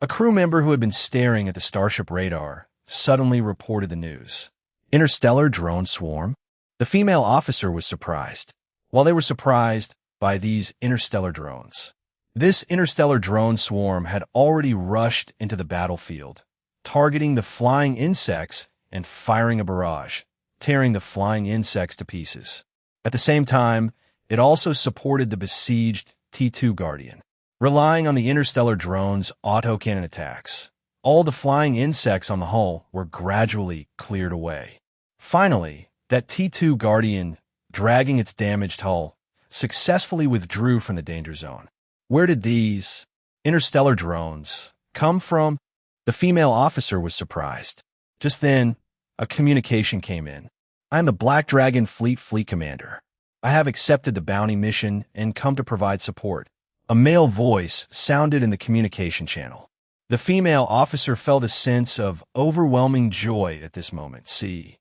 A crew member who had been staring at the starship radar suddenly reported the news. Interstellar drone swarm? The female officer was surprised. While they were surprised by these interstellar drones, this interstellar drone swarm had already rushed into the battlefield, targeting the flying insects and firing a barrage, tearing the flying insects to pieces. At the same time, it also supported the besieged T2 Guardian. Relying on the interstellar drone's autocannon attacks, all the flying insects on the hull were gradually cleared away. Finally, that T2 Guardian, dragging its damaged hull, successfully withdrew from the danger zone. Where did these interstellar drones come from? The female officer was surprised. Just then, a communication came in. "I am the Black Dragon Fleet Commander. I have accepted the bounty mission and come to provide support." A male voice sounded in the communication channel. The female officer felt a sense of overwhelming joy at this moment. See,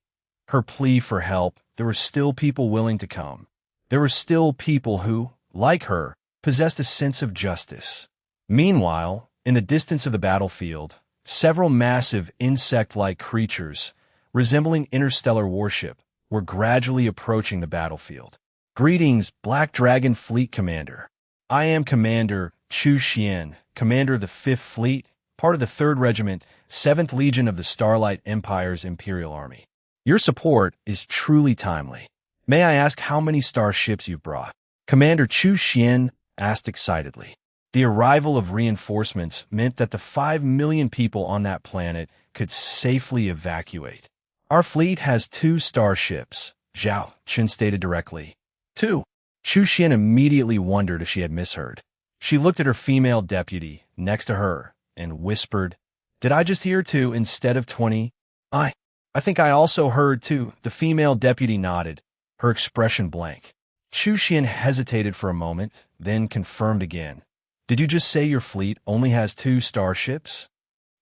her plea for help, there were still people willing to come. There were still people who, like her, possessed a sense of justice. Meanwhile, in the distance of the battlefield, several massive insect-like creatures, resembling interstellar warship, were gradually approaching the battlefield. "Greetings, Black Dragon Fleet Commander. I am Commander Zhao Chen, Commander of the 5th Fleet, part of the 3rd Regiment, 7th Legion of the Starlight Empire's Imperial Army. Your support is truly timely. May I ask how many starships you've brought?" Commander Zhao Chen asked excitedly. The arrival of reinforcements meant that the 5 million people on that planet could safely evacuate. "Our fleet has 2 starships," Zhao Chen stated directly. 2. Zhao Chen immediately wondered if she had misheard. She looked at her female deputy next to her and whispered, "Did I just hear 2 instead of 20? I think I also heard 2. The female deputy nodded, her expression blank. Chu Xian hesitated for a moment, then confirmed again. Did you just say your fleet only has 2 starships?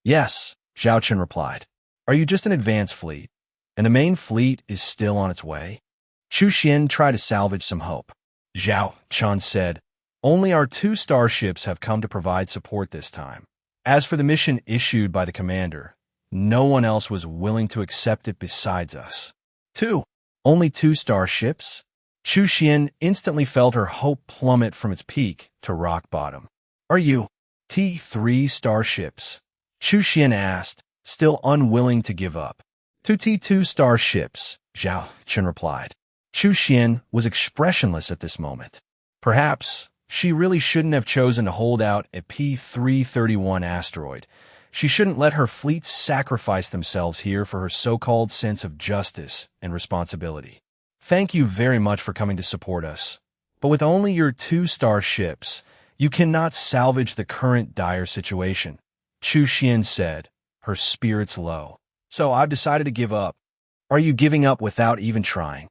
Yes, Zhao Chen replied. Are you just an advanced fleet? And the main fleet is still on its way? Chu Xian tried to salvage some hope. Zhao Chen said, only our 2 starships have come to provide support this time. As for the mission issued by the commander, no one else was willing to accept it besides us. 2. Only 2 starships? Chu Xian instantly felt her hope plummet from its peak to rock bottom. Are you T3 starships? Chu Xian asked, still unwilling to give up. 2 T2 starships, Zhao Chen replied. Chu Xian was expressionless at this moment. Perhaps she really shouldn't have chosen to hold out a P-331 asteroid. She shouldn't let her fleet sacrifice themselves here for her so-called sense of justice and responsibility. Thank you very much for coming to support us. But with only your 2 starships, you cannot salvage the current dire situation, Chu Xian said, her spirits low. So I've decided to give up. Are you giving up without even trying?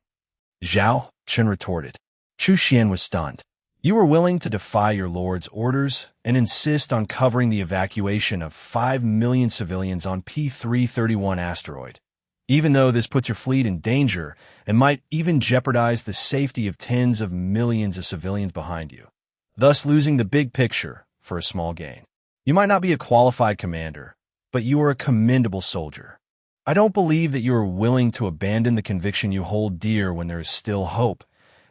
Zhao Chen retorted. Chu Xian was stunned. You were willing to defy your lord's orders and insist on covering the evacuation of 5 million civilians on P-331 asteroid, even though this puts your fleet in danger and might even jeopardize the safety of tens of millions of civilians behind you, thus losing the big picture for a small gain. You might not be a qualified commander, but you are a commendable soldier. I don't believe that you are willing to abandon the conviction you hold dear when there is still hope.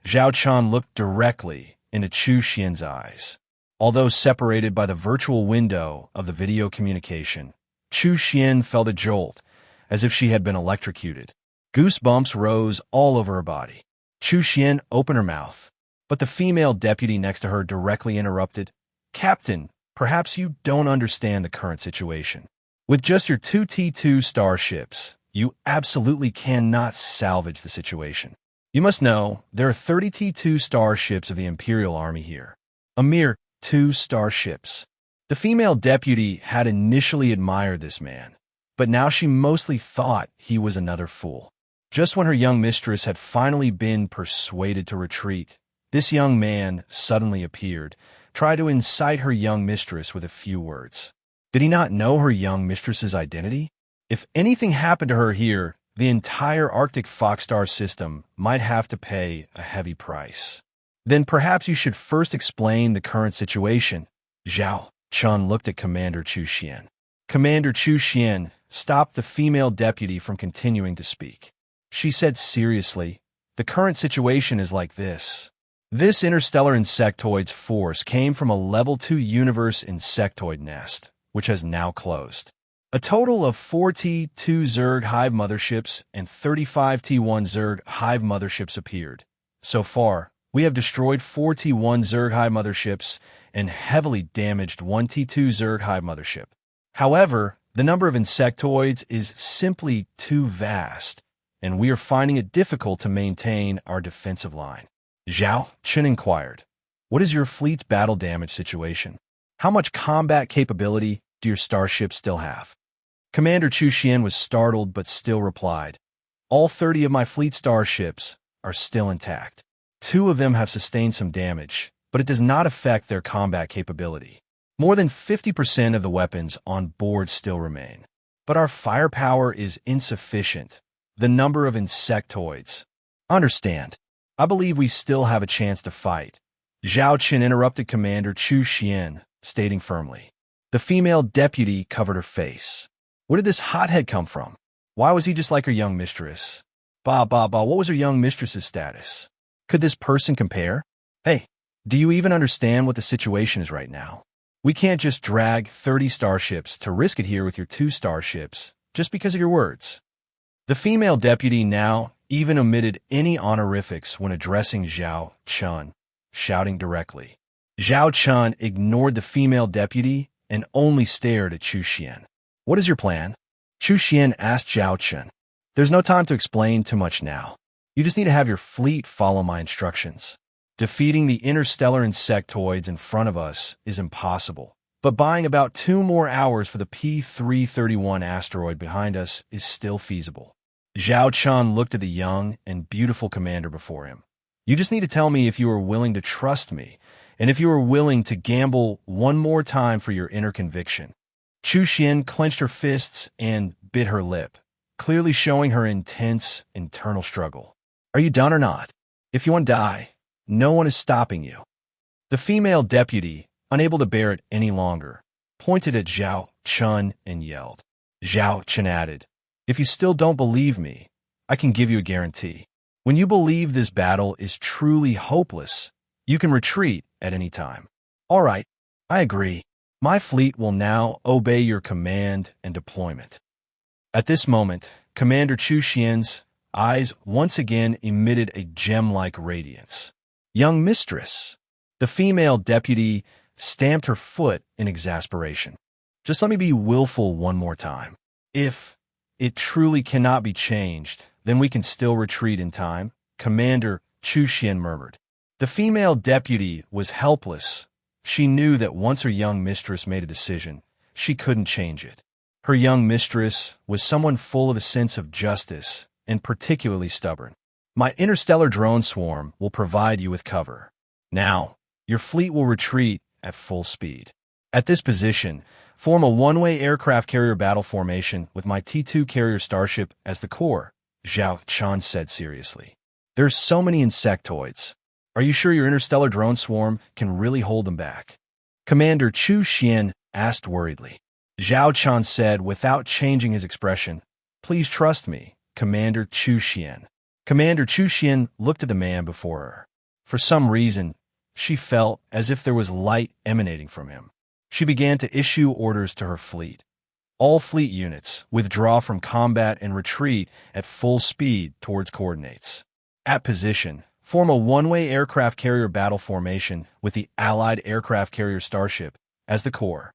Zhao Chen looked directly into Chu Xian's eyes. Although separated by the virtual window of the video communication, Chu Xian felt a jolt, as if she had been electrocuted. Goosebumps rose all over her body. Chu Xian opened her mouth, but the female deputy next to her directly interrupted. Captain, perhaps you don't understand the current situation. With just your 2 T2 starships, you absolutely cannot salvage the situation. You must know, there are 30 T2 starships of the Imperial Army here. A mere 2 starships. The female deputy had initially admired this man, but now she mostly thought he was another fool. Just when her young mistress had finally been persuaded to retreat, this young man suddenly appeared, tried to incite her young mistress with a few words. Did he not know her young mistress's identity? If anything happened to her here, the entire Arctic Foxstar system might have to pay a heavy price. Then perhaps you should first explain the current situation. Zhao Chen looked at Commander Chu Xian. Commander Chu Xian stopped the female deputy from continuing to speak. She said seriously, the current situation is like this. This interstellar insectoid's force came from a level 2 universe insectoid nest, which has now closed. A total of 4 T2 Zerg hive motherships and 35 T1 Zerg hive motherships appeared. So far, we have destroyed 4 T1 Zerg hive motherships and heavily damaged 1 T2 Zerg hive mothership. However, the number of insectoids is simply too vast, and we are finding it difficult to maintain our defensive line. Zhao Chen inquired, what is your fleet's battle damage situation? How much combat capability do your starships still have? Commander Chu Xian was startled but still replied, all 30 of my fleet starships are still intact. 2 of them have sustained some damage, but it does not affect their combat capability. More than 50% of the weapons on board still remain. But our firepower is insufficient. The number of insectoids. Understand. I believe we still have a chance to fight. Zhao Chen interrupted Commander Chu Xian, stating firmly. The female deputy covered her face. Where did this hothead come from? Why was he just like her young mistress? What was her young mistress's status? Could this person compare? Hey, do you even understand what the situation is right now? We can't just drag 30 starships to risk it here with your 2 starships, just because of your words. The female deputy now even omitted any honorifics when addressing Zhao Chen, shouting directly. Zhao Chen ignored the female deputy and only stared at Chu Xian. What is your plan? Chu Xian asked Zhao Chen. There's no time to explain too much now. You just need to have your fleet follow my instructions. Defeating the interstellar insectoids in front of us is impossible, but buying about 2 more hours for the P-331 asteroid behind us is still feasible. Zhao Chen looked at the young and beautiful commander before him. You just need to tell me if you are willing to trust me, and if you are willing to gamble one more time for your inner conviction. Chu Xian clenched her fists and bit her lip, clearly showing her intense internal struggle. Are you done or not? If you want to die, no one is stopping you. The female deputy, unable to bear it any longer, pointed at Zhao Chen and yelled. Zhao Chen added, if you still don't believe me, I can give you a guarantee. When you believe this battle is truly hopeless, you can retreat at any time. All right, I agree. My fleet will now obey your command and deployment. At this moment, Commander Chu Xian's eyes once again emitted a gem-like radiance. Young mistress. The female deputy stamped her foot in exasperation. Just let me be willful one more time. If it truly cannot be changed, then we can still retreat in time, Commander Chu Xian murmured. The female deputy was helpless. She knew that once her young mistress made a decision, she couldn't change it. Her young mistress was someone full of a sense of justice and particularly stubborn. My interstellar drone swarm will provide you with cover. Now, your fleet will retreat at full speed. At this position, form a one-way aircraft carrier battle formation with my T-2 carrier starship as the core, Zhao Chen said seriously. There's so many insectoids. Are you sure your interstellar drone swarm can really hold them back? Commander Chu Xian asked worriedly. Zhao Chen said without changing his expression, please trust me, Commander Chu Xian. Commander Chu Xian looked at the man before her. For some reason, she felt as if there was light emanating from him. She began to issue orders to her fleet. All fleet units withdraw from combat and retreat at full speed towards coordinates. At position, form a one-way aircraft carrier battle formation with the Allied aircraft carrier Starship as the core.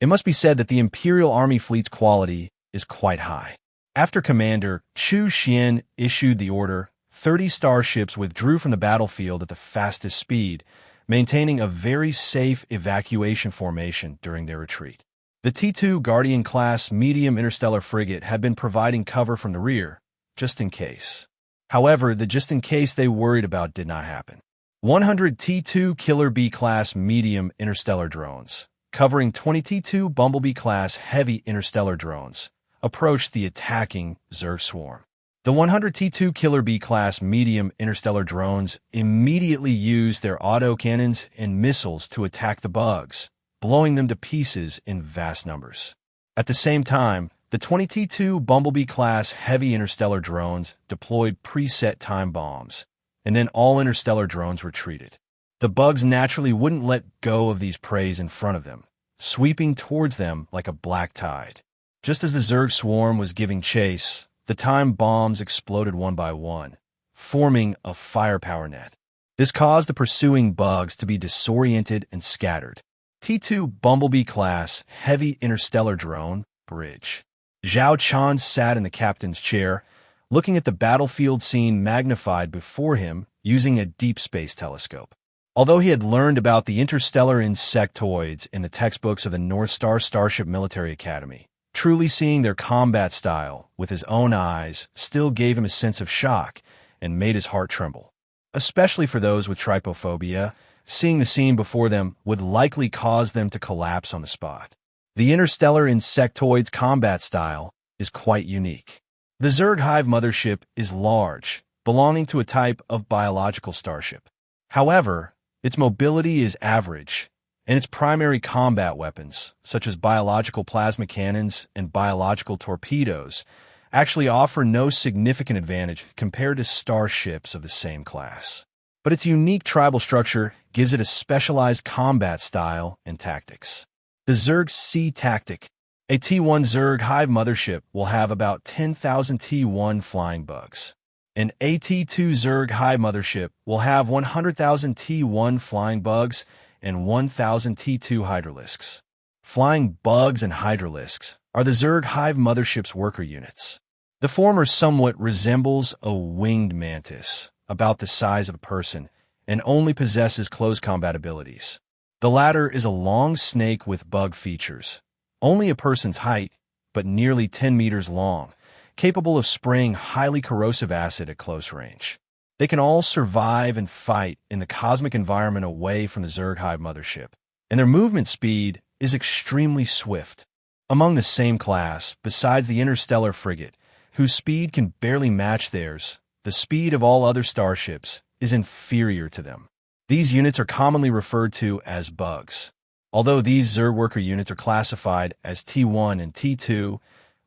It must be said that the Imperial Army fleet's quality is quite high. After Commander Chu Xian issued the order, 30 starships withdrew from the battlefield at the fastest speed, maintaining a very safe evacuation formation during their retreat. The T-2 Guardian-class medium interstellar frigate had been providing cover from the rear, just in case. However, the just in case they worried about did not happen. 100 T-2 Killer B-class medium interstellar drones, covering 20 T-2 Bumblebee-class heavy interstellar drones, approached the attacking Zerg swarm. The 100 T-2 Killer B-class medium interstellar drones immediately used their autocannons and missiles to attack the bugs, blowing them to pieces in vast numbers. At the same time, the 20 T-2 Bumblebee-class heavy interstellar drones deployed preset time bombs, and then all interstellar drones retreated. The bugs naturally wouldn't let go of these preys in front of them, sweeping towards them like a black tide. Just as the Zerg swarm was giving chase, the time bombs exploded one by one, forming a firepower net. This caused the pursuing bugs to be disoriented and scattered. T-2 Bumblebee-class heavy interstellar drone bridge. Zhao Chen sat in the captain's chair, looking at the battlefield scene magnified before him using a deep space telescope. Although he had learned about the interstellar insectoids in the textbooks of the North Star Starship Military Academy, truly seeing their combat style with his own eyes still gave him a sense of shock and made his heart tremble. Especially for those with trypophobia, seeing the scene before them would likely cause them to collapse on the spot. The interstellar insectoid's combat style is quite unique. The Zerg Hive mothership is large, belonging to a type of biological starship. However, its mobility is average, and its primary combat weapons, such as biological plasma cannons and biological torpedoes, actually offer no significant advantage compared to starships of the same class. But its unique tribal structure gives it a specialized combat style and tactics. The Zerg Sea Tactic. A T-1 Zerg Hive mothership will have about 10,000 T-1 flying bugs. An AT-2 Zerg Hive mothership will have 100,000 T-1 flying bugs and 1,000 T-2 hydralisks. Flying bugs and hydralisks are the Zerg Hive mothership's worker units. The former somewhat resembles a winged mantis, about the size of a person, and only possesses close combat abilities. The latter is a long snake with bug features, only a person's height, but nearly 10 meters long, capable of spraying highly corrosive acid at close range. They can all survive and fight in the cosmic environment away from the Zerg hive mothership, and their movement speed is extremely swift. Among the same class, besides the Interstellar frigate, whose speed can barely match theirs, the speed of all other starships is inferior to them. These units are commonly referred to as bugs. Although these Zerg worker units are classified as T1 and T2,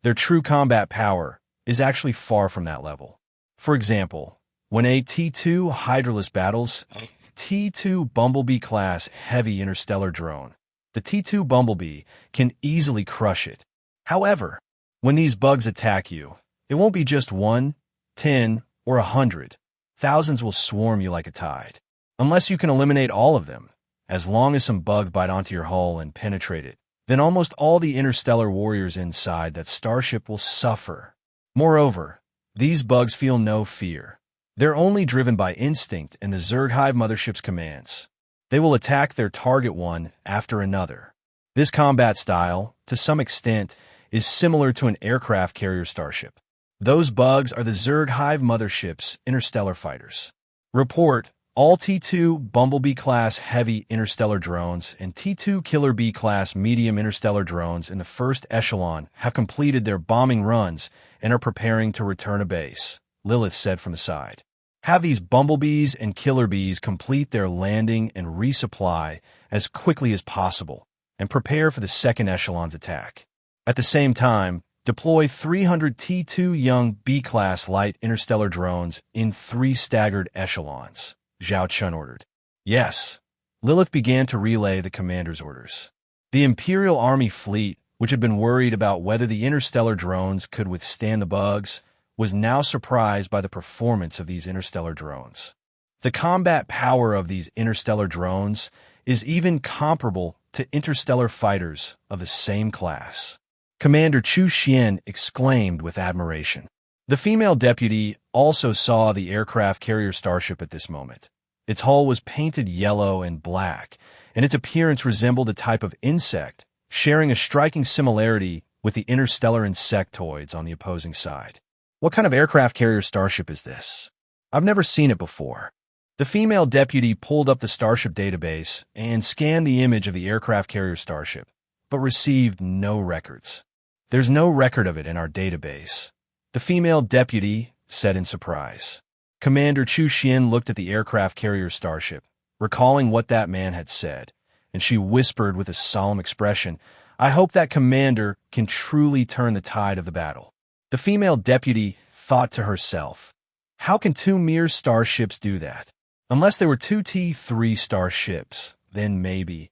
their true combat power is actually far from that level. For example, when a T2 Hydralisk battles a T2 Bumblebee class heavy interstellar drone, the T2 Bumblebee can easily crush it. However, when these bugs attack you, it won't be just 1, 10, or 100. Thousands will swarm you like a tide. Unless you can eliminate all of them, as long as some bug bite onto your hull and penetrate it, then almost all the interstellar warriors inside that starship will suffer. Moreover, these bugs feel no fear. They're only driven by instinct and the Zerg hive mothership's commands. They will attack their target one after another. This combat style, to some extent, is similar to an aircraft carrier starship. Those bugs are the Zerg hive mothership's interstellar fighters. Report: all T2 Bumblebee-class heavy interstellar drones and T2 Killer Bee-class medium interstellar drones in the first echelon have completed their bombing runs and are preparing to return to base, Lilith said from the side. Have these Bumblebees and Killer Bees complete their landing and resupply as quickly as possible, and prepare for the second echelon's attack. At the same time, deploy 300 T2 young B-class light interstellar drones in 3 staggered echelons, Zhao Chen ordered. Yes, Lilith began to relay the commander's orders. The Imperial Army fleet, which had been worried about whether the interstellar drones could withstand the bugs, was now surprised by the performance of these interstellar drones. The combat power of these interstellar drones is even comparable to interstellar fighters of the same class. Commander Chu Xian exclaimed with admiration. The female deputy also saw the aircraft carrier starship at this moment. Its hull was painted yellow and black, and its appearance resembled a type of insect, sharing a striking similarity with the interstellar insectoids on the opposing side. What kind of aircraft carrier starship is this? I've never seen it before. The female deputy pulled up the starship database and scanned the image of the aircraft carrier starship, but received no records. There's no record of it in our database, the female deputy said in surprise. Commander Chu Xian looked at the aircraft carrier starship, recalling what that man had said, and she whispered with a solemn expression, "I hope that commander can truly turn the tide of the battle." The female deputy thought to herself, how can 2 mere starships do that? Unless they were 2 T3 starships, then maybe.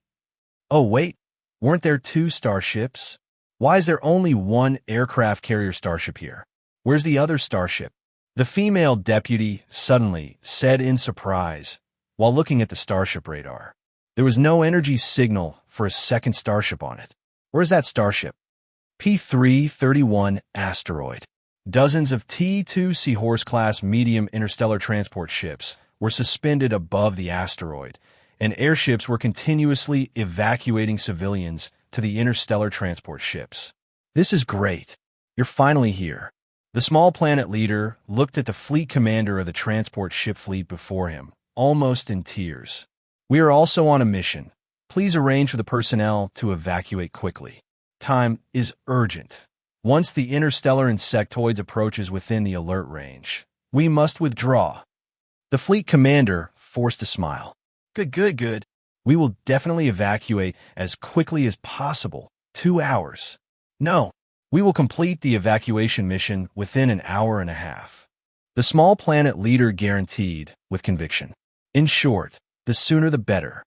Oh wait, weren't there 2 starships? Why is there only 1 aircraft carrier starship here? Where's the other starship? The female deputy suddenly said in surprise, while looking at the starship radar. There was no energy signal for a second starship on it. Where's that starship? P331 asteroid. Dozens of T2 Seahorse-class medium interstellar transport ships were suspended above the asteroid, and airships were continuously evacuating civilians to the interstellar transport ships. This is great. You're finally here. The small planet leader looked at the fleet commander of the transport ship fleet before him, almost in tears. We are also on a mission. Please arrange for the personnel to evacuate quickly. Time is urgent. Once the interstellar insectoids approaches within the alert range, we must withdraw. The fleet commander forced a smile. Good. We will definitely evacuate as quickly as possible. 2 hours. No, we will complete the evacuation mission within an hour and a half. The small planet leader guaranteed with conviction. In short, the sooner the better.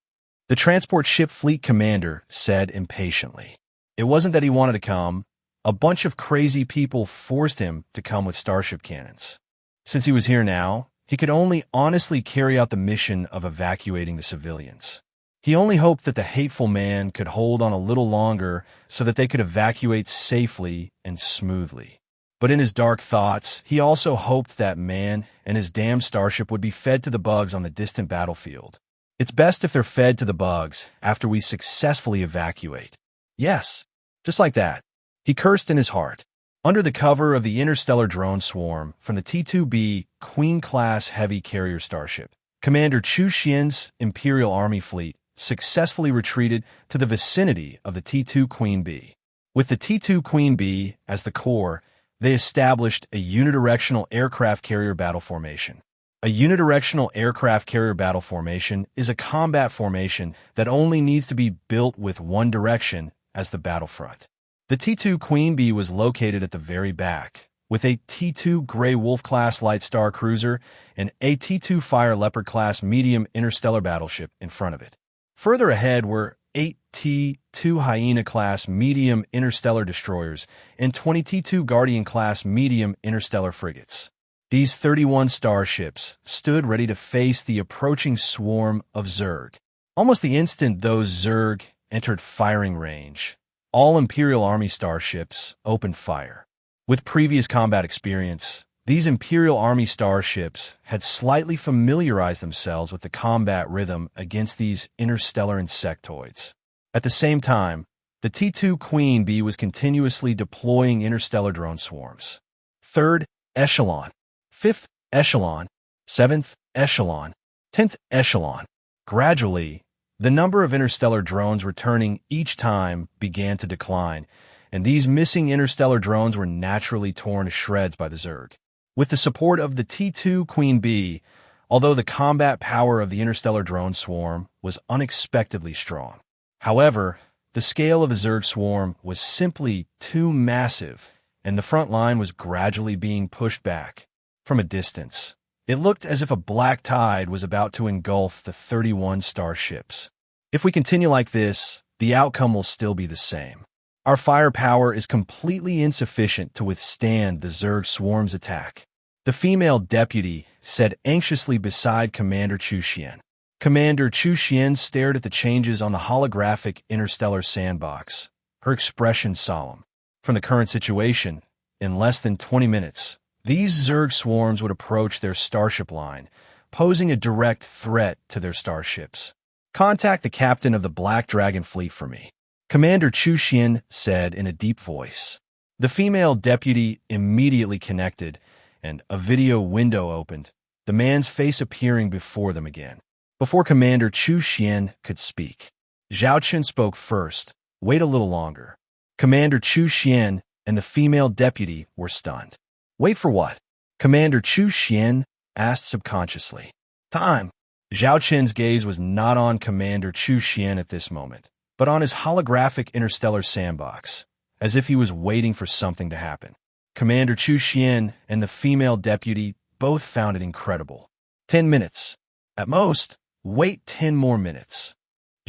The transport ship fleet commander said impatiently. It wasn't that he wanted to come. A bunch of crazy people forced him to come with starship cannons. Since he was here now, he could only honestly carry out the mission of evacuating the civilians. He only hoped that the hateful man could hold on a little longer so that they could evacuate safely and smoothly. But in his dark thoughts, he also hoped that man and his damned starship would be fed to the bugs on the distant battlefield. It's best if they're fed to the bugs after we successfully evacuate. Yes, just like that. He cursed in his heart. Under the cover of the interstellar drone swarm from the T-2B Queen-class heavy carrier starship, Commander Zhao Chen's Imperial Army fleet successfully retreated to the vicinity of the T-2 Queen B. With the T-2 Queen B as the core, they established a unidirectional aircraft carrier battle formation. A unidirectional aircraft carrier battle formation is a combat formation that only needs to be built with one direction as the battlefront. The T-2 Queen B was located at the very back, with a T-2 Grey Wolf-class light star cruiser and a T-2 Fire Leopard-class medium interstellar battleship in front of it. Further ahead were 8 T-2 Hyena-class medium interstellar destroyers and 20 T-2 Guardian-class medium interstellar frigates. These 31 starships stood ready to face the approaching swarm of Zerg. Almost the instant those Zerg entered firing range, all Imperial Army starships opened fire. With previous combat experience, these Imperial Army starships had slightly familiarized themselves with the combat rhythm against these interstellar insectoids. At the same time, the T-2 Queen B was continuously deploying interstellar drone swarms. 3rd echelon, 5th echelon, 7th echelon, 10th echelon. Gradually, the number of interstellar drones returning each time began to decline, and these missing interstellar drones were naturally torn to shreds by the Zerg. With the support of the T-2 Queen B, although the combat power of the interstellar drone swarm was unexpectedly strong. However, the scale of the Zerg swarm was simply too massive, and the front line was gradually being pushed back. From a distance, it looked as if a black tide was about to engulf the 31 starships. If we continue like this, the outcome will still be the same. Our firepower is completely insufficient to withstand the Zerg swarm's attack, the female deputy said anxiously beside Commander Zhao Chen. Commander Zhao Chen stared at the changes on the holographic interstellar sandbox, her expression solemn. From the current situation, in less than 20 minutes, these Zerg swarms would approach their starship line, posing a direct threat to their starships. Contact the captain of the Black Dragon fleet for me, Commander Zhao Chen said in a deep voice. The female deputy immediately connected, and a video window opened, the man's face appearing before them again. Before Commander Zhao Chen could speak, Zhao Chen spoke first. Wait a little longer. Commander Zhao Chen and the female deputy were stunned. Wait for what? Commander Zhao Chen asked subconsciously. Time. Zhao Chen's gaze was not on Commander Zhao Chen at this moment, but on his holographic interstellar sandbox, as if he was waiting for something to happen. Commander Zhao Chen and the female deputy both found it incredible. 10 minutes. At most, wait 10 more minutes.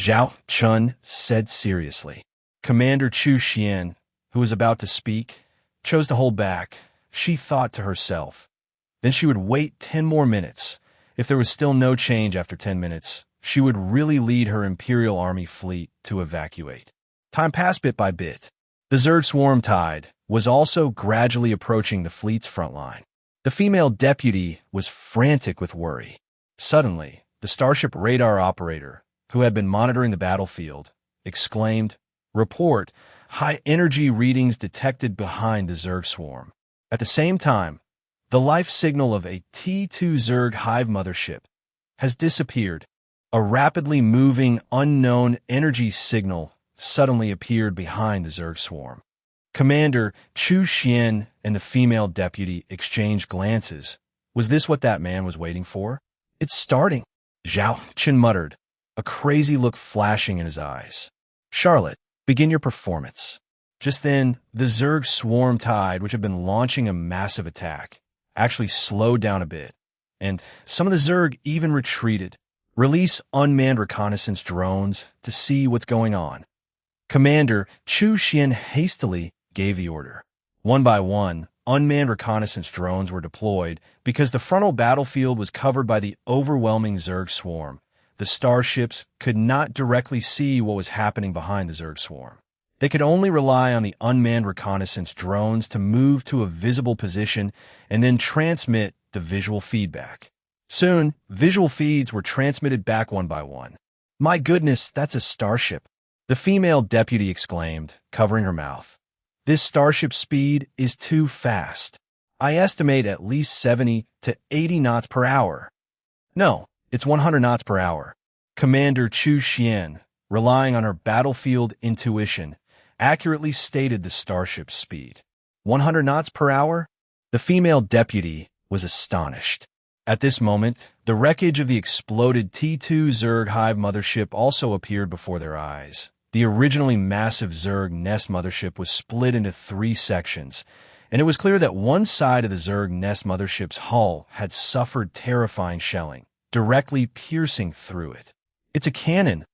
Zhao Chen said seriously. Commander Zhao Chen, who was about to speak, chose to hold back. She thought to herself. Then she would wait 10 more minutes. If there was still no change after 10 minutes, she would really lead her Imperial Army fleet to evacuate. Time passed bit by bit. The Zerg swarm tide was also gradually approaching the fleet's front line. The female deputy was frantic with worry. Suddenly, the starship radar operator, who had been monitoring the battlefield, exclaimed, "Report, high energy readings detected behind the Zerg swarm." At the same time, the life signal of a T-2 Zerg hive mothership has disappeared. A rapidly moving, unknown energy signal suddenly appeared behind the Zerg swarm. Commander Zhao Chen and the female deputy exchanged glances. Was this what that man was waiting for? It's starting, Zhao Chen muttered, a crazy look flashing in his eyes. Charlotte, begin your performance. Just then, the Zerg swarm tide, which had been launching a massive attack, actually slowed down a bit, and some of the Zerg even retreated. Release unmanned reconnaissance drones to see what's going on. Commander Zhao Chen hastily gave the order. One by one, unmanned reconnaissance drones were deployed because the frontal battlefield was covered by the overwhelming Zerg swarm. The starships could not directly see what was happening behind the Zerg swarm. They could only rely on the unmanned reconnaissance drones to move to a visible position and then transmit the visual feedback. Soon, visual feeds were transmitted back one by one. My goodness, that's a starship, the female deputy exclaimed, covering her mouth. This starship speed is too fast. I estimate at least 70 to 80 knots per hour. No, it's 100 knots per hour. Commander Zhao Chen, relying on her battlefield intuition, accurately stated the starship's speed. 100 knots per hour? The female deputy was astonished. At this moment, the wreckage of the exploded T2 Zerg Hive mothership also appeared before their eyes. The originally massive Zerg Nest mothership was split into 3 sections, and it was clear that one side of the Zerg Nest mothership's hull had suffered terrifying shelling, directly piercing through it. It's a cannon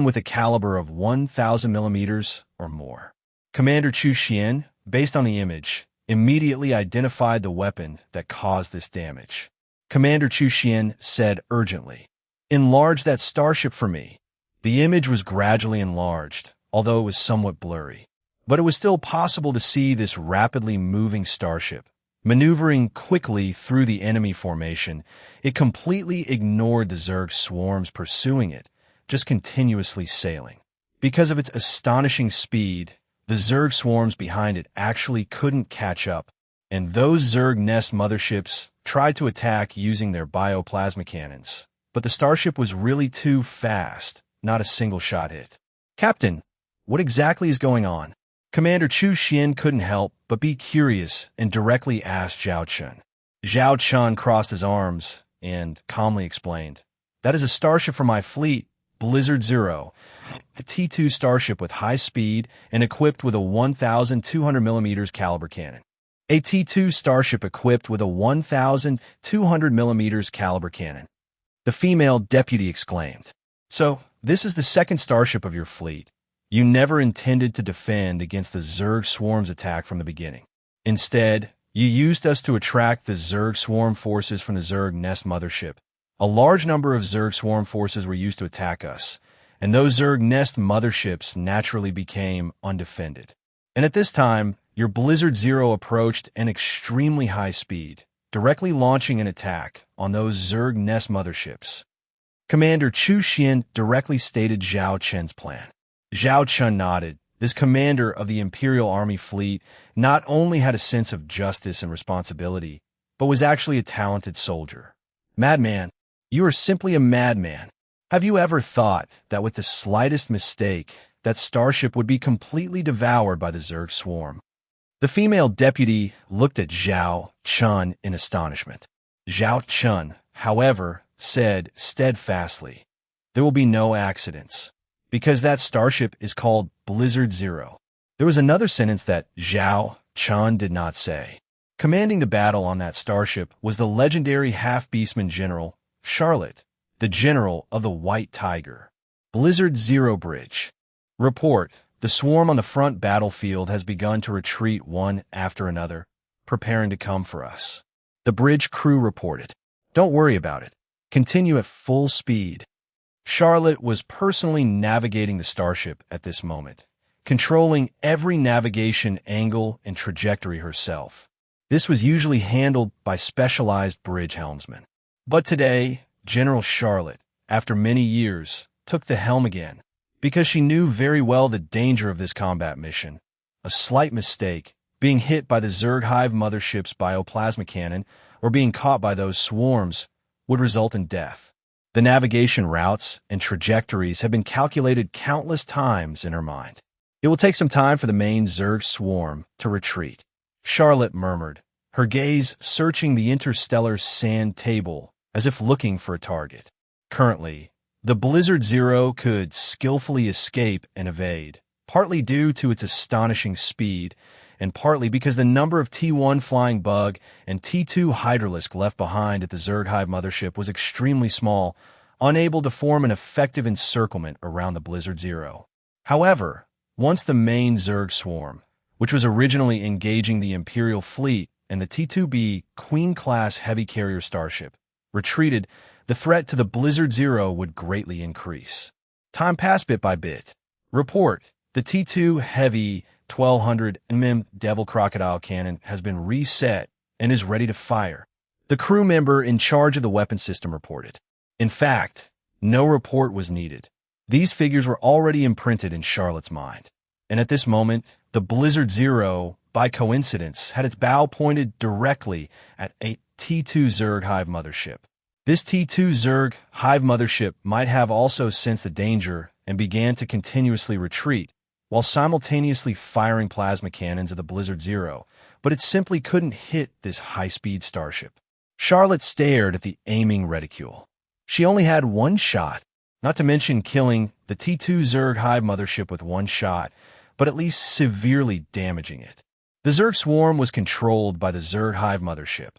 with a caliber of 1,000 millimeters or more. Commander Zhao Chen, based on the image, immediately identified the weapon that caused this damage. Commander Zhao Chen said urgently, "Enlarge that starship for me." The image was gradually enlarged, although it was somewhat blurry. But it was still possible to see this rapidly moving starship. Maneuvering quickly through the enemy formation, it completely ignored the Zerg swarms pursuing it, just continuously sailing. Because of its astonishing speed, the Zerg swarms behind it actually couldn't catch up, and those Zerg Nest motherships tried to attack using their bioplasma cannons. But the starship was really too fast, not a single shot hit. "Captain, what exactly is going on?" Commander Zhao Chen couldn't help but be curious and directly asked Zhao Chen. Zhao Chen crossed his arms and calmly explained, "That is a starship from my fleet, Blizzard Zero, a T2 starship with high speed and equipped with a 1,200 millimeters caliber cannon." A T2 starship equipped with a 1,200 millimeters caliber cannon. The female deputy exclaimed, "So, this is the second starship of your fleet. You never intended to defend against the Zerg swarm's attack from the beginning. Instead, you used us to attract the Zerg swarm forces from the Zerg Nest mothership. A large number of Zerg swarm forces were used to attack us, and those Zerg Nest motherships naturally became undefended. And at this time, your Blizzard Zero approached an extremely high speed, directly launching an attack on those Zerg Nest motherships." Commander Zhao Chen directly stated Zhao Chen's plan. Zhao Chen nodded. This commander of the Imperial Army fleet not only had a sense of justice and responsibility, but was actually a talented soldier. "Madman, you are simply a madman. Have you ever thought that with the slightest mistake, that starship would be completely devoured by the Zerg swarm?" The female deputy looked at Zhao Chen in astonishment. Zhao Chen, however, said steadfastly, "There will be no accidents, because that starship is called Blizzard Zero." There was another sentence that Zhao Chen did not say. Commanding the battle on that starship was the legendary half-beastman general, Charlotte, the general of the White Tiger. Blizzard Zero Bridge. Report: the swarm on the front battlefield has begun to retreat one after another, preparing to come for us. The bridge crew reported. "Don't worry about it. Continue at full speed." Charlotte was personally navigating the starship at this moment, controlling every navigation angle and trajectory herself. This was usually handled by specialized bridge helmsmen. But today, General Charlotte, after many years, took the helm again, because she knew very well the danger of this combat mission. A slight mistake, being hit by the Zerg Hive mothership's bioplasma cannon, or being caught by those swarms, would result in death. The navigation routes and trajectories have been calculated countless times in her mind. It will take some time for the main Zerg swarm to retreat, Charlotte murmured, her gaze searching the interstellar sand table as if looking for a target. Currently, the Blizzard Zero could skillfully escape and evade, partly due to its astonishing speed, and partly because the number of T1 Flying Bug and T2 Hydralisk left behind at the Zerg Hive mothership was extremely small, unable to form an effective encirclement around the Blizzard Zero. However, once the main Zerg swarm, which was originally engaging the Imperial fleet and the T2B Queen-class heavy carrier starship, retreated, the threat to the Blizzard Zero would greatly increase. Time passed bit by bit. Report: the T2 Heavy 1200 mm Devil Crocodile cannon has been reset and is ready to fire. The crew member in charge of the weapon system reported. In fact, no report was needed. These figures were already imprinted in Charlotte's mind. And at this moment, The Blizzard Zero, by coincidence, had its bow pointed directly at a T2 Zerg hive mothership. This T2 Zerg hive mothership might have also sensed the danger and began to continuously retreat, while simultaneously firing plasma cannons at the Blizzard Zero, but it simply couldn't hit this high-speed starship. Charlotte stared at the aiming reticule. She only had one shot, not to mention killing the T2 Zerg hive mothership with one shot, but at least severely damaging it. The Zerg swarm was controlled by the Zerg hive mothership.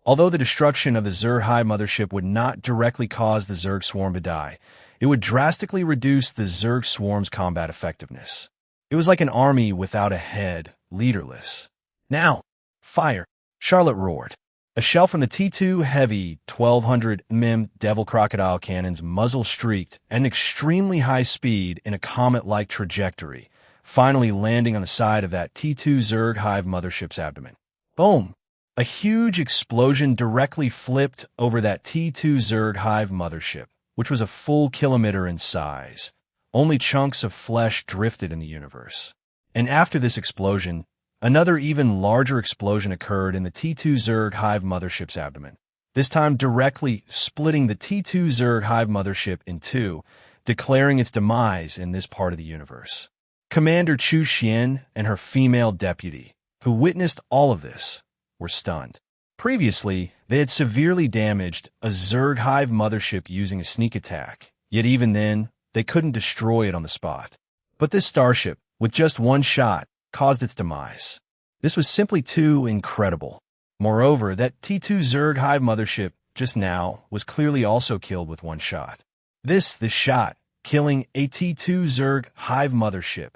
Although the destruction of the Zerg hive mothership would not directly cause the Zerg swarm to die, it would drastically reduce the Zerg swarm's combat effectiveness. It was like an army without a head, leaderless. Now, fire! Charlotte roared. A shell from the T2 heavy 1200 mm Devil Crocodile cannon's muzzle streaked at an extremely high speed in a comet-like trajectory, finally landing on the side of that T2 Zerg hive mothership's abdomen. Boom! A huge explosion directly flipped over that T2 Zerg hive mothership, which was a full kilometer in size. Only chunks of flesh drifted in the universe. And after this explosion, another even larger explosion occurred in the T2 Zerg hive mothership's abdomen, this time directly splitting the T2 Zerg hive mothership in two, declaring its demise in this part of the universe. Commander Zhao Chen and her female deputy, who witnessed all of this, were stunned. Previously, they had severely damaged a Zerg hive mothership using a sneak attack, yet even then, they couldn't destroy it on the spot. But this starship, with just one shot, caused its demise. This was simply too incredible. Moreover, that T2 Zerg hive mothership just now was clearly also killed with one shot. This shot, killing a T2 Zerg hive mothership.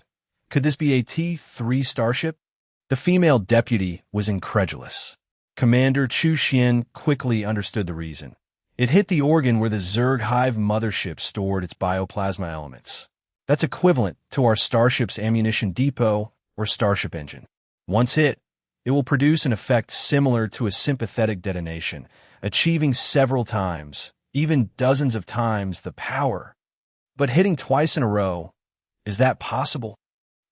Could this be a T3 starship? The female deputy was incredulous. Commander Zhao Chen quickly understood the reason. It hit the organ where the Zerg hive mothership stored its bioplasma elements. That's equivalent to our starship's ammunition depot or starship engine. Once hit, it will produce an effect similar to a sympathetic detonation, achieving several times, even dozens of times, the power. But hitting twice in a row, is that possible?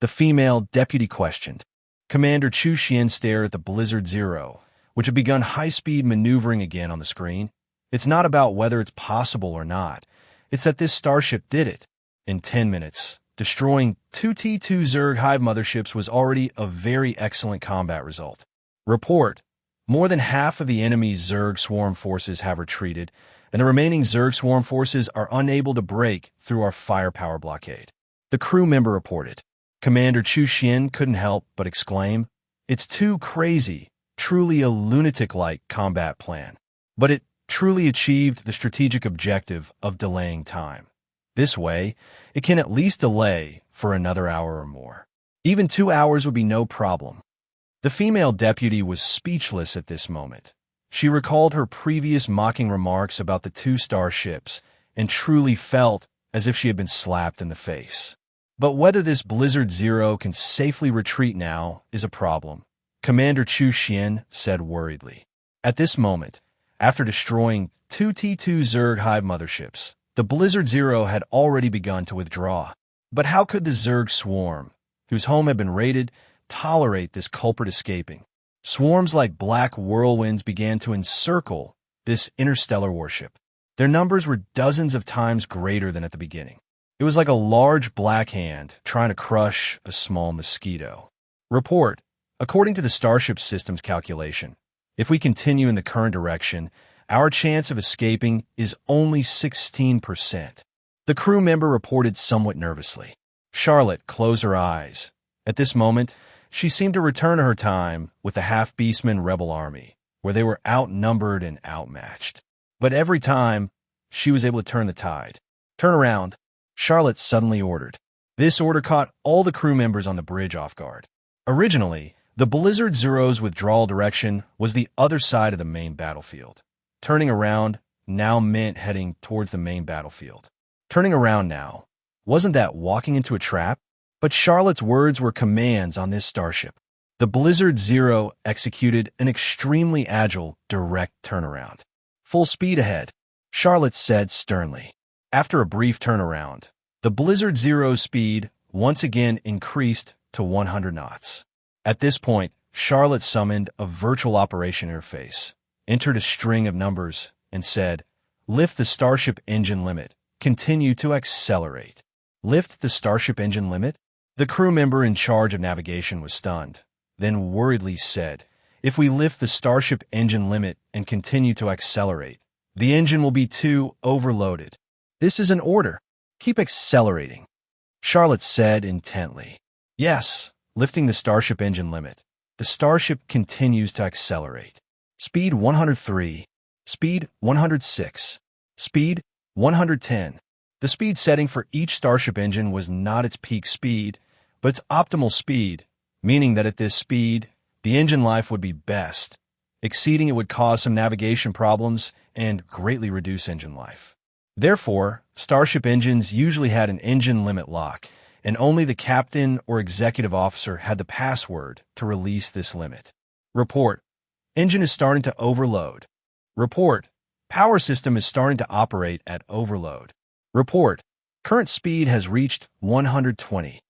The female deputy questioned. Commander Zhao Chen stared at the Blizzard Zero, which had begun high-speed maneuvering again on the screen. It's not about whether it's possible or not. It's that this starship did it. In 10 minutes, destroying two T2 Zerg hive motherships was already a very excellent combat result. Report: more than half of the enemy's Zerg swarm forces have retreated, and the remaining Zerg swarm forces are unable to break through our firepower blockade. The crew member reported. Commander Zhao Chen couldn't help but exclaim, "It's too crazy, truly a lunatic-like combat plan." But it truly achieved the strategic objective of delaying time. This way, it can at least delay for another hour or more. Even 2 hours would be no problem. The female deputy was speechless at this moment. She recalled her previous mocking remarks about the two starships and truly felt as if she had been slapped in the face. But whether this Blizzard Zero can safely retreat now is a problem, Commander Zhao Chen said worriedly. At this moment, after destroying two T2 Zerg hive motherships, the Blizzard Zero had already begun to withdraw. But how could the Zerg swarm, whose home had been raided, tolerate this culprit escaping? Swarms like black whirlwinds began to encircle this interstellar warship. Their numbers were dozens of times greater than at the beginning. It was like a large black hand trying to crush a small mosquito. Report: according to the Starship System's calculation, if we continue in the current direction, our chance of escaping is only 16%. The crew member reported somewhat nervously. Charlotte closed her eyes. At this moment, she seemed to return to her time with the half-beastman rebel army, where they were outnumbered and outmatched. But every time, she was able to turn the tide. "Turn around," Charlotte suddenly ordered. This order caught all the crew members on the bridge off guard. Originally, the Blizzard Zero's withdrawal direction was the other side of the main battlefield. Turning around now meant heading towards the main battlefield. Turning around now, wasn't that walking into a trap? But Charlotte's words were commands on this starship. The Blizzard Zero executed an extremely agile, direct turnaround. "Full speed ahead," Charlotte said sternly. After a brief turnaround, the Blizzard Zero's speed once again increased to 100 knots. At this point, Charlotte summoned a virtual operation interface, entered a string of numbers, and said, "Lift the starship engine limit. Continue to accelerate." Lift the starship engine limit? The crew member in charge of navigation was stunned, then worriedly said, "If we lift the starship engine limit and continue to accelerate, the engine will be too overloaded." "This is an order. Keep accelerating," Charlotte said intently. "Yes, lifting the starship engine limit. The starship continues to accelerate. Speed 103, speed 106, speed 110. The speed setting for each starship engine was not its peak speed, but its optimal speed, meaning that at this speed, the engine life would be best. Exceeding it would cause some navigation problems and greatly reduce engine life. Therefore, starship engines usually had an engine limit lock, and only the captain or executive officer had the password to release this limit. Report: engine is starting to overload. Report: power system is starting to operate at overload. Report: current speed has reached 120.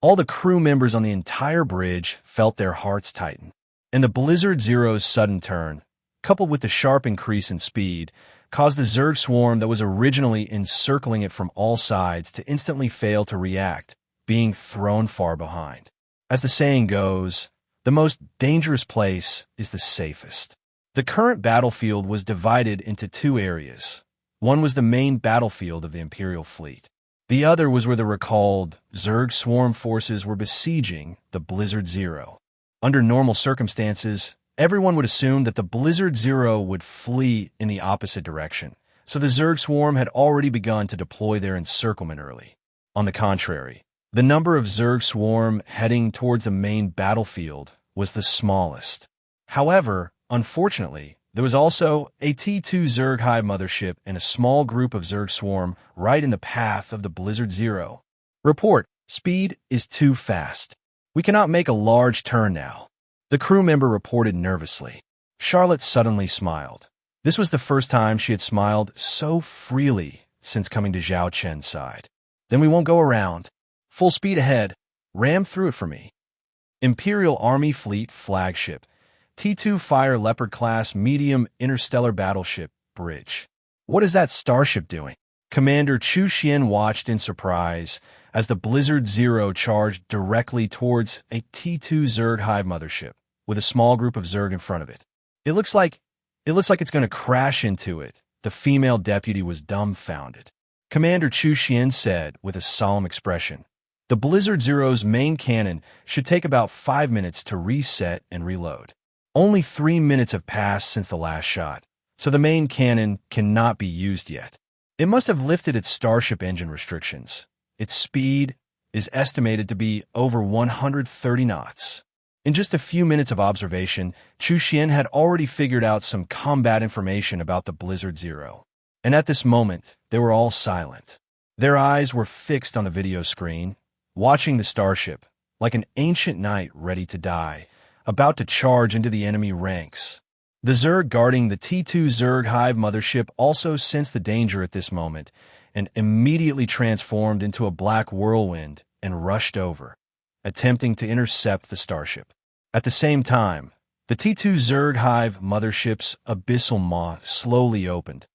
All the crew members on the entire bridge felt their hearts tighten. And the Blizzard Zero's sudden turn, coupled with the sharp increase in speed, caused the Zerg swarm that was originally encircling it from all sides to instantly fail to react, being thrown far behind. As the saying goes, the most dangerous place is the safest. The current battlefield was divided into two areas. One was the main battlefield of the Imperial fleet. The other was where the recalled Zerg swarm forces were besieging the Blizzard Zero. Under normal circumstances, everyone would assume that the Blizzard Zero would flee in the opposite direction, so the Zerg swarm had already begun to deploy their encirclement early. On the contrary, the number of Zerg swarm heading towards the main battlefield was the smallest. However, unfortunately, there was also a T2 Zerg hive mothership and a small group of Zerg swarm right in the path of the Blizzard Zero. Report: speed is too fast. We cannot make a large turn now. The crew member reported nervously. Charlotte suddenly smiled. This was the first time she had smiled so freely since coming to Zhao Chen's side. "Then we won't go around. Full speed ahead. Ram through it for me." Imperial Army Fleet Flagship T2 Fire Leopard class medium interstellar battleship bridge. "What is that starship doing?" Commander Chu Xian watched in surprise as the Blizzard Zero charged directly towards a T2 Zerg hive mothership with a small group of Zerg in front of it. It looks like it's going to crash into it." The female deputy was dumbfounded. Commander Chu Xian said with a solemn expression, "The Blizzard Zero's main cannon should take about 5 minutes to reset and reload. Only 3 minutes have passed since the last shot, so the main cannon cannot be used yet. It must have lifted its starship engine restrictions. Its speed is estimated to be over 130 knots. In just a few minutes of observation, Chu Xian had already figured out some combat information about the Blizzard Zero. And at this moment, they were all silent. Their eyes were fixed on the video screen, watching the starship, like an ancient knight ready to die, about to charge into the enemy ranks. The Zerg guarding the T2 Zerg hive mothership also sensed the danger at this moment and immediately transformed into a black whirlwind and rushed over, attempting to intercept the starship. At the same time, the T2 Zerg hive mothership's abyssal maw slowly opened,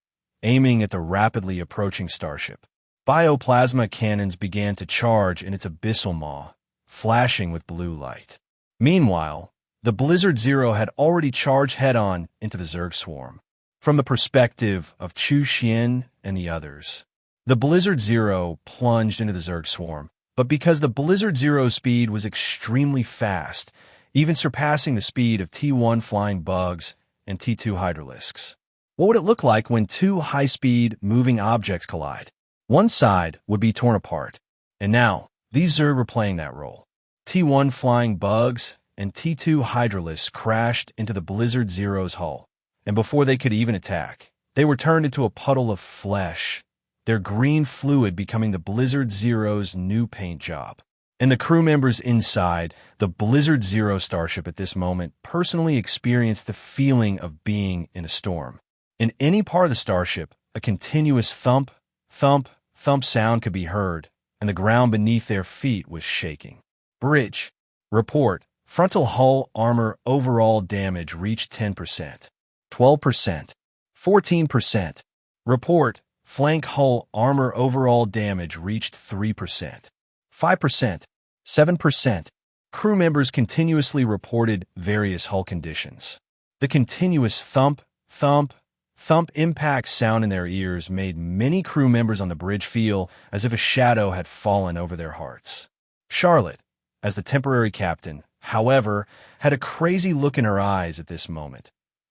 aiming at the rapidly approaching starship. Bioplasma cannons began to charge in its abyssal maw, flashing with blue light. Meanwhile, the Blizzard Zero had already charged head-on into the Zerg swarm. From the perspective of Chu Xian and the others, the Blizzard Zero plunged into the Zerg swarm, but because the Blizzard Zero's speed was extremely fast, even surpassing the speed of T1 flying bugs and T2 hydralisks. What would it look like when two high-speed moving objects collide? One side would be torn apart, and now these Zerg were playing that role. T1 flying bugs and T2 hydralisks crashed into the Blizzard Zero's hull, and before they could even attack, they were turned into a puddle of flesh, their green fluid becoming the Blizzard Zero's new paint job. And the crew members inside the Blizzard Zero starship at this moment personally experienced the feeling of being in a storm. In any part of the starship, a continuous thump, thump, thump sound could be heard, and the ground beneath their feet was shaking. Bridge. Report. Frontal hull armor overall damage reached 10%. 12%. 14%. Report. Flank hull armor overall damage reached 3%. 5%. 7%. Crew members continuously reported various hull conditions. The continuous thump, thump, thump impact sound in their ears made many crew members on the bridge feel as if a shadow had fallen over their hearts. Charlotte, as the temporary captain, however, had a crazy look in her eyes at this moment.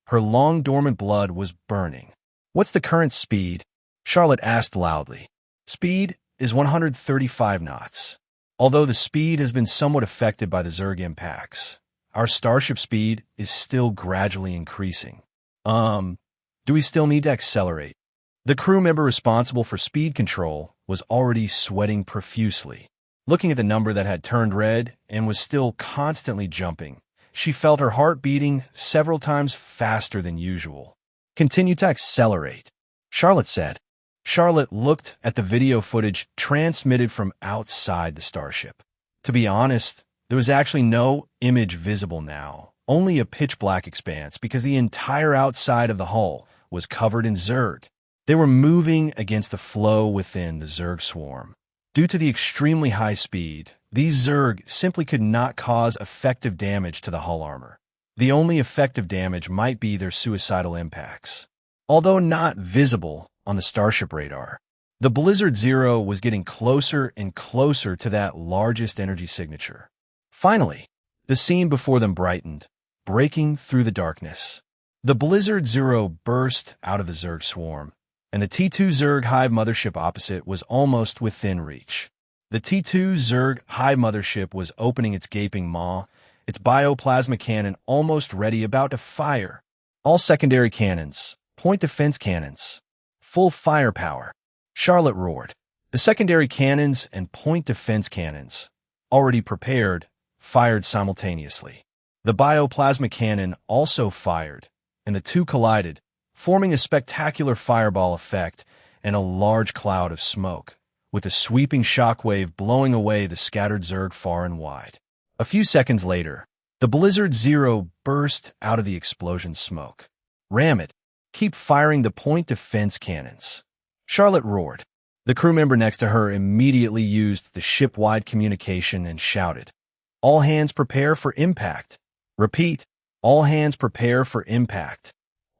Her long dormant blood was burning. "What's the current speed?" Charlotte asked loudly. "Speed is 135 knots. Although the speed has been somewhat affected by the Zerg impacts, our starship speed is still gradually increasing. Do we still need to accelerate?" The crew member responsible for speed control was already sweating profusely. Looking at the number that had turned red and was still constantly jumping, she felt her heart beating several times faster than usual. "Continue to accelerate," Charlotte said. Charlotte looked at the video footage transmitted from outside the starship. To be honest, there was actually no image visible now, only a pitch-black expanse because the entire outside of the hull was covered in Zerg. They were moving against the flow within the Zerg swarm. Due to the extremely high speed, these Zerg simply could not cause effective damage to the hull armor. The only effective damage might be their suicidal impacts. Although not visible on the starship radar, the Blizzard Zero was getting closer and closer to that largest energy signature. Finally, the scene before them brightened, breaking through the darkness. The Blizzard Zero burst out of the Zerg swarm, and the T2 Zerg hive mothership opposite was almost within reach. The T2 Zerg hive mothership was opening its gaping maw, its bioplasma cannon almost ready, about to fire. All secondary cannons, point defense cannons, full firepower, Charlotte roared. The secondary cannons and point defense cannons, already prepared, fired simultaneously. The bioplasma cannon also fired, and the two collided, forming a spectacular fireball effect and a large cloud of smoke, with a sweeping shockwave blowing away the scattered Zerg far and wide. A few seconds later, the Blizzard Zero burst out of the explosion smoke. "Ram it! Keep firing the point defense cannons," Charlotte roared. The crew member next to her immediately used the ship-wide communication and shouted, "All hands prepare for impact." Repeat, "All hands prepare for impact."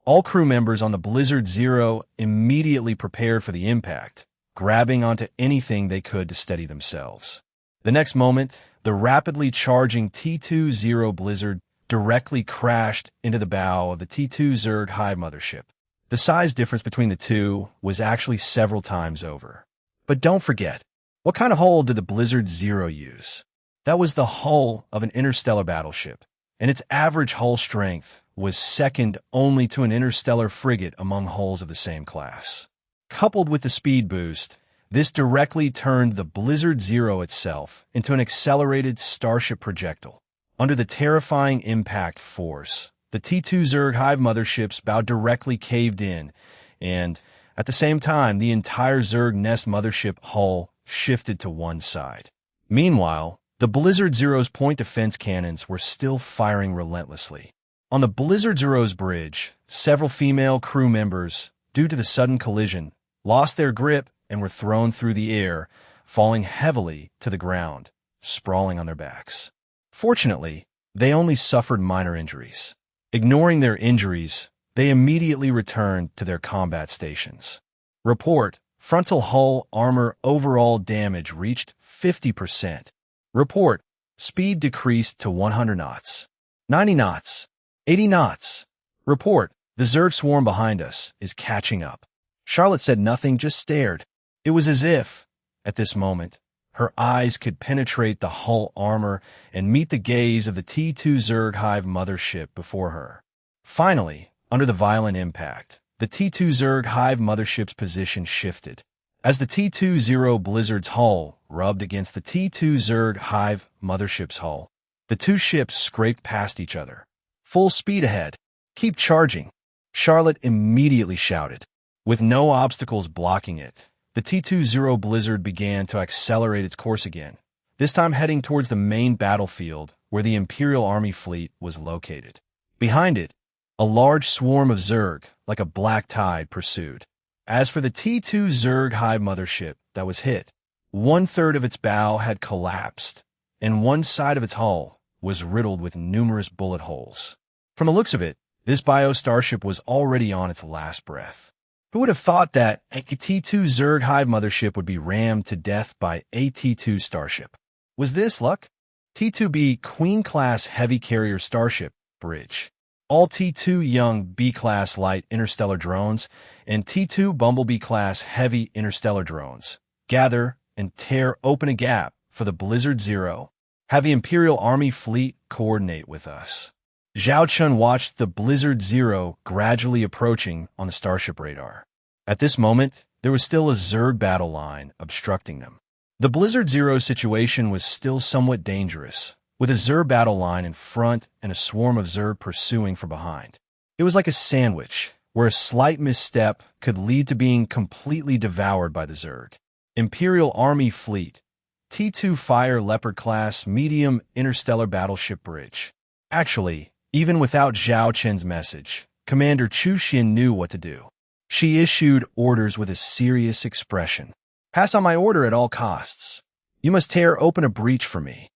All crew members on the Blizzard Zero immediately prepared for the impact, grabbing onto anything they could to steady themselves. The next moment, the rapidly charging T2 Zero Blizzard directly crashed into the bow of the T2 Zerg hive mothership. The size difference between the two was actually several times over. But don't forget, what kind of hull did the Blizzard Zero use? That was the hull of an interstellar battleship, and its average hull strength was second only to an interstellar frigate among hulls of the same class. Coupled with the speed boost, this directly turned the Blizzard Zero itself into an accelerated starship projectile. Under the terrifying impact force, the T2 Zerg hive mothership's bow directly caved in, and, at the same time, the entire Zerg nest mothership hull shifted to one side. Meanwhile, the Blizzard Zero's point defense cannons were still firing relentlessly. On the Blizzard Zero's bridge, several female crew members, due to the sudden collision, lost their grip and were thrown through the air, falling heavily to the ground, sprawling on their backs. Fortunately, they only suffered minor injuries. Ignoring their injuries, they immediately returned to their combat stations. Report, frontal hull armor overall damage reached 50%. Report, speed decreased to 100 knots. 90 knots. 80 knots. Report, the Zerg swarm behind us is catching up. Charlotte said nothing, just stared. It was as if, at this moment, her eyes could penetrate the hull armor and meet the gaze of the T2 Zerg hive mothership before her. Finally, under the violent impact, the T2 Zerg hive mothership's position shifted. As the T2 Zero Blizzard's hull rubbed against the T2 Zerg hive mothership's hull, the two ships scraped past each other. "Full speed ahead. Keep charging," Charlotte immediately shouted. With no obstacles blocking it, the T2 Zero Blizzard began to accelerate its course again, this time heading towards the main battlefield where the Imperial Army fleet was located. Behind it, a large swarm of Zerg, like a black tide, pursued. As for the T2 Zerg hive mothership that was hit, 1/3 of its bow had collapsed, and one side of its hull was riddled with numerous bullet holes. From the looks of it, this bio starship was already on its last breath. Who would have thought that a T2 Zerg hive mothership would be rammed to death by a T2 starship? Was this luck? T2B Queen-class heavy carrier starship bridge. All T2 young B-class light interstellar drones and T2 Bumblebee-class heavy interstellar drones gather and tear open a gap for the Blizzard Zero. Have the Imperial Army fleet coordinate with us. Zhao Chen watched the Blizzard Zero gradually approaching on the starship radar. At this moment, there was still a Zerg battle line obstructing them. The Blizzard Zero situation was still somewhat dangerous, with a Zerg battle line in front and a swarm of Zerg pursuing from behind. It was like a sandwich, where a slight misstep could lead to being completely devoured by the Zerg. Imperial Army Fleet, T2 Fire Leopard-class medium interstellar battleship bridge. Actually, even without Zhao Chen's message, Commander Zhao Chen knew what to do. She issued orders with a serious expression. Pass on my order at all costs. You must tear open a breach for me.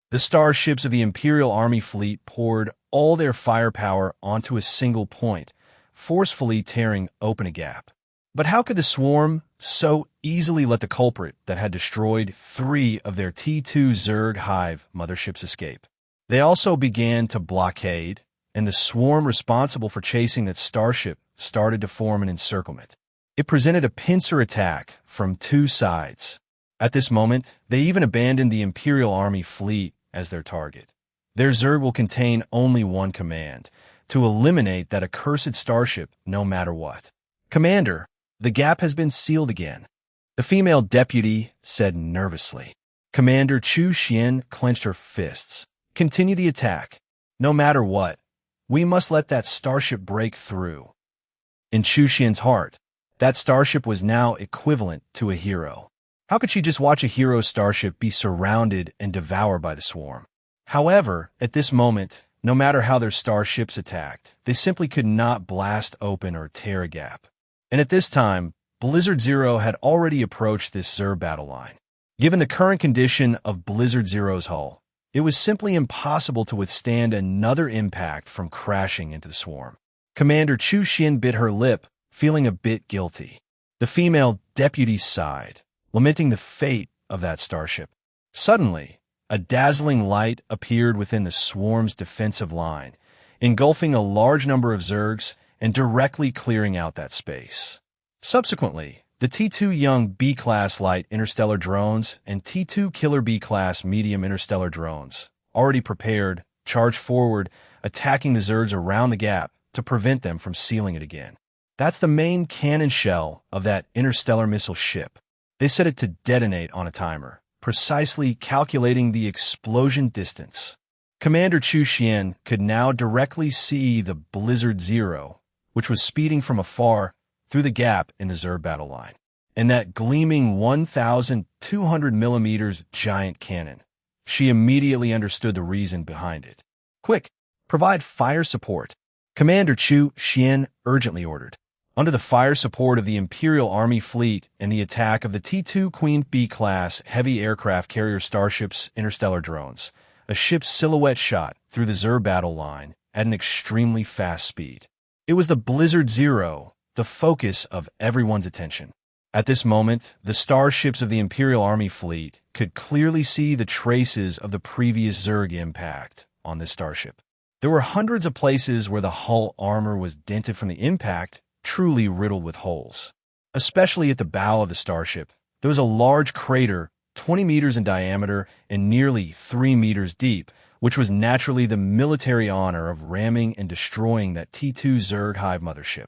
The starships of the Imperial Army fleet poured all their firepower onto a single point, forcefully tearing open a gap. But how could the swarm so easily let the culprit that had destroyed 3 of their T2 Zerg hive motherships escape? They also began to blockade, and the swarm responsible for chasing that starship started to form an encirclement. It presented a pincer attack from 2 sides. At this moment, they even abandoned the Imperial Army fleet as their target. Their Zerg will contain only one command, to eliminate that accursed starship no matter what. Commander, the gap has been sealed again, the female deputy said nervously. Commander Zhao Chen clenched her fists. Continue the attack. No matter what, we must let that starship break through. In Zhao Chen's heart, that starship was now equivalent to a hero. How could she just watch a hero starship be surrounded and devoured by the swarm? However, at this moment, no matter how their starships attacked, they simply could not blast open or tear a gap. And at this time, Blizzard Zero had already approached this Zerg battle line. Given the current condition of Blizzard Zero's hull, it was simply impossible to withstand another impact from crashing into the swarm. Commander Zhao Chen bit her lip, feeling a bit guilty. The female deputy sighed, lamenting the fate of that starship. Suddenly, a dazzling light appeared within the swarm's defensive line, engulfing a large number of Zergs and directly clearing out that space. Subsequently, the T2 young B-class light interstellar drones and T2 killer B-class medium interstellar drones, already prepared, charged forward, attacking the Zergs around the gap to prevent them from sealing it again. That's the main cannon shell of that interstellar missile ship. They set it to detonate on a timer, precisely calculating the explosion distance. Commander Zhao Chen could now directly see the Blizzard Zero, which was speeding from afar through the gap in the Zerg battle line, and that gleaming 1,200 millimeters giant cannon. She immediately understood the reason behind it. Quick, provide fire support, Commander Zhao Chen urgently ordered. Under the fire support of the Imperial Army fleet and the attack of the T2 Queen B-class heavy aircraft carrier starships interstellar drones, a ship's silhouette shot through the Zerg battle line at an extremely fast speed. It was the Blizzard Zero, the focus of everyone's attention. At this moment, the starships of the Imperial Army fleet could clearly see the traces of the previous Zerg impact on this starship. There were hundreds of places where the hull armor was dented from the impact, truly riddled with holes. Especially at the bow of the starship, there was a large crater 20 meters in diameter and nearly 3 meters deep, which was naturally the military honor of ramming and destroying that T2 Zerg hive mothership.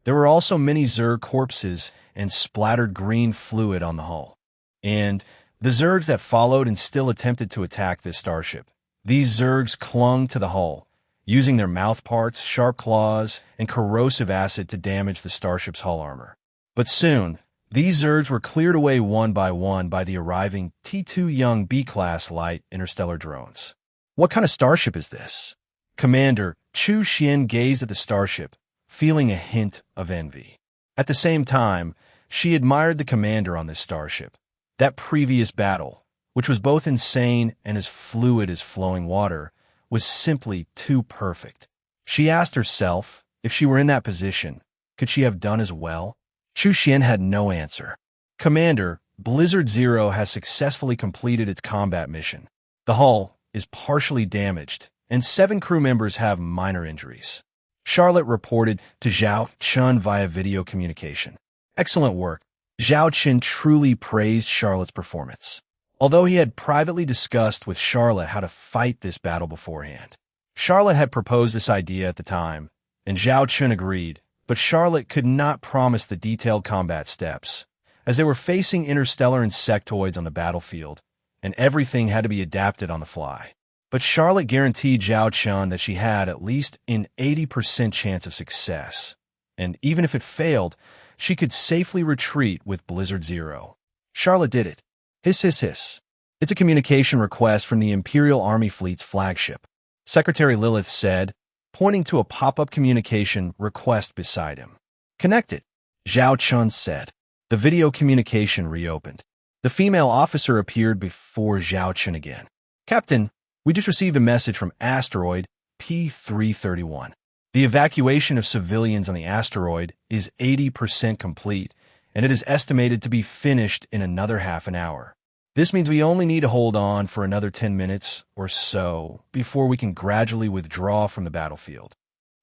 There were also many Zerg corpses and splattered green fluid on the hull. And the Zergs that followed and still attempted to attack this starship. These Zergs clung to the hull, using their mouth parts, sharp claws, and corrosive acid to damage the starship's hull armor. But soon, these Zergs were cleared away one by the arriving T2 young B-class light interstellar drones. What kind of starship is this? Commander Zhao Chen gazed at the starship, feeling a hint of envy. At the same time, she admired the commander on this starship. That previous battle, which was both insane and as fluid as flowing water, was simply too perfect. She asked herself, if she were in that position, could she have done as well? Zhao Chen had no answer. Commander, Blizzard Zero has successfully completed its combat mission. The hull is partially damaged, and 7 crew members have minor injuries. Charlotte reported to Zhao Chen via video communication. Excellent work. Zhao Chen truly praised Charlotte's performance. Although he had privately discussed with Charlotte how to fight this battle beforehand. Charlotte had proposed this idea at the time, and Zhao Chen agreed, but Charlotte could not promise the detailed combat steps, as they were facing interstellar insectoids on the battlefield, and everything had to be adapted on the fly. But Charlotte guaranteed Zhao Chen that she had at least an 80% chance of success, and even if it failed, she could safely retreat with Blizzard Zero. Charlotte did it. Hiss, hiss, hiss. It's a communication request from the Imperial Army Fleet's flagship, Secretary Lilith said, pointing to a pop-up communication request beside him. Connected, Zhao Chen said. The video communication reopened. The female officer appeared before Zhao Chen again. Captain, we just received a message from asteroid P331. The evacuation of civilians on the asteroid is 80% complete, and it is estimated to be finished in another half an hour. This means we only need to hold on for another 10 minutes or so before we can gradually withdraw from the battlefield.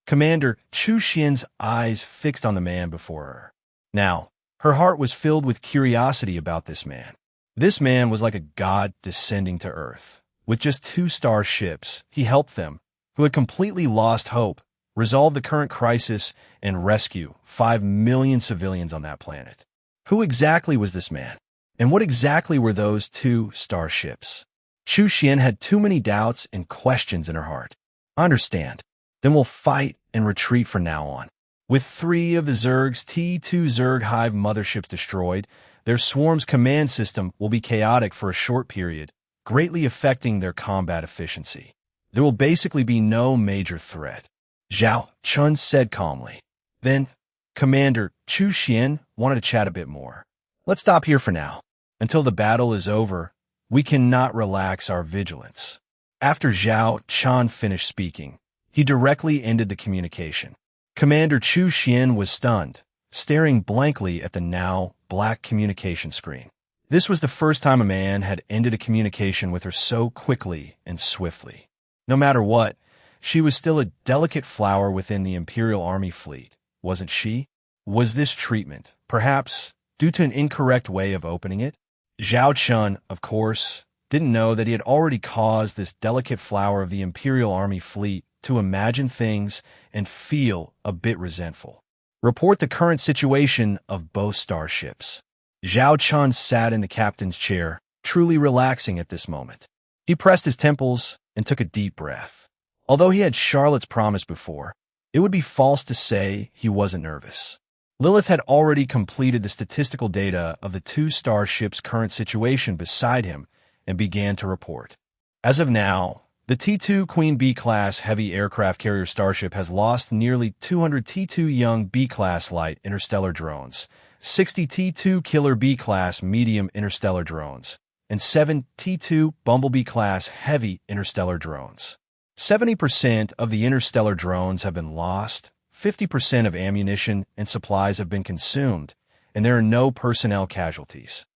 Commander Zhao Chen's eyes fixed on the man before her. Now, her heart was filled with curiosity about this man. This man was like a god descending to Earth. With just 2 starships, he helped them, who had completely lost hope, resolve the current crisis, and rescue 5 million civilians on that planet. Who exactly was this man? And what exactly were those 2 starships? Zhao Chen had too many doubts and questions in her heart. I understand. Then we'll fight and retreat from now on. With 3 of the Zerg's T2 Zerg hive motherships destroyed, their swarm's command system will be chaotic for a short period, greatly affecting their combat efficiency. There will basically be no major threat, Zhao Chen said calmly. Then, Commander Zhao Chen wanted to chat a bit more. Let's stop here for now. Until the battle is over, we cannot relax our vigilance. After Zhao Chen finished speaking, he directly ended the communication. Commander Zhao Chen was stunned, staring blankly at the now black communication screen. This was the first time a man had ended a communication with her so quickly and swiftly. No matter what, she was still a delicate flower within the Imperial Army fleet, wasn't she? Was this treatment, perhaps, due to an incorrect way of opening it? Zhao Chen, of course, didn't know that he had already caused this delicate flower of the Imperial Army fleet to imagine things and feel a bit resentful. Report the current situation of both starships. Zhao Chen sat in the captain's chair, truly relaxing at this moment. He pressed his temples and took a deep breath. Although he had Charlotte's promise before, it would be false to say he wasn't nervous. Lilith had already completed the statistical data of the 2 starships' current situation beside him and began to report. As of now, the T2 Queen B-class heavy aircraft carrier starship has lost nearly 200 T2 young B-class light interstellar drones, 60 T2 killer B-class medium interstellar drones, and 7 T2 Bumblebee-class heavy interstellar drones. 70% of the interstellar drones have been lost, 50% of ammunition and supplies have been consumed, and there are no personnel casualties.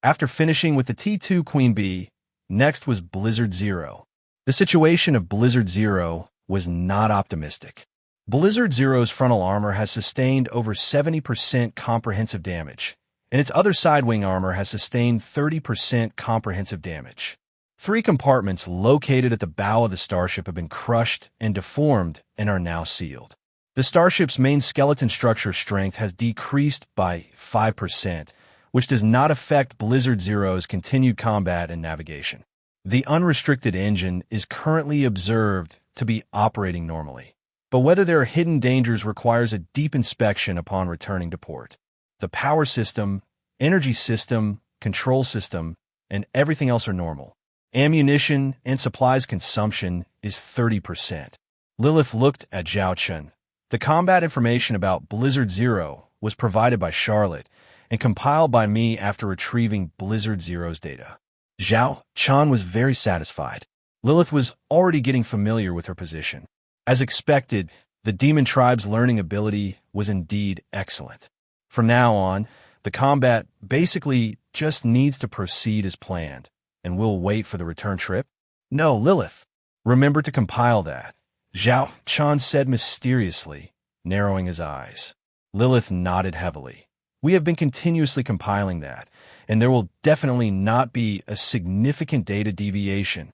After finishing with the T2 Queen Bee, next was Blizzard Zero. The situation of Blizzard Zero was not optimistic. Blizzard Zero's frontal armor has sustained over 70% comprehensive damage, and its other side wing armor has sustained 30% comprehensive damage. 3 compartments located at the bow of the starship have been crushed and deformed and are now sealed. The starship's main skeleton structure strength has decreased by 5%, which does not affect Blizzard Zero's continued combat and navigation. The unrestricted engine is currently observed to be operating normally, but whether there are hidden dangers requires a deep inspection upon returning to port. The power system, energy system, control system, and everything else are normal. Ammunition and supplies consumption is 30%. Lilith looked at Zhao Chen. The combat information about Blizzard Zero was provided by Charlotte and compiled by me after retrieving Blizzard Zero's data. Zhao Chen was very satisfied. Lilith was already getting familiar with her position. As expected, the demon tribe's learning ability was indeed excellent. From now on, the combat basically just needs to proceed as planned, and we'll wait for the return trip. No, Lilith, remember to compile that, Zhao Chen said mysteriously, narrowing his eyes. Lilith nodded heavily. We have been continuously compiling that, and there will definitely not be a significant data deviation.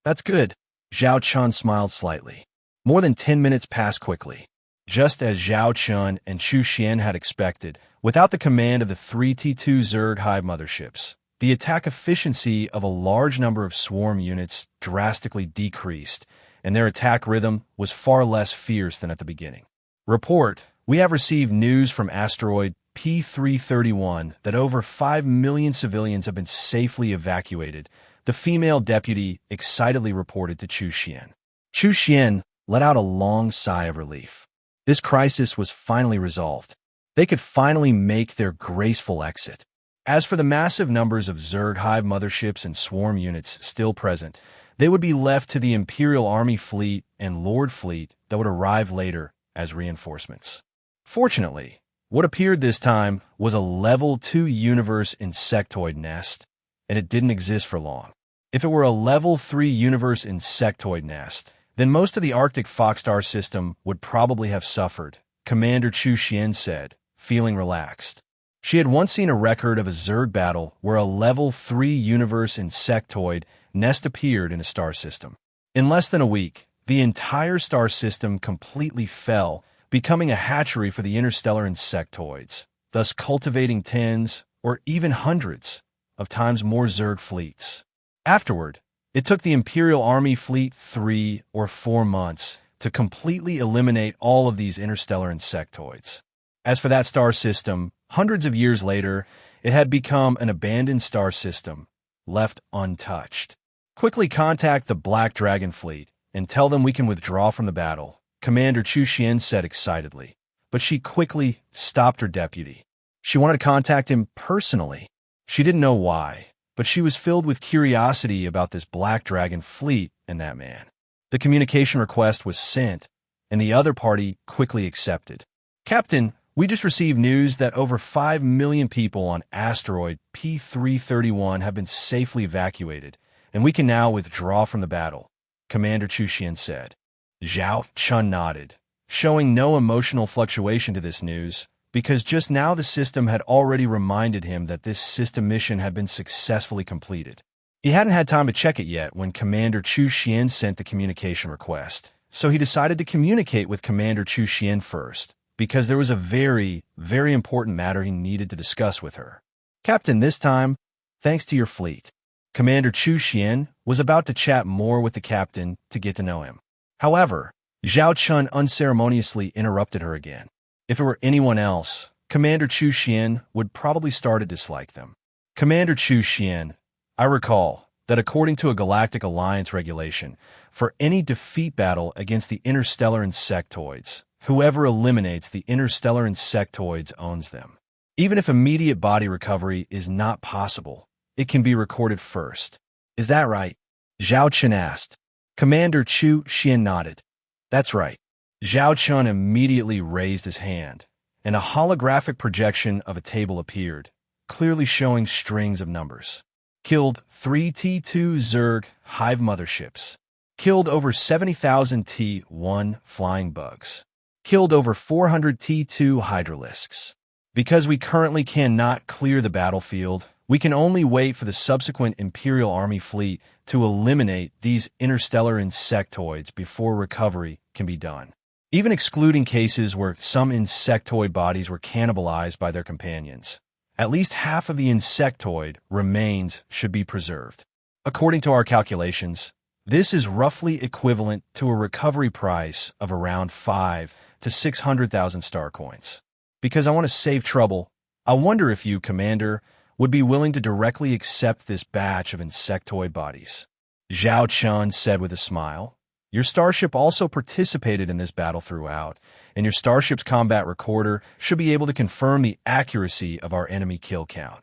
That's good. Zhao Chen smiled slightly. More than 10 minutes passed quickly. Just as Zhao Chen and Chu Xian had expected, without the command of the 3 T2 Zerg hive motherships, the attack efficiency of a large number of swarm units drastically decreased, and their attack rhythm was far less fierce than at the beginning. Report, we have received news from asteroid P331 that over 5 million civilians have been safely evacuated, the female deputy excitedly reported to Chu Xian. Chu Xian let out a long sigh of relief. This crisis was finally resolved. They could finally make their graceful exit. As for the massive numbers of Zerg hive motherships and swarm units still present, they would be left to the Imperial Army fleet and Lord fleet that would arrive later as reinforcements. Fortunately, what appeared this time was a level 2 universe insectoid nest, and it didn't exist for long. If it were a level 3 universe insectoid nest, then most of the Arctic Foxstar system would probably have suffered, Commander Chu Xian said, feeling relaxed. She had once seen a record of a Zerg battle where a level 3 universe insectoid nest appeared in a star system. In less than a week, the entire star system completely fell, becoming a hatchery for the interstellar insectoids, thus cultivating tens or even hundreds of times more Zerg fleets. Afterward, it took the Imperial Army fleet 3 or 4 months to completely eliminate all of these interstellar insectoids. As for that star system, hundreds of years later, it had become an abandoned star system, left untouched. Quickly contact the Black Dragon fleet and tell them we can withdraw from the battle, Commander Chu Xian said excitedly, but she quickly stopped her deputy. She wanted to contact him personally. She didn't know why, but she was filled with curiosity about this Black Dragon fleet and that man. The communication request was sent, and the other party quickly accepted. Captain, we just received news that over 5 million people on asteroid P331 have been safely evacuated, and we can now withdraw from the battle, Commander Chu Xian said. Zhao Chen nodded, showing no emotional fluctuation to this news, because just now the system had already reminded him that this system mission had been successfully completed. He hadn't had time to check it yet when Commander Chu Xian sent the communication request, so he decided to communicate with Commander Chu Xian first, because there was a very, very important matter he needed to discuss with her. Captain, this time, thanks to your fleet. Commander Chu Xian was about to chat more with the captain to get to know him. However, Zhao Chen unceremoniously interrupted her again. If it were anyone else, Commander Chu Xian would probably start to dislike them. Commander Chu Xian, I recall that according to a Galactic Alliance regulation, for any defeat battle against the interstellar insectoids, whoever eliminates the interstellar insectoids owns them. Even if immediate body recovery is not possible, it can be recorded first. Is that right? Zhao Chen asked. Commander Chu Xian nodded. That's right. Zhao Chen immediately raised his hand, and a holographic projection of a table appeared, clearly showing strings of numbers. Killed 3 T2 Zerg hive motherships. Killed over 70,000 T1 flying bugs. Killed over 400 T2 hydralisks. Because we currently cannot clear the battlefield, we can only wait for the subsequent Imperial Army fleet to eliminate these interstellar insectoids before recovery can be done. Even excluding cases where some insectoid bodies were cannibalized by their companions, at least half of the insectoid remains should be preserved. According to our calculations, this is roughly equivalent to a recovery price of around 5 to 600,000 star coins. Because I want to save trouble, I wonder if you, Commander, would be willing to directly accept this batch of insectoid bodies. Zhao Chen said with a smile, "Your starship also participated in this battle throughout, and your starship's combat recorder should be able to confirm the accuracy of our enemy kill count."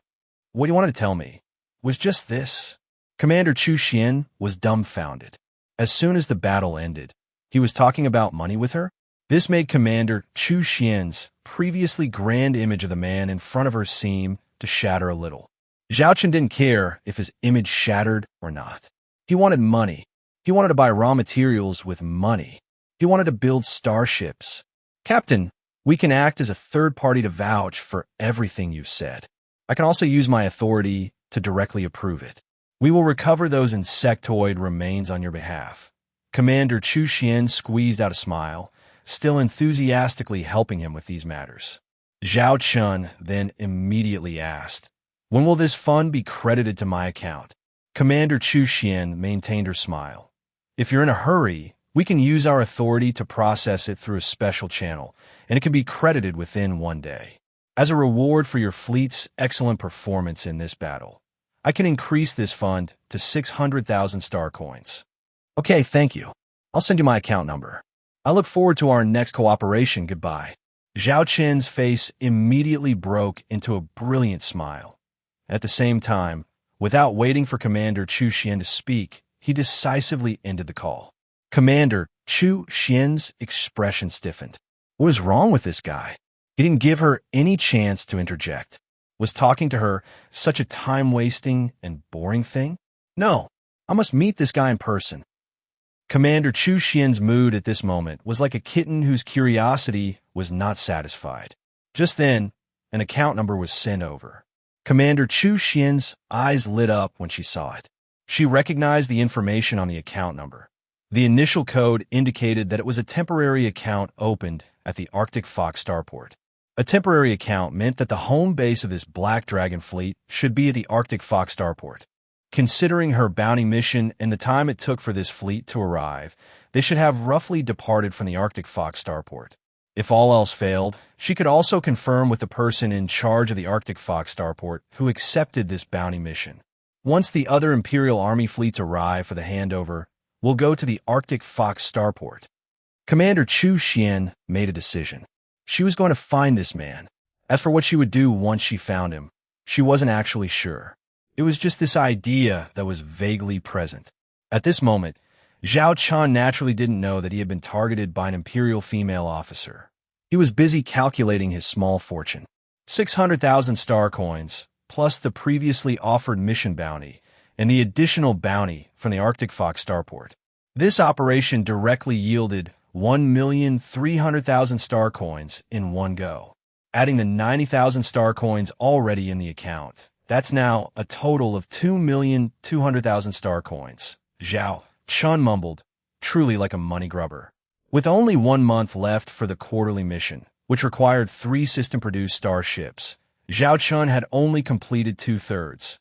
"What you wanted to tell me was just this." Commander Zhao Chen was dumbfounded. As soon as the battle ended, he was talking about money with her? This made Commander Zhao Chen's previously grand image of the man in front of her seem to shatter a little. Zhao Chen didn't care if his image shattered or not. He wanted money. He wanted to buy raw materials with money. He wanted to build starships. "Captain, we can act as a third party to vouch for everything you've said. I can also use my authority to directly approve it. We will recover those insectoid remains on your behalf." Commander Zhao Chen squeezed out a smile, still enthusiastically helping him with these matters. Zhao Chen then immediately asked, "When will this fund be credited to my account?" Commander Zhao Chen maintained her smile. "If you're in a hurry, we can use our authority to process it through a special channel, and it can be credited within 1 day. As a reward for your fleet's excellent performance in this battle, I can increase this fund to 600,000 star coins." "Okay, thank you. I'll send you my account number. I look forward to our next cooperation. Goodbye." Zhao Chen's face immediately broke into a brilliant smile. At the same time, without waiting for Commander Zhao Chen to speak, he decisively ended the call. Commander Zhao Chen's expression stiffened. What was wrong with this guy? He didn't give her any chance to interject. Was talking to her such a time-wasting and boring thing? No, I must meet this guy in person. Commander Zhao Chen's mood at this moment was like a kitten whose curiosity was not satisfied. Just then, an account number was sent over. Commander Zhao Chen's eyes lit up when she saw it. She recognized the information on the account number. The initial code indicated that it was a temporary account opened at the Arctic Fox starport. A temporary account meant that the home base of this Black Dragon fleet should be at the Arctic Fox starport. Considering her bounty mission and the time it took for this fleet to arrive, they should have roughly departed from the Arctic Fox starport. If all else failed, she could also confirm with the person in charge of the Arctic Fox starport who accepted this bounty mission. Once the other Imperial Army fleets arrive for the handover, we'll go to the Arctic Fox starport. Commander Zhao Chen made a decision. She was going to find this man. As for what she would do once she found him, she wasn't actually sure. It was just this idea that was vaguely present. At this moment, Zhao Chen naturally didn't know that he had been targeted by an Imperial female officer. He was busy calculating his small fortune. 600,000 star coins, plus the previously offered mission bounty, and the additional bounty from the Arctic Fox starport. This operation directly yielded 1,300,000 star coins in one go. Adding the 90,000 star coins already in the account, that's now a total of 2,200,000 star coins. Zhao Chen mumbled, truly like a money grubber. With only 1 month left for the quarterly mission, which required 3 system-produced starships, Zhao Chen had only completed 2/3.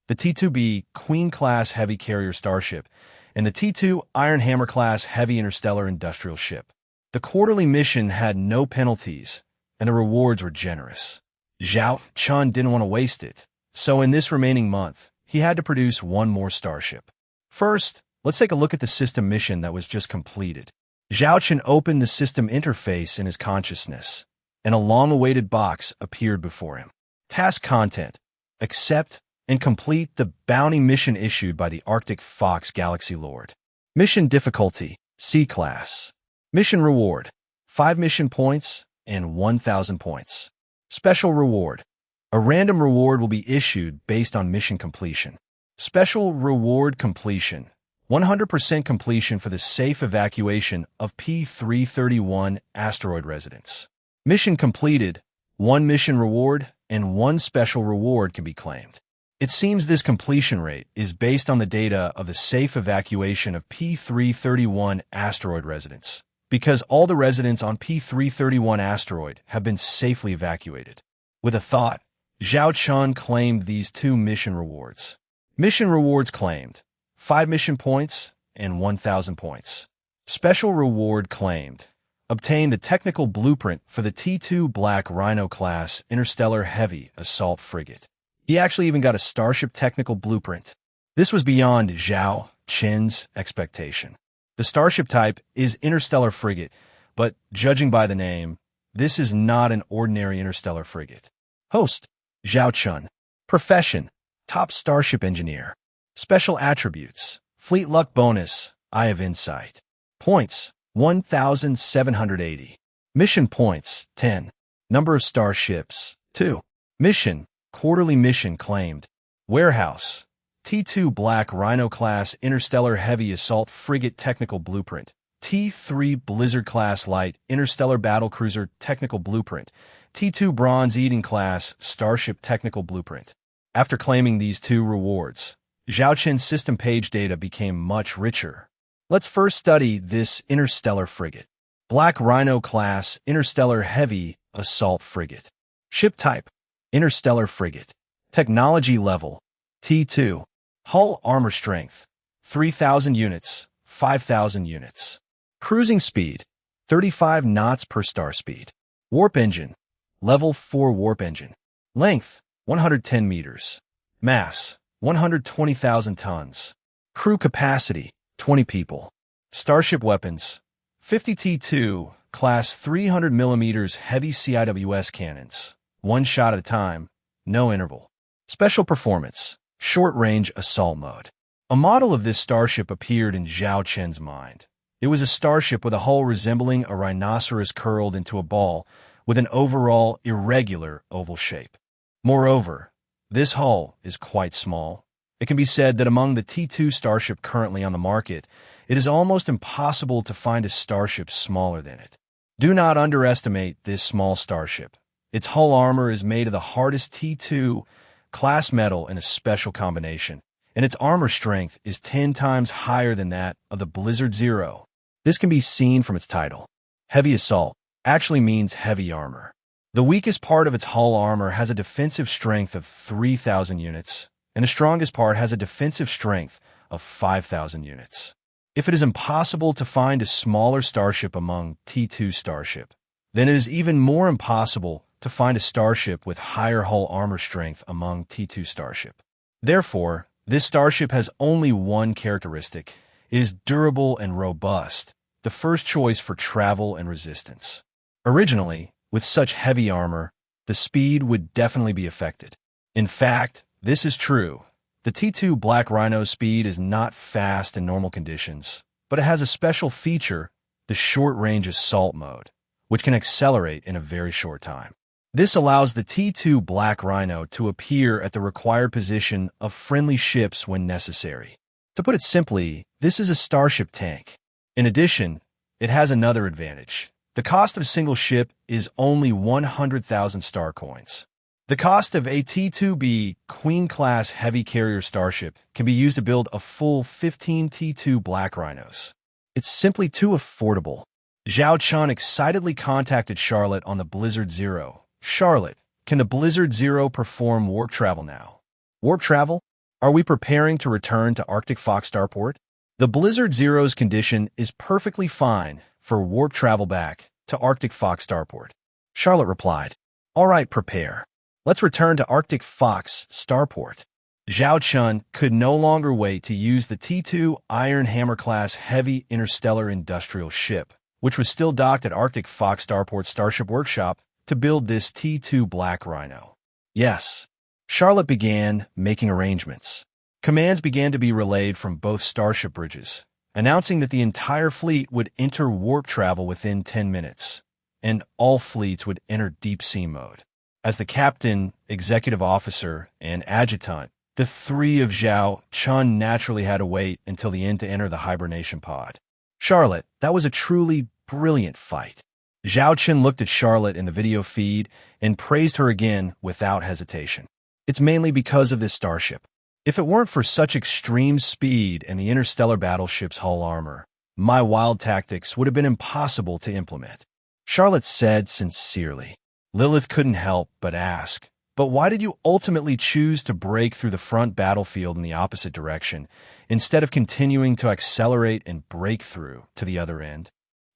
The T-2B Queen-class heavy carrier starship and the T-2 Iron Hammer-class heavy interstellar industrial ship. The quarterly mission had no penalties, and the rewards were generous. Zhao Chen didn't want to waste it, so in this remaining month, he had to produce 1 more starship. First, let's take a look at the system mission that was just completed. Zhao Chen opened the system interface in his consciousness, and a long-awaited box appeared before him. Task content: accept and complete the bounty mission issued by the Arctic Fox Galaxy Lord. Mission difficulty: C-class. Mission reward: 5 mission points and 1,000 points. Special reward: a random reward will be issued based on mission completion. Special reward completion: 100% completion for the safe evacuation of P-331 asteroid residents. Mission completed: 1 mission reward and 1 special reward can be claimed. It seems this completion rate is based on the data of the safe evacuation of P-331 asteroid residents, because all the residents on P-331 asteroid have been safely evacuated. With a thought, Zhao Chen claimed these 2 mission rewards. Mission rewards claimed: 5 mission points and 1,000 points. Special reward claimed: obtain the technical blueprint for the T-2 Black Rhino-class interstellar heavy assault frigate. He actually even got a starship technical blueprint. This was beyond Zhao Chen's expectation. The starship type is Interstellar frigate, but judging by the name, this is not an ordinary interstellar frigate. Host, Zhao Chen. Profession, top starship engineer. Special attributes, fleet luck bonus, Eye of Insight. Points, 1,780. Mission points, 10. Number of starships, 2. Mission, quarterly mission claimed. Warehouse, T2 Black Rhino class interstellar heavy assault frigate technical blueprint. T3 Blizzard class light interstellar battlecruiser technical blueprint. T2 Bronze Eden class starship technical blueprint. After claiming these 2 rewards, Zhao Chen's system page data became much richer. Let's first study this interstellar frigate. Black Rhino class interstellar heavy assault frigate. Ship type, interstellar frigate. Technology level, T2. Hull armor strength, 3,000 units, 5,000 units. Cruising speed, 35 knots per star speed. Warp engine, level 4 warp engine. Length, 110 meters. Mass, 120,000 tons. Crew capacity, 20 people. Starship weapons, 50 T2, class 300 millimeters heavy CIWS cannons. 1 shot at a time, no interval. Special performance, short-range assault mode. A model of this starship appeared in Zhao Chen's mind. It was a starship with a hull resembling a rhinoceros curled into a ball, with an overall irregular oval shape. Moreover, this hull is quite small. It can be said that among the T2 starship currently on the market, it is almost impossible to find a starship smaller than it. Do not underestimate this small starship. Its hull armor is made of the hardest T2 class metal in a special combination, and its armor strength is 10 times higher than that of the Blizzard Zero. This can be seen from its title. Heavy Assault actually means heavy armor. The weakest part of its hull armor has a defensive strength of 3,000 units, and the strongest part has a defensive strength of 5,000 units. If it is impossible to find a smaller starship among T2 starship, then it is even more impossible to find a starship with higher hull armor strength among T2 starship. Therefore, this starship has only one characteristic. It is durable and robust, the first choice for travel and resistance. Originally, with such heavy armor, the speed would definitely be affected. In fact, this is true. The T2 Black Rhino's speed is not fast in normal conditions, but it has a special feature, the short-range assault mode, which can accelerate in a very short time. This allows the T2 Black Rhino to appear at the required position of friendly ships when necessary. To put it simply, this is a starship tank. In addition, it has another advantage. The cost of a single ship is only 100,000 star coins. The cost of a T2B Queen-class heavy carrier starship can be used to build a full 15 T2 Black Rhinos. It's simply too affordable. Zhao Chen excitedly contacted Charlotte on the Blizzard Zero. Charlotte, can the Blizzard Zero perform warp travel now? Warp travel? Are we preparing to return to Arctic Fox Starport? The Blizzard Zero's condition is perfectly fine for warp travel back to Arctic Fox Starport. Charlotte replied, "All right, prepare. Let's return to Arctic Fox Starport." Zhao Chen could no longer wait to use the T2 Iron Hammer-class heavy interstellar industrial ship, which was still docked at Arctic Fox Starport Starship Workshop, to build this T2 Black Rhino. Yes, Charlotte began making arrangements. Commands began to be relayed from both starship bridges, announcing that the entire fleet would enter warp travel within 10 minutes, and all fleets would enter deep sea mode. As the captain, executive officer, and adjutant, the 3 of Zhao Chen naturally had to wait until the end to enter the hibernation pod. Charlotte, that was a truly brilliant fight. Zhao Chen looked at Charlotte in the video feed and praised her again without hesitation. It's mainly because of this starship. If it weren't for such extreme speed and the interstellar battleship's hull armor, my wild tactics would have been impossible to implement. Charlotte said sincerely. Lilith couldn't help but ask, "But why did you ultimately choose to break through the front battlefield in the opposite direction, instead of continuing to accelerate and break through to the other end?"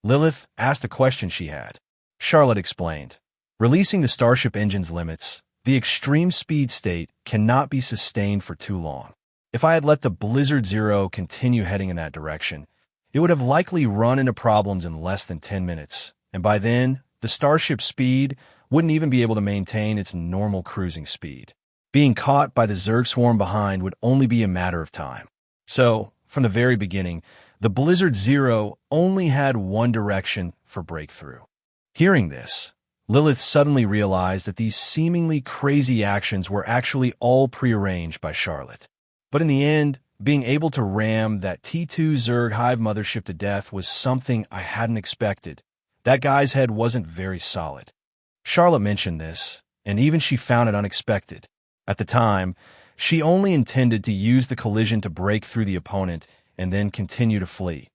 Lilith asked a question she had. Charlotte explained, "Releasing the starship engine's limits, The extreme speed state cannot be sustained for too long. If I had let the Blizzard Zero continue heading in that direction, it would have likely run into problems in less than 10 minutes, and by then, the starship speed wouldn't even be able to maintain its normal cruising speed. Being caught by the Zerg swarm behind would only be a matter of time. So, from the very beginning, the Blizzard Zero only had one direction for breakthrough. Hearing this, Lilith suddenly realized that these seemingly crazy actions were actually all prearranged by Charlotte. But in the end, being able to ram that T2 Zerg hive mothership to death was something I hadn't expected. That guy's head wasn't very solid. Charlotte mentioned this, and even she found it unexpected. At the time, she only intended to use the collision to break through the opponent and then continue to flee.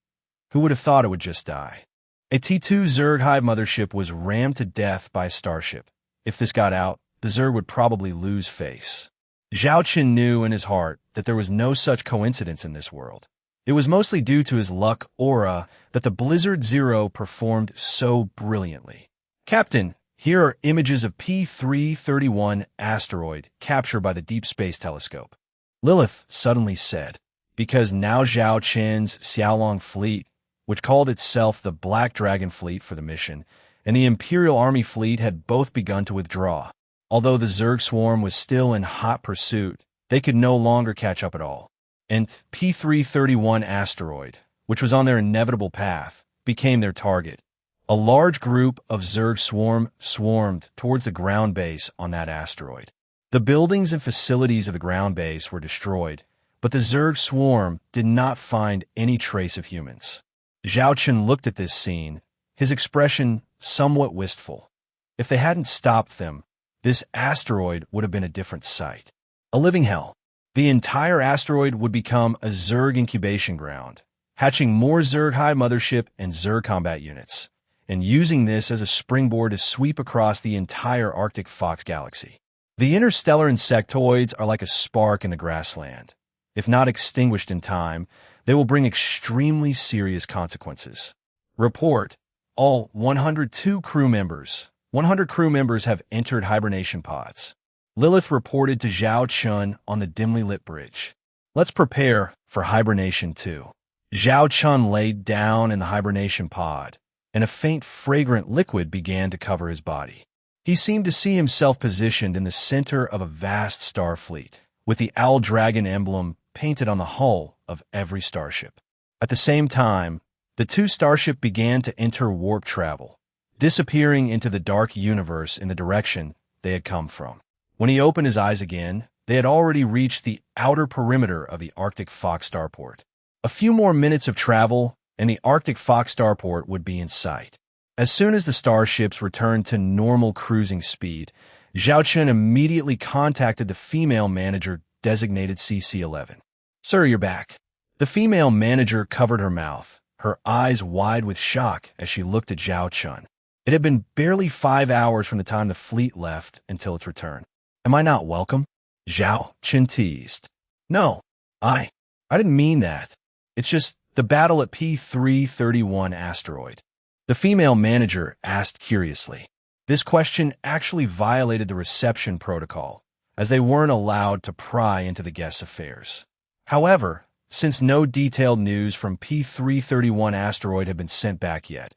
Who would have thought it would just die? A T2 Zerg hive mothership was rammed to death by a starship. If this got out, the Zerg would probably lose face. Zhao Chen knew in his heart that there was no such coincidence in this world. It was mostly due to his luck aura that the Blizzard Zero performed so brilliantly. Captain, here are images of P331 asteroid captured by the Deep Space Telescope. Lilith suddenly said, because now Zhao Chen's Xiaolong fleet, which called itself the Black Dragon Fleet for the mission, and the Imperial Army fleet had both begun to withdraw. Although the Zerg swarm was still in hot pursuit, they could no longer catch up at all. And P331 asteroid, which was on their inevitable path, became their target. A large group of Zerg swarmed towards the ground base on that asteroid. The buildings and facilities of the ground base were destroyed, but the Zerg swarm did not find any trace of humans. Zhao Chen looked at this scene, his expression somewhat wistful. If they hadn't stopped them, this asteroid would have been a different sight. A living hell. The entire asteroid would become a Zerg incubation ground, hatching more Zerg hive mothership and Zerg combat units, and using this as a springboard to sweep across the entire Arctic Fox galaxy. The interstellar insectoids are like a spark in the grassland. If not extinguished in time, they will bring extremely serious consequences. Report, all 102 crew members. 100 crew members have entered hibernation pods. Lilith reported to Zhao Chen on the dimly lit bridge. Let's prepare for hibernation 2. Zhao Chen laid down in the hibernation pod, and a faint fragrant liquid began to cover his body. He seemed to see himself positioned in the center of a vast star fleet, with the owl dragon emblem painted on the hull of every starship. At the same time, the two starships began to enter warp travel, disappearing into the dark universe in the direction they had come from. When he opened his eyes again, they had already reached the outer perimeter of the Arctic Fox starport. A few more minutes of travel, and the Arctic Fox starport would be in sight. As soon as the starships returned to normal cruising speed, Zhao Chen immediately contacted the female manager designated CC-11. Sir, you're back. The female manager covered her mouth, her eyes wide with shock as she looked at Zhao Chen. It had been barely 5 hours from the time the fleet left until its return. Am I not welcome? Zhao Chen teased. No, I didn't mean that. It's just the battle at P331 asteroid. The female manager asked curiously. This question actually violated the reception protocol, as they weren't allowed to pry into the guests' affairs. However, since no detailed news from P331 asteroid had been sent back yet,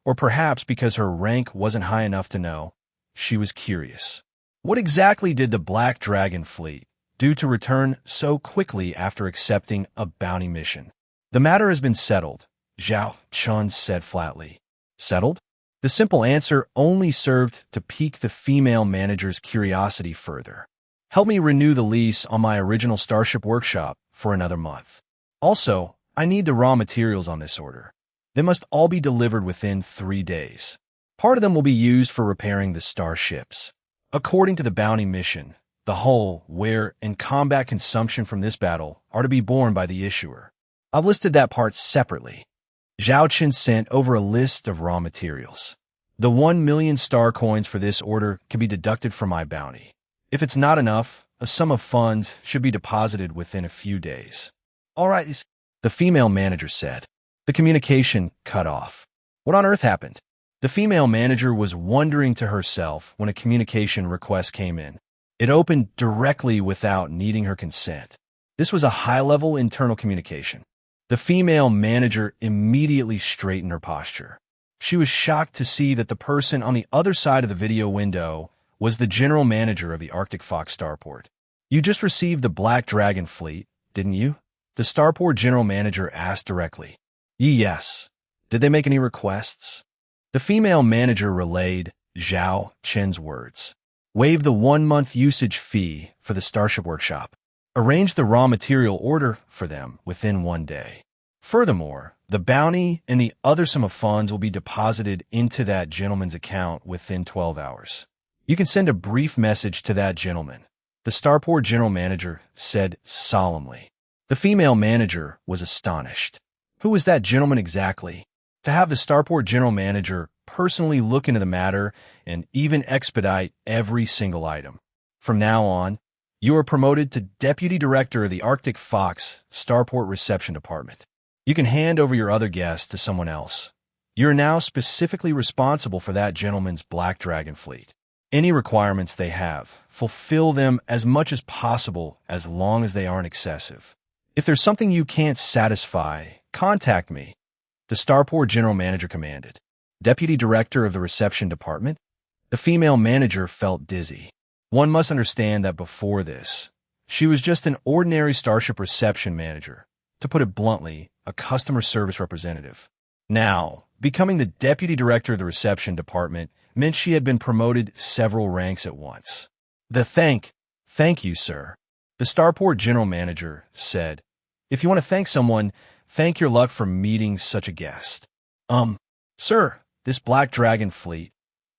or perhaps because her rank wasn't high enough to know, she was curious. What exactly did the Black Dragon fleet do to return so quickly after accepting a bounty mission? The matter has been settled, Zhao Chen said flatly. Settled? The simple answer only served to pique the female manager's curiosity further. Help me renew the lease on my original Starship workshop for another month. Also, I need the raw materials on this order. They must all be delivered within 3 days. Part of them will be used for repairing the starships. According to the bounty mission, the hull, wear, and combat consumption from this battle are to be borne by the issuer. I've listed that part separately. Zhao Chen sent over a list of raw materials. The 1 million star coins for this order can be deducted from my bounty. If it's not enough, a sum of funds should be deposited within a few days. All right, the female manager said. The communication cut off. What on earth happened? The female manager was wondering to herself when a communication request came in. It opened directly without needing her consent. This was a high-level internal communication. The female manager immediately straightened her posture. She was shocked to see that the person on the other side of the video window was the general manager of the Arctic Fox starport. "You just received the Black Dragon fleet, didn't you?" the starport general manager asked directly. "Yes. Did they make any requests?" The female manager relayed Zhao Chen's words. "Waive the 1-month usage fee for the Starship workshop. Arrange the raw material order for them within 1 day. Furthermore, the bounty and the other sum of funds will be deposited into that gentleman's account within 12 hours. You can send a brief message to that gentleman," the starport general manager said solemnly. The female manager was astonished. Who was that gentleman exactly? To have the starport general manager personally look into the matter and even expedite every single item. From now on, you are promoted to Deputy Director of the Arctic Fox Starport Reception Department. You can hand over your other guests to someone else. You are now specifically responsible for that gentleman's Black Dragon fleet. Any requirements they have, fulfill them as much as possible as long as they aren't excessive. If there's something you can't satisfy, contact me," the starport general manager commanded. Deputy Director of the Reception Department? The female manager felt dizzy. One must understand that before this, she was just an ordinary Starship reception manager, to put it bluntly, a customer service representative. Now, becoming the Deputy Director of the Reception Department meant she had been promoted several ranks at once. Thank you, sir," the starport general manager said. "If you want to thank someone, thank your luck for meeting such a guest." Sir, this Black Dragon fleet,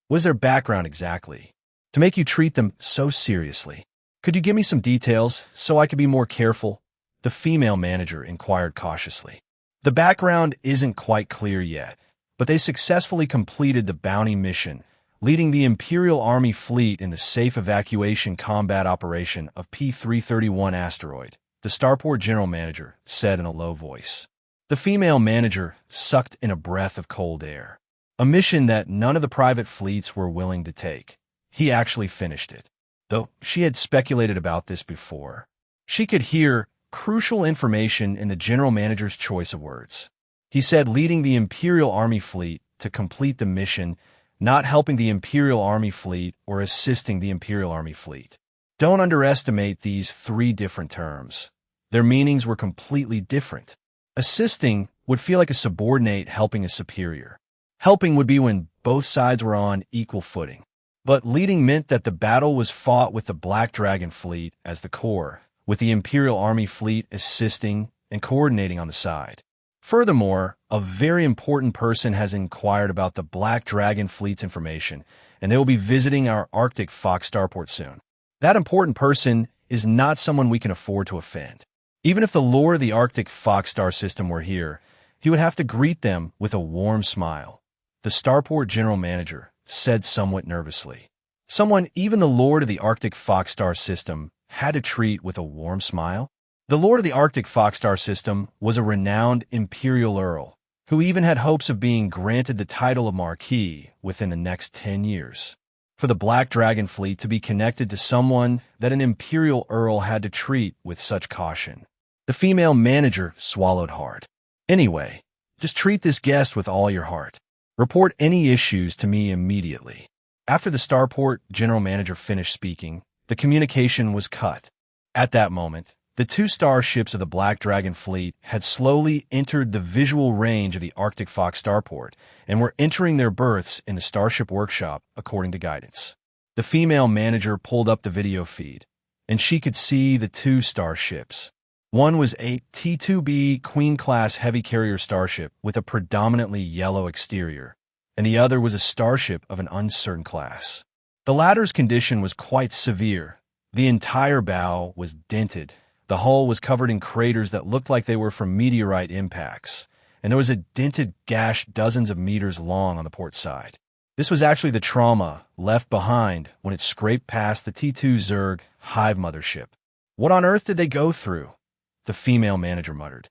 what is their background exactly? To make you treat them so seriously. Could you give me some details so I could be more careful?" the female manager inquired cautiously. "The background isn't quite clear yet, but they successfully completed the bounty mission, leading the Imperial Army fleet in the safe evacuation combat operation of P-331 asteroid," the starport general manager said in a low voice. The female manager sucked in a breath of cold air. A mission that none of the private fleets were willing to take. He actually finished it. Though she had speculated about this before. She could hear crucial information in the general manager's choice of words. He said leading the Imperial Army fleet to complete the mission, not helping the Imperial Army fleet or assisting the Imperial Army fleet. Don't underestimate these 3 different terms. Their meanings were completely different. Assisting would feel like a subordinate helping a superior. Helping would be when both sides were on equal footing. But leading meant that the battle was fought with the Black Dragon fleet as the core, with the Imperial Army fleet assisting and coordinating on the side. Furthermore, a very important person has inquired about the Black Dragon fleet's information, and they will be visiting our Arctic Fox starport soon. That important person is not someone we can afford to offend. Even if the Lord of the Arctic Fox star system were here, he would have to greet them with a warm smile, the starport general manager said somewhat nervously. Someone even the Lord of the Arctic Fox star system had to treat with a warm smile? The Lord of the Arctic Fox star system was a renowned Imperial Earl, who even had hopes of being granted the title of Marquis within the next 10 years. For the Black Dragon fleet to be connected to someone that an Imperial Earl had to treat with such caution. The female manager swallowed hard. "Anyway, just treat this guest with all your heart. Report any issues to me immediately." After the starport general manager finished speaking, the communication was cut. At that moment, the 2 starships of the Black Dragon fleet had slowly entered the visual range of the Arctic Fox starport and were entering their berths in the Starship workshop according to guidance. The female manager pulled up the video feed, and she could see the 2 starships. One was a T-2B Queen-class heavy carrier starship with a predominantly yellow exterior, and the other was a starship of an uncertain class. The latter's condition was quite severe. The entire bow was dented. The hull was covered in craters that looked like they were from meteorite impacts, and there was a dented gash dozens of meters long on the port side. This was actually the trauma left behind when it scraped past the T-2 Zerg hive mothership. "What on earth did they go through?" the female manager muttered.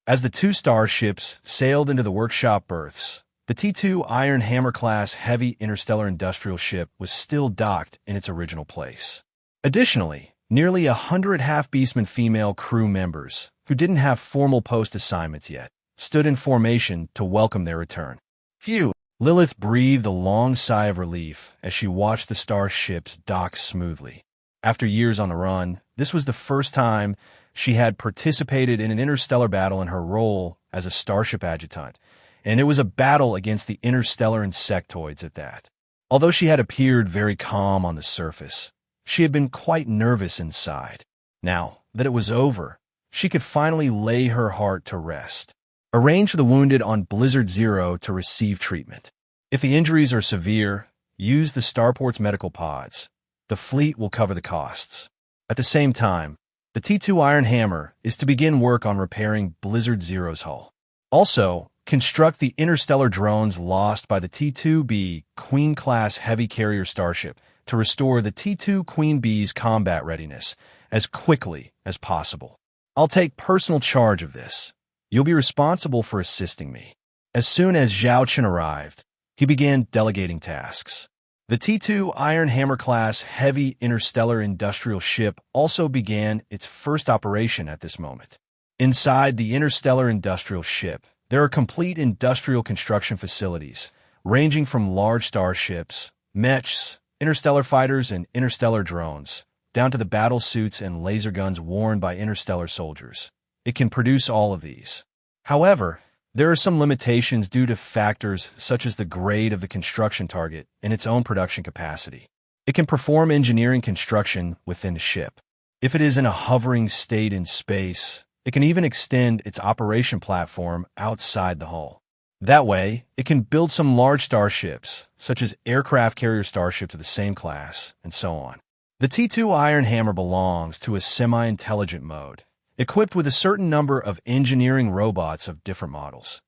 As the 2 starships sailed into the workshop berths, the T-2 Iron Hammer-class heavy interstellar industrial ship was still docked in its original place. Additionally, nearly 100 half-beastman female crew members, who didn't have formal post assignments yet, stood in formation to welcome their return. Phew! Lilith breathed a long sigh of relief as she watched the starships dock smoothly. After years on the run, this was the first time she had participated in an interstellar battle in her role as a starship adjutant, and it was a battle against the interstellar insectoids at that. Although she had appeared very calm on the surface, she had been quite nervous inside. Now that it was over, she could finally lay her heart to rest. Arrange the wounded on Blizzard Zero to receive treatment. If the injuries are severe, use the starport's medical pods. The fleet will cover the costs. At the same time, the T2 Iron Hammer is to begin work on repairing Blizzard Zero's hull. Also, construct the interstellar drones lost by the T2B Queen-class heavy carrier starship to restore the T2 Queen Bee's combat readiness as quickly as possible. I'll take personal charge of this. You'll be responsible for assisting me. As soon as Zhao Chen arrived, he began delegating tasks. The T2 Iron Hammer-class heavy interstellar industrial ship also began its first operation at this moment. Inside the interstellar industrial ship, there are complete industrial construction facilities, ranging from large starships, mechs, interstellar fighters, and interstellar drones, down to the battle suits and laser guns worn by interstellar soldiers. It can produce all of these. However, there are some limitations due to factors such as the grade of the construction target and its own production capacity. It can perform engineering construction within the ship. If it is in a hovering state in space, it can even extend its operation platform outside the hull. That way, it can build some large starships, such as aircraft carrier starships of the same class, and so on. The T2 Iron Hammer belongs to a semi-intelligent mode, equipped with a certain number of engineering robots of different models.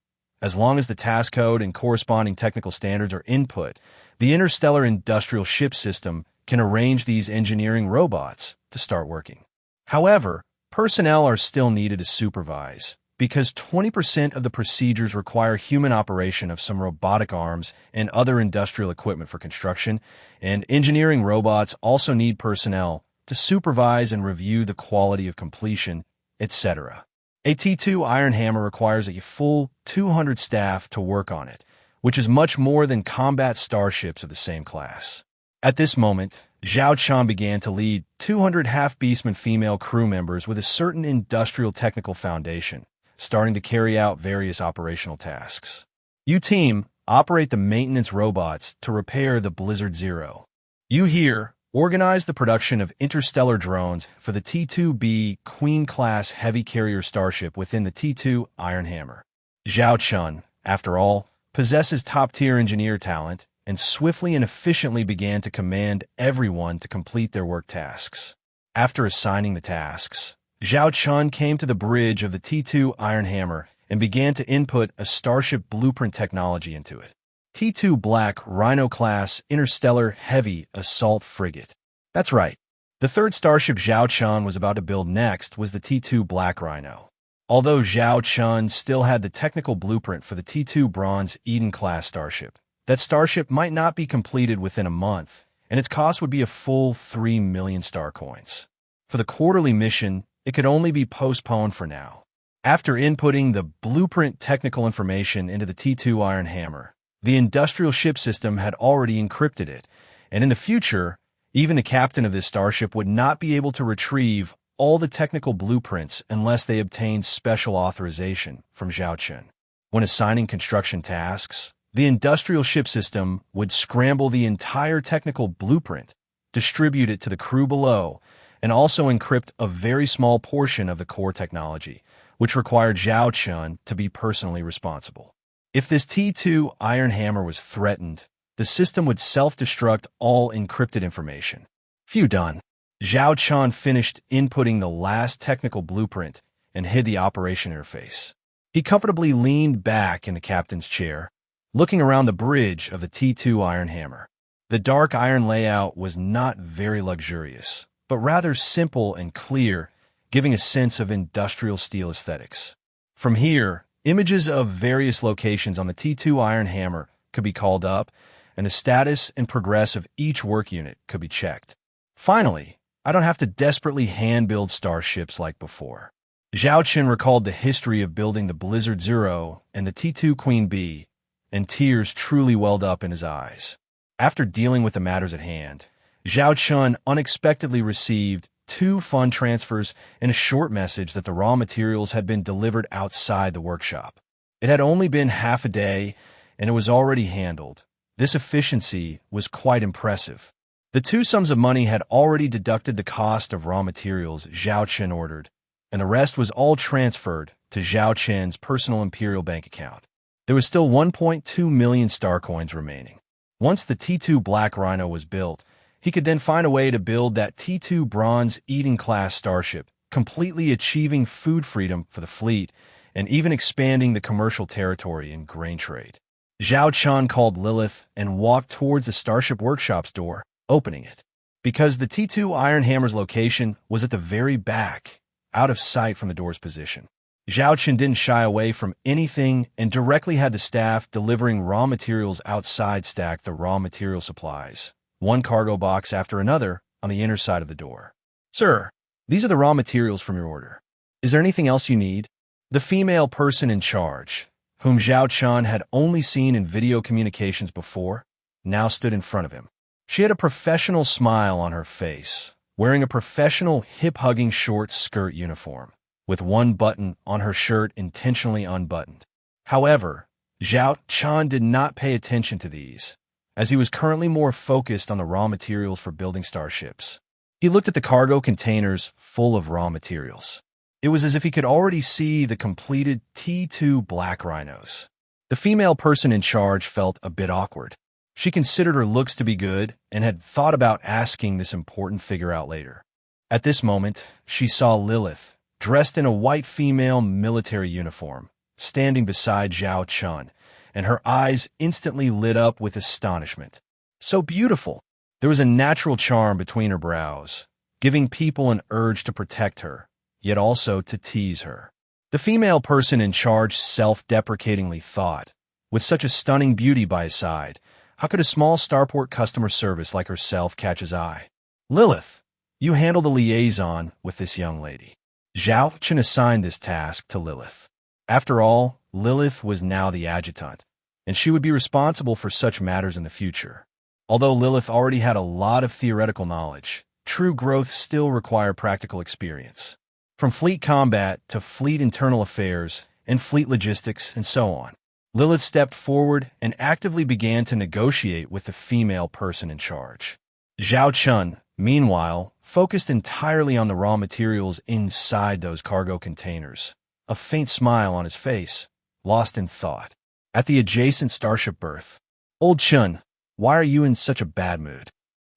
As long as the task code and corresponding technical standards are input, the interstellar industrial ship system can arrange these engineering robots to start working. However, personnel are still needed to supervise, because 20% of the procedures require human operation of some robotic arms and other industrial equipment for construction, and engineering robots also need personnel to supervise and review the quality of completion, etc. A T2 Iron Hammer requires a full 200 staff to work on it, which is much more than combat starships of the same class. At this moment, Zhao Chen began to lead 200 half-beastman female crew members with a certain industrial technical foundation, starting to carry out various operational tasks. You team, operate the maintenance robots to repair the Blizzard Zero. You here, organize the production of interstellar drones for the T2B Queen-class heavy carrier starship within the T2 Iron Hammer. Zhao Chen, after all, possesses top-tier engineer talent and swiftly and efficiently began to command everyone to complete their work tasks. After assigning the tasks, Zhao Chen came to the bridge of the T2 Iron Hammer and began to input a starship blueprint technology into it. T2 Black Rhino-class interstellar heavy assault frigate. That's right. The third starship Zhao Chen was about to build next was the T2 Black Rhino. Although Zhao Chen still had the technical blueprint for the T2 Bronze Eden-class starship, that starship might not be completed within a month, and its cost would be a full 3 million star coins. For the quarterly mission, it could only be postponed for now. After inputting the blueprint technical information into the T2 Iron Hammer, the industrial ship system had already encrypted it, and in the future, even the captain of this starship would not be able to retrieve all the technical blueprints unless they obtained special authorization from Zhao Chen. When assigning construction tasks, the industrial ship system would scramble the entire technical blueprint, distribute it to the crew below, and also encrypt a very small portion of the core technology, which required Zhao Chen to be personally responsible. If this T2 Iron Hammer was threatened, the system would self-destruct all encrypted information. Phew, done. Zhao Chen finished inputting the last technical blueprint and hid the operation interface. He comfortably leaned back in the captain's chair, looking around the bridge of the T2 Iron Hammer. The dark iron layout was not very luxurious, but rather simple and clear, giving a sense of industrial steel aesthetics. From here, images of various locations on the T2 Iron Hammer could be called up, and the status and progress of each work unit could be checked. Finally, I don't have to desperately hand-build starships like before. Zhao Chen recalled the history of building the Blizzard Zero and the T2 Queen Bee, and tears truly welled up in his eyes. After dealing with the matters at hand, Zhao Chen unexpectedly received 2 fund transfers and a short message that the raw materials had been delivered outside the workshop. It had only been half a day, and it was already handled. This efficiency was quite impressive. The 2 sums of money had already deducted the cost of raw materials Zhao Chen ordered, and the rest was all transferred to Zhao Chen's personal Imperial bank account. There was still 1.2 million star coins remaining. Once the T2 Black Rhino was built, he could then find a way to build that T2 Bronze Eden-class starship, completely achieving food freedom for the fleet and even expanding the commercial territory in grain trade. Zhao Chen called Lilith and walked towards the Starship Workshop's door, opening it. Because the T2 Iron Hammer's location was at the very back, out of sight from the door's position. Zhao Chen didn't shy away from anything and directly had the staff delivering raw materials outside stack the raw material supplies, one cargo box after another, on the inner side of the door. "Sir, these are the raw materials from your order. Is there anything else you need?" The female person in charge, whom Zhao Chen had only seen in video communications before, now stood in front of him. She had a professional smile on her face, wearing a professional hip-hugging short skirt uniform, with one button on her shirt intentionally unbuttoned. However, Zhao Chen did not pay attention to these, as he was currently more focused on the raw materials for building starships. He looked at the cargo containers full of raw materials. It was as if he could already see the completed T2 Black Rhinos. The female person in charge felt a bit awkward. She considered her looks to be good and had thought about asking this important figure out later. At this moment, she saw Lilith, dressed in a white female military uniform, standing beside Zhao Chen, and her eyes instantly lit up with astonishment. So beautiful! There was a natural charm between her brows, giving people an urge to protect her, yet also to tease her. The female person in charge self-deprecatingly thought, with such a stunning beauty by his side, how could a small starport customer service like herself catch his eye? "Lilith, you handle the liaison with this young lady." Zhao Chen assigned this task to Lilith. After all, Lilith was now the adjutant, and she would be responsible for such matters in the future. Although Lilith already had a lot of theoretical knowledge, true growth still required practical experience. From fleet combat to fleet internal affairs and fleet logistics and so on. Lilith stepped forward and actively began to negotiate with the female person in charge. Zhao Chen, meanwhile, focused entirely on the raw materials inside those cargo containers, a faint smile on his face, lost in thought. At the adjacent starship berth, "Old Chen, why are you in such a bad mood?"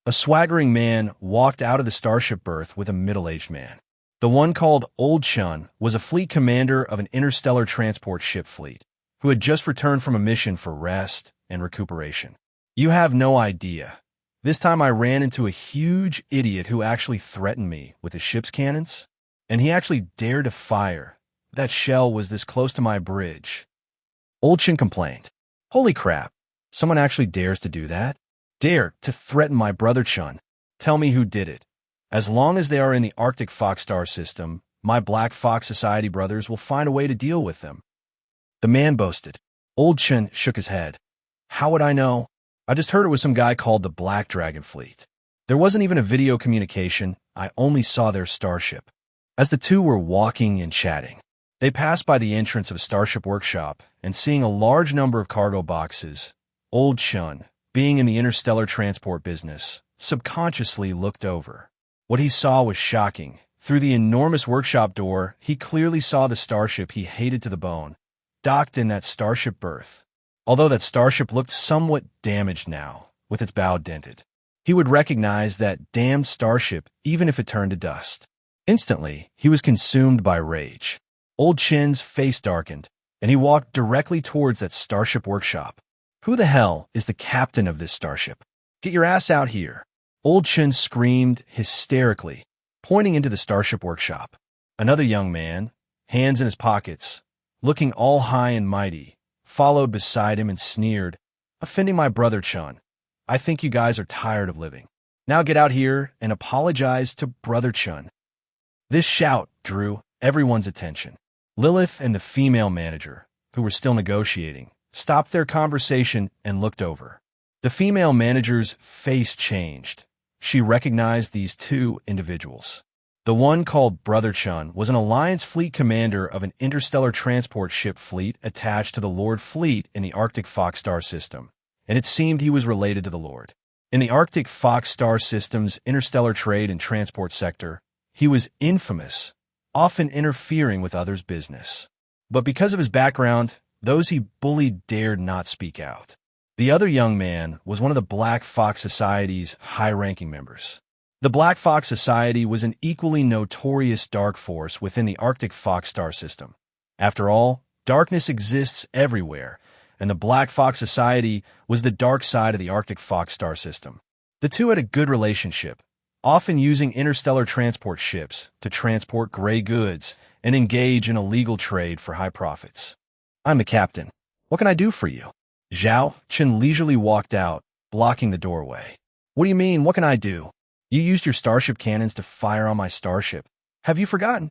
A swaggering man walked out of the starship berth with a middle-aged man. The one called Old Chen was a fleet commander of an interstellar transport ship fleet, who had just returned from a mission for rest and recuperation. "You have no idea. This time I ran into a huge idiot who actually threatened me with his ship's cannons, and he actually dared to fire. That shell was this close to my bridge." Old Chen complained. "Holy crap, someone actually dares to do that? Dare to threaten my brother Chen? Tell me who did it. As long as they are in the Arctic Fox star system, my Black Fox Society brothers will find a way to deal with them." The man boasted. Old Chen shook his head. "How would I know? I just heard it was some guy called the Black Dragon Fleet. There wasn't even a video communication. I only saw their starship." As the two were walking and chatting, they passed by the entrance of a starship workshop, and seeing a large number of cargo boxes, Old Chen, being in the interstellar transport business, subconsciously looked over. What he saw was shocking. Through the enormous workshop door, he clearly saw the starship he hated to the bone, docked in that starship berth. Although that starship looked somewhat damaged now, with its bow dented, he would recognize that damned starship even if it turned to dust. Instantly, he was consumed by rage. Old Chen's face darkened, and he walked directly towards that starship workshop. "Who the hell is the captain of this starship? Get your ass out here!" Old Chen screamed hysterically, pointing into the starship workshop. Another young man, hands in his pockets, looking all high and mighty, followed beside him and sneered, "Offending my brother Chen. I think you guys are tired of living." Now get out here and apologize to Brother Chun. This shout drew everyone's attention. Lilith and the female manager, who were still negotiating, stopped their conversation and looked over. The female manager's face changed. She recognized these two individuals. The one called Brother Chun was an Alliance fleet commander of an interstellar transport ship fleet attached to the Lord Fleet in the Arctic Fox star system, and it seemed he was related to the Lord. In the Arctic Fox star system's interstellar trade and transport sector, he was infamous, often interfering with others' business. But because of his background, those he bullied dared not speak out. The other young man was one of the Black Fox Society's high-ranking members. The Black Fox Society was an equally notorious dark force within the Arctic Fox star system. After all, darkness exists everywhere, and the Black Fox Society was the dark side of the Arctic Fox star system. The two had a good relationship, often using interstellar transport ships to transport gray goods and engage in illegal trade for high profits. "I'm the captain. What can I do for you?" Zhao Chen leisurely walked out, blocking the doorway. "What do you mean, what can I do? You used your starship cannons to fire on my starship. Have you forgotten?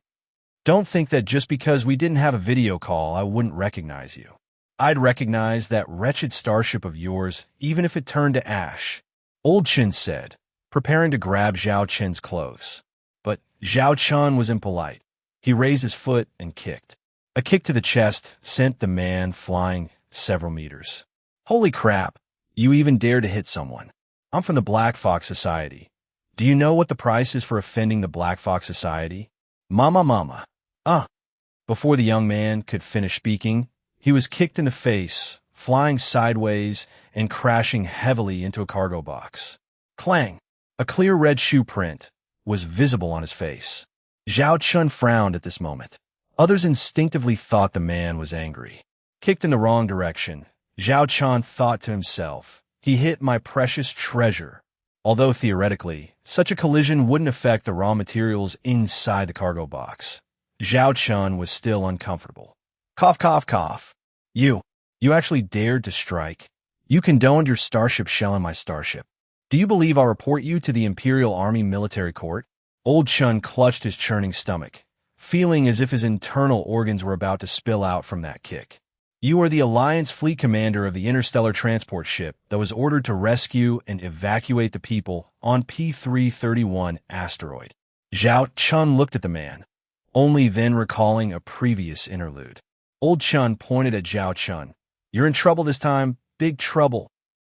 Don't think that just because we didn't have a video call, I wouldn't recognize you. I'd recognize that wretched starship of yours, even if it turned to ash," Old Chen said, preparing to grab Zhao Chen's clothes. But Zhao Chen was impolite. He raised his foot and kicked. A kick to the chest sent the man flying several meters. "Holy crap, you even dare to hit someone. I'm from the Black Fox Society. Do you know what the price is for offending the Black Fox Society? Mama. Before the young man could finish speaking, he was kicked in the face, flying sideways and crashing heavily into a cargo box. Clang! A clear red shoe print was visible on his face. Zhao Chen frowned at this moment. Others instinctively thought the man was angry. Kicked in the wrong direction, Zhao Chen thought to himself, "He hit my precious treasure." Although theoretically, such a collision wouldn't affect the raw materials inside the cargo box, Zhao Chen was still uncomfortable. Cough, cough, cough. You actually dared to strike. You condoned your starship shelling my starship. Do you believe I'll report you to the Imperial Army Military Court? Old Chun clutched his churning stomach, feeling as if his internal organs were about to spill out from that kick. You are the Alliance fleet commander of the interstellar transport ship that was ordered to rescue and evacuate the people on P-331 asteroid. Zhao Chun looked at the man, only then recalling a previous interlude. Old Chun pointed at Zhao Chun. "You're in trouble this time, big trouble."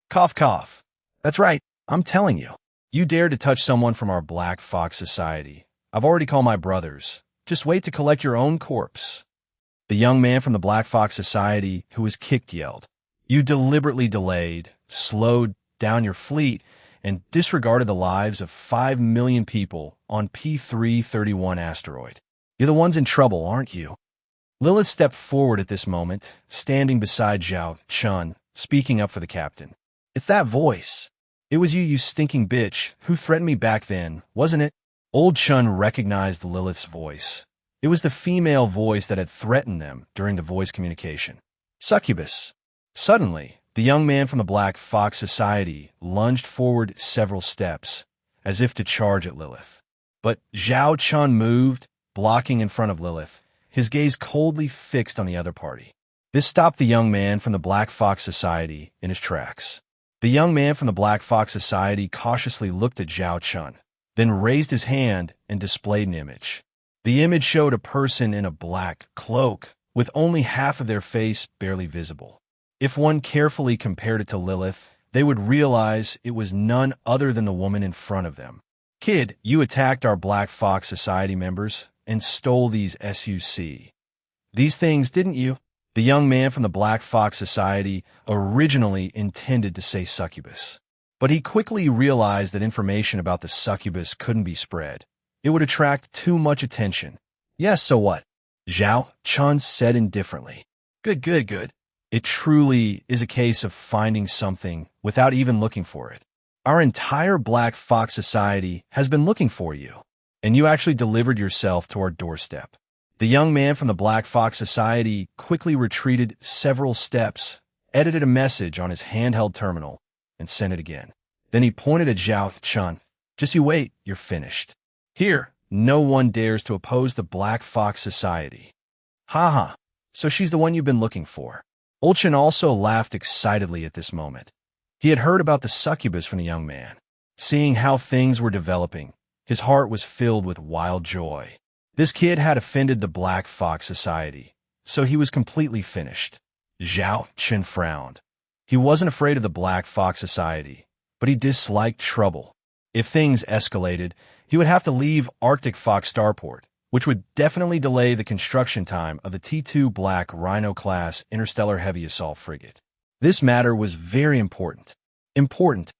Cough, cough. "That's right, I'm telling you. You dared to touch someone from our Black Fox Society. I've already called my brothers. Just wait to collect your own corpse." The young man from the Black Fox Society who was kicked yelled, "You deliberately delayed, slowed down your fleet, and disregarded the lives of 5 million people on P-331 asteroid. You're the ones in trouble, aren't you?" Lilith stepped forward at this moment, standing beside Zhao Chun, speaking up for the captain. "It's that voice. It was you stinking bitch, who threatened me back then, wasn't it?" Old Chun recognized Lilith's voice. It was the female voice that had threatened them during the voice communication. Succubus. Suddenly, the young man from the Black Fox Society lunged forward several steps, as if to charge at Lilith. But Zhao Chun moved, blocking in front of Lilith, his gaze coldly fixed on the other party. This stopped the young man from the Black Fox Society in his tracks. The young man from the Black Fox Society cautiously looked at Zhao Chun, then raised his hand and displayed an image. The image showed a person in a black cloak, with only half of their face barely visible. If one carefully compared it to Lilith, they would realize it was none other than the woman in front of them. "Kid, you attacked our Black Fox Society members and stole these these things, didn't you?" The young man from the Black Fox Society originally intended to say succubus, but he quickly realized that information about the succubus couldn't be spread. It would attract too much attention. "Yes, so what?" Zhao Chun said indifferently. Good. It truly is a case of finding something without even looking for it. Our entire Black Fox Society has been looking for you, and you actually delivered yourself to our doorstep." The young man from the Black Fox Society quickly retreated several steps, edited a message on his handheld terminal, and sent it again. Then he pointed at Zhao Chun. Just you wait, you're finished. Here, no one dares to oppose the Black Fox Society. Haha, so she's the one you've been looking for. Old Chen also laughed excitedly at this moment. He had heard about the succubus from the young man. Seeing how things were developing, his heart was filled with wild joy. This kid had offended the Black Fox Society, so he was completely finished. Zhao Chen frowned. He wasn't afraid of the Black Fox Society, but he disliked trouble. If things escalated, he would have to leave Arctic Fox Starport, which would definitely delay the construction time of the T2 Black Rhino-class Interstellar Heavy Assault Frigate. This matter was very important. Important.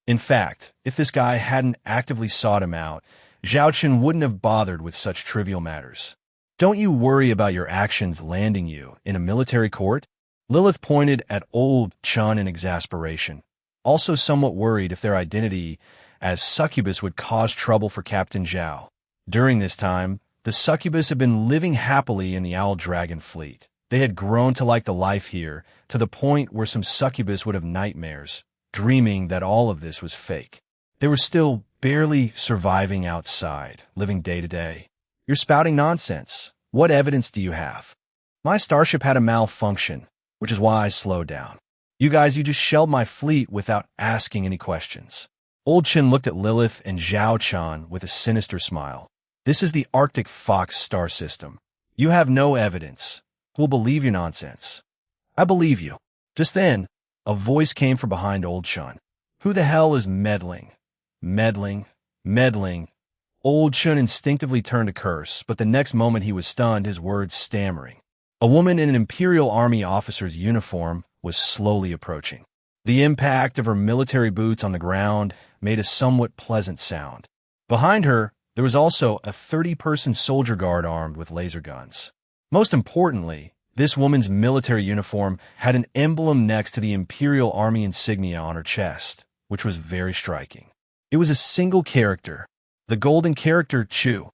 In fact, if this guy hadn't actively sought him out, Zhao Chen wouldn't have bothered with such trivial matters. Don't you worry about your actions landing you in a military court? Lilith pointed at old Chen in exasperation, also somewhat worried if their identity as succubus would cause trouble for Captain Zhao. During this time, the succubus had been living happily in the Owl Dragon fleet. They had grown to like the life here, to the point where some succubus would have nightmares, dreaming that all of this was fake. They were still barely surviving outside, living day to day. You're spouting nonsense. What evidence do you have? My starship had a malfunction, which is why I slowed down. You just shelled my fleet without asking any questions. Old Chen looked at Lilith and Zhao Chen with a sinister smile. This is the Arctic Fox star system. You have no evidence. We'll believe your nonsense. I believe you. Just then, a voice came from behind Old Chen. Who the hell is meddling? Meddling. Old Chen instinctively turned to curse, but the next moment he was stunned, his words stammering. A woman in an Imperial Army officer's uniform was slowly approaching. The impact of her military boots on the ground made a somewhat pleasant sound. Behind her, there was also a 30-person soldier guard armed with laser guns. Most importantly, this woman's military uniform had an emblem next to the Imperial Army insignia on her chest, which was very striking. It was a single character, the golden character Chu.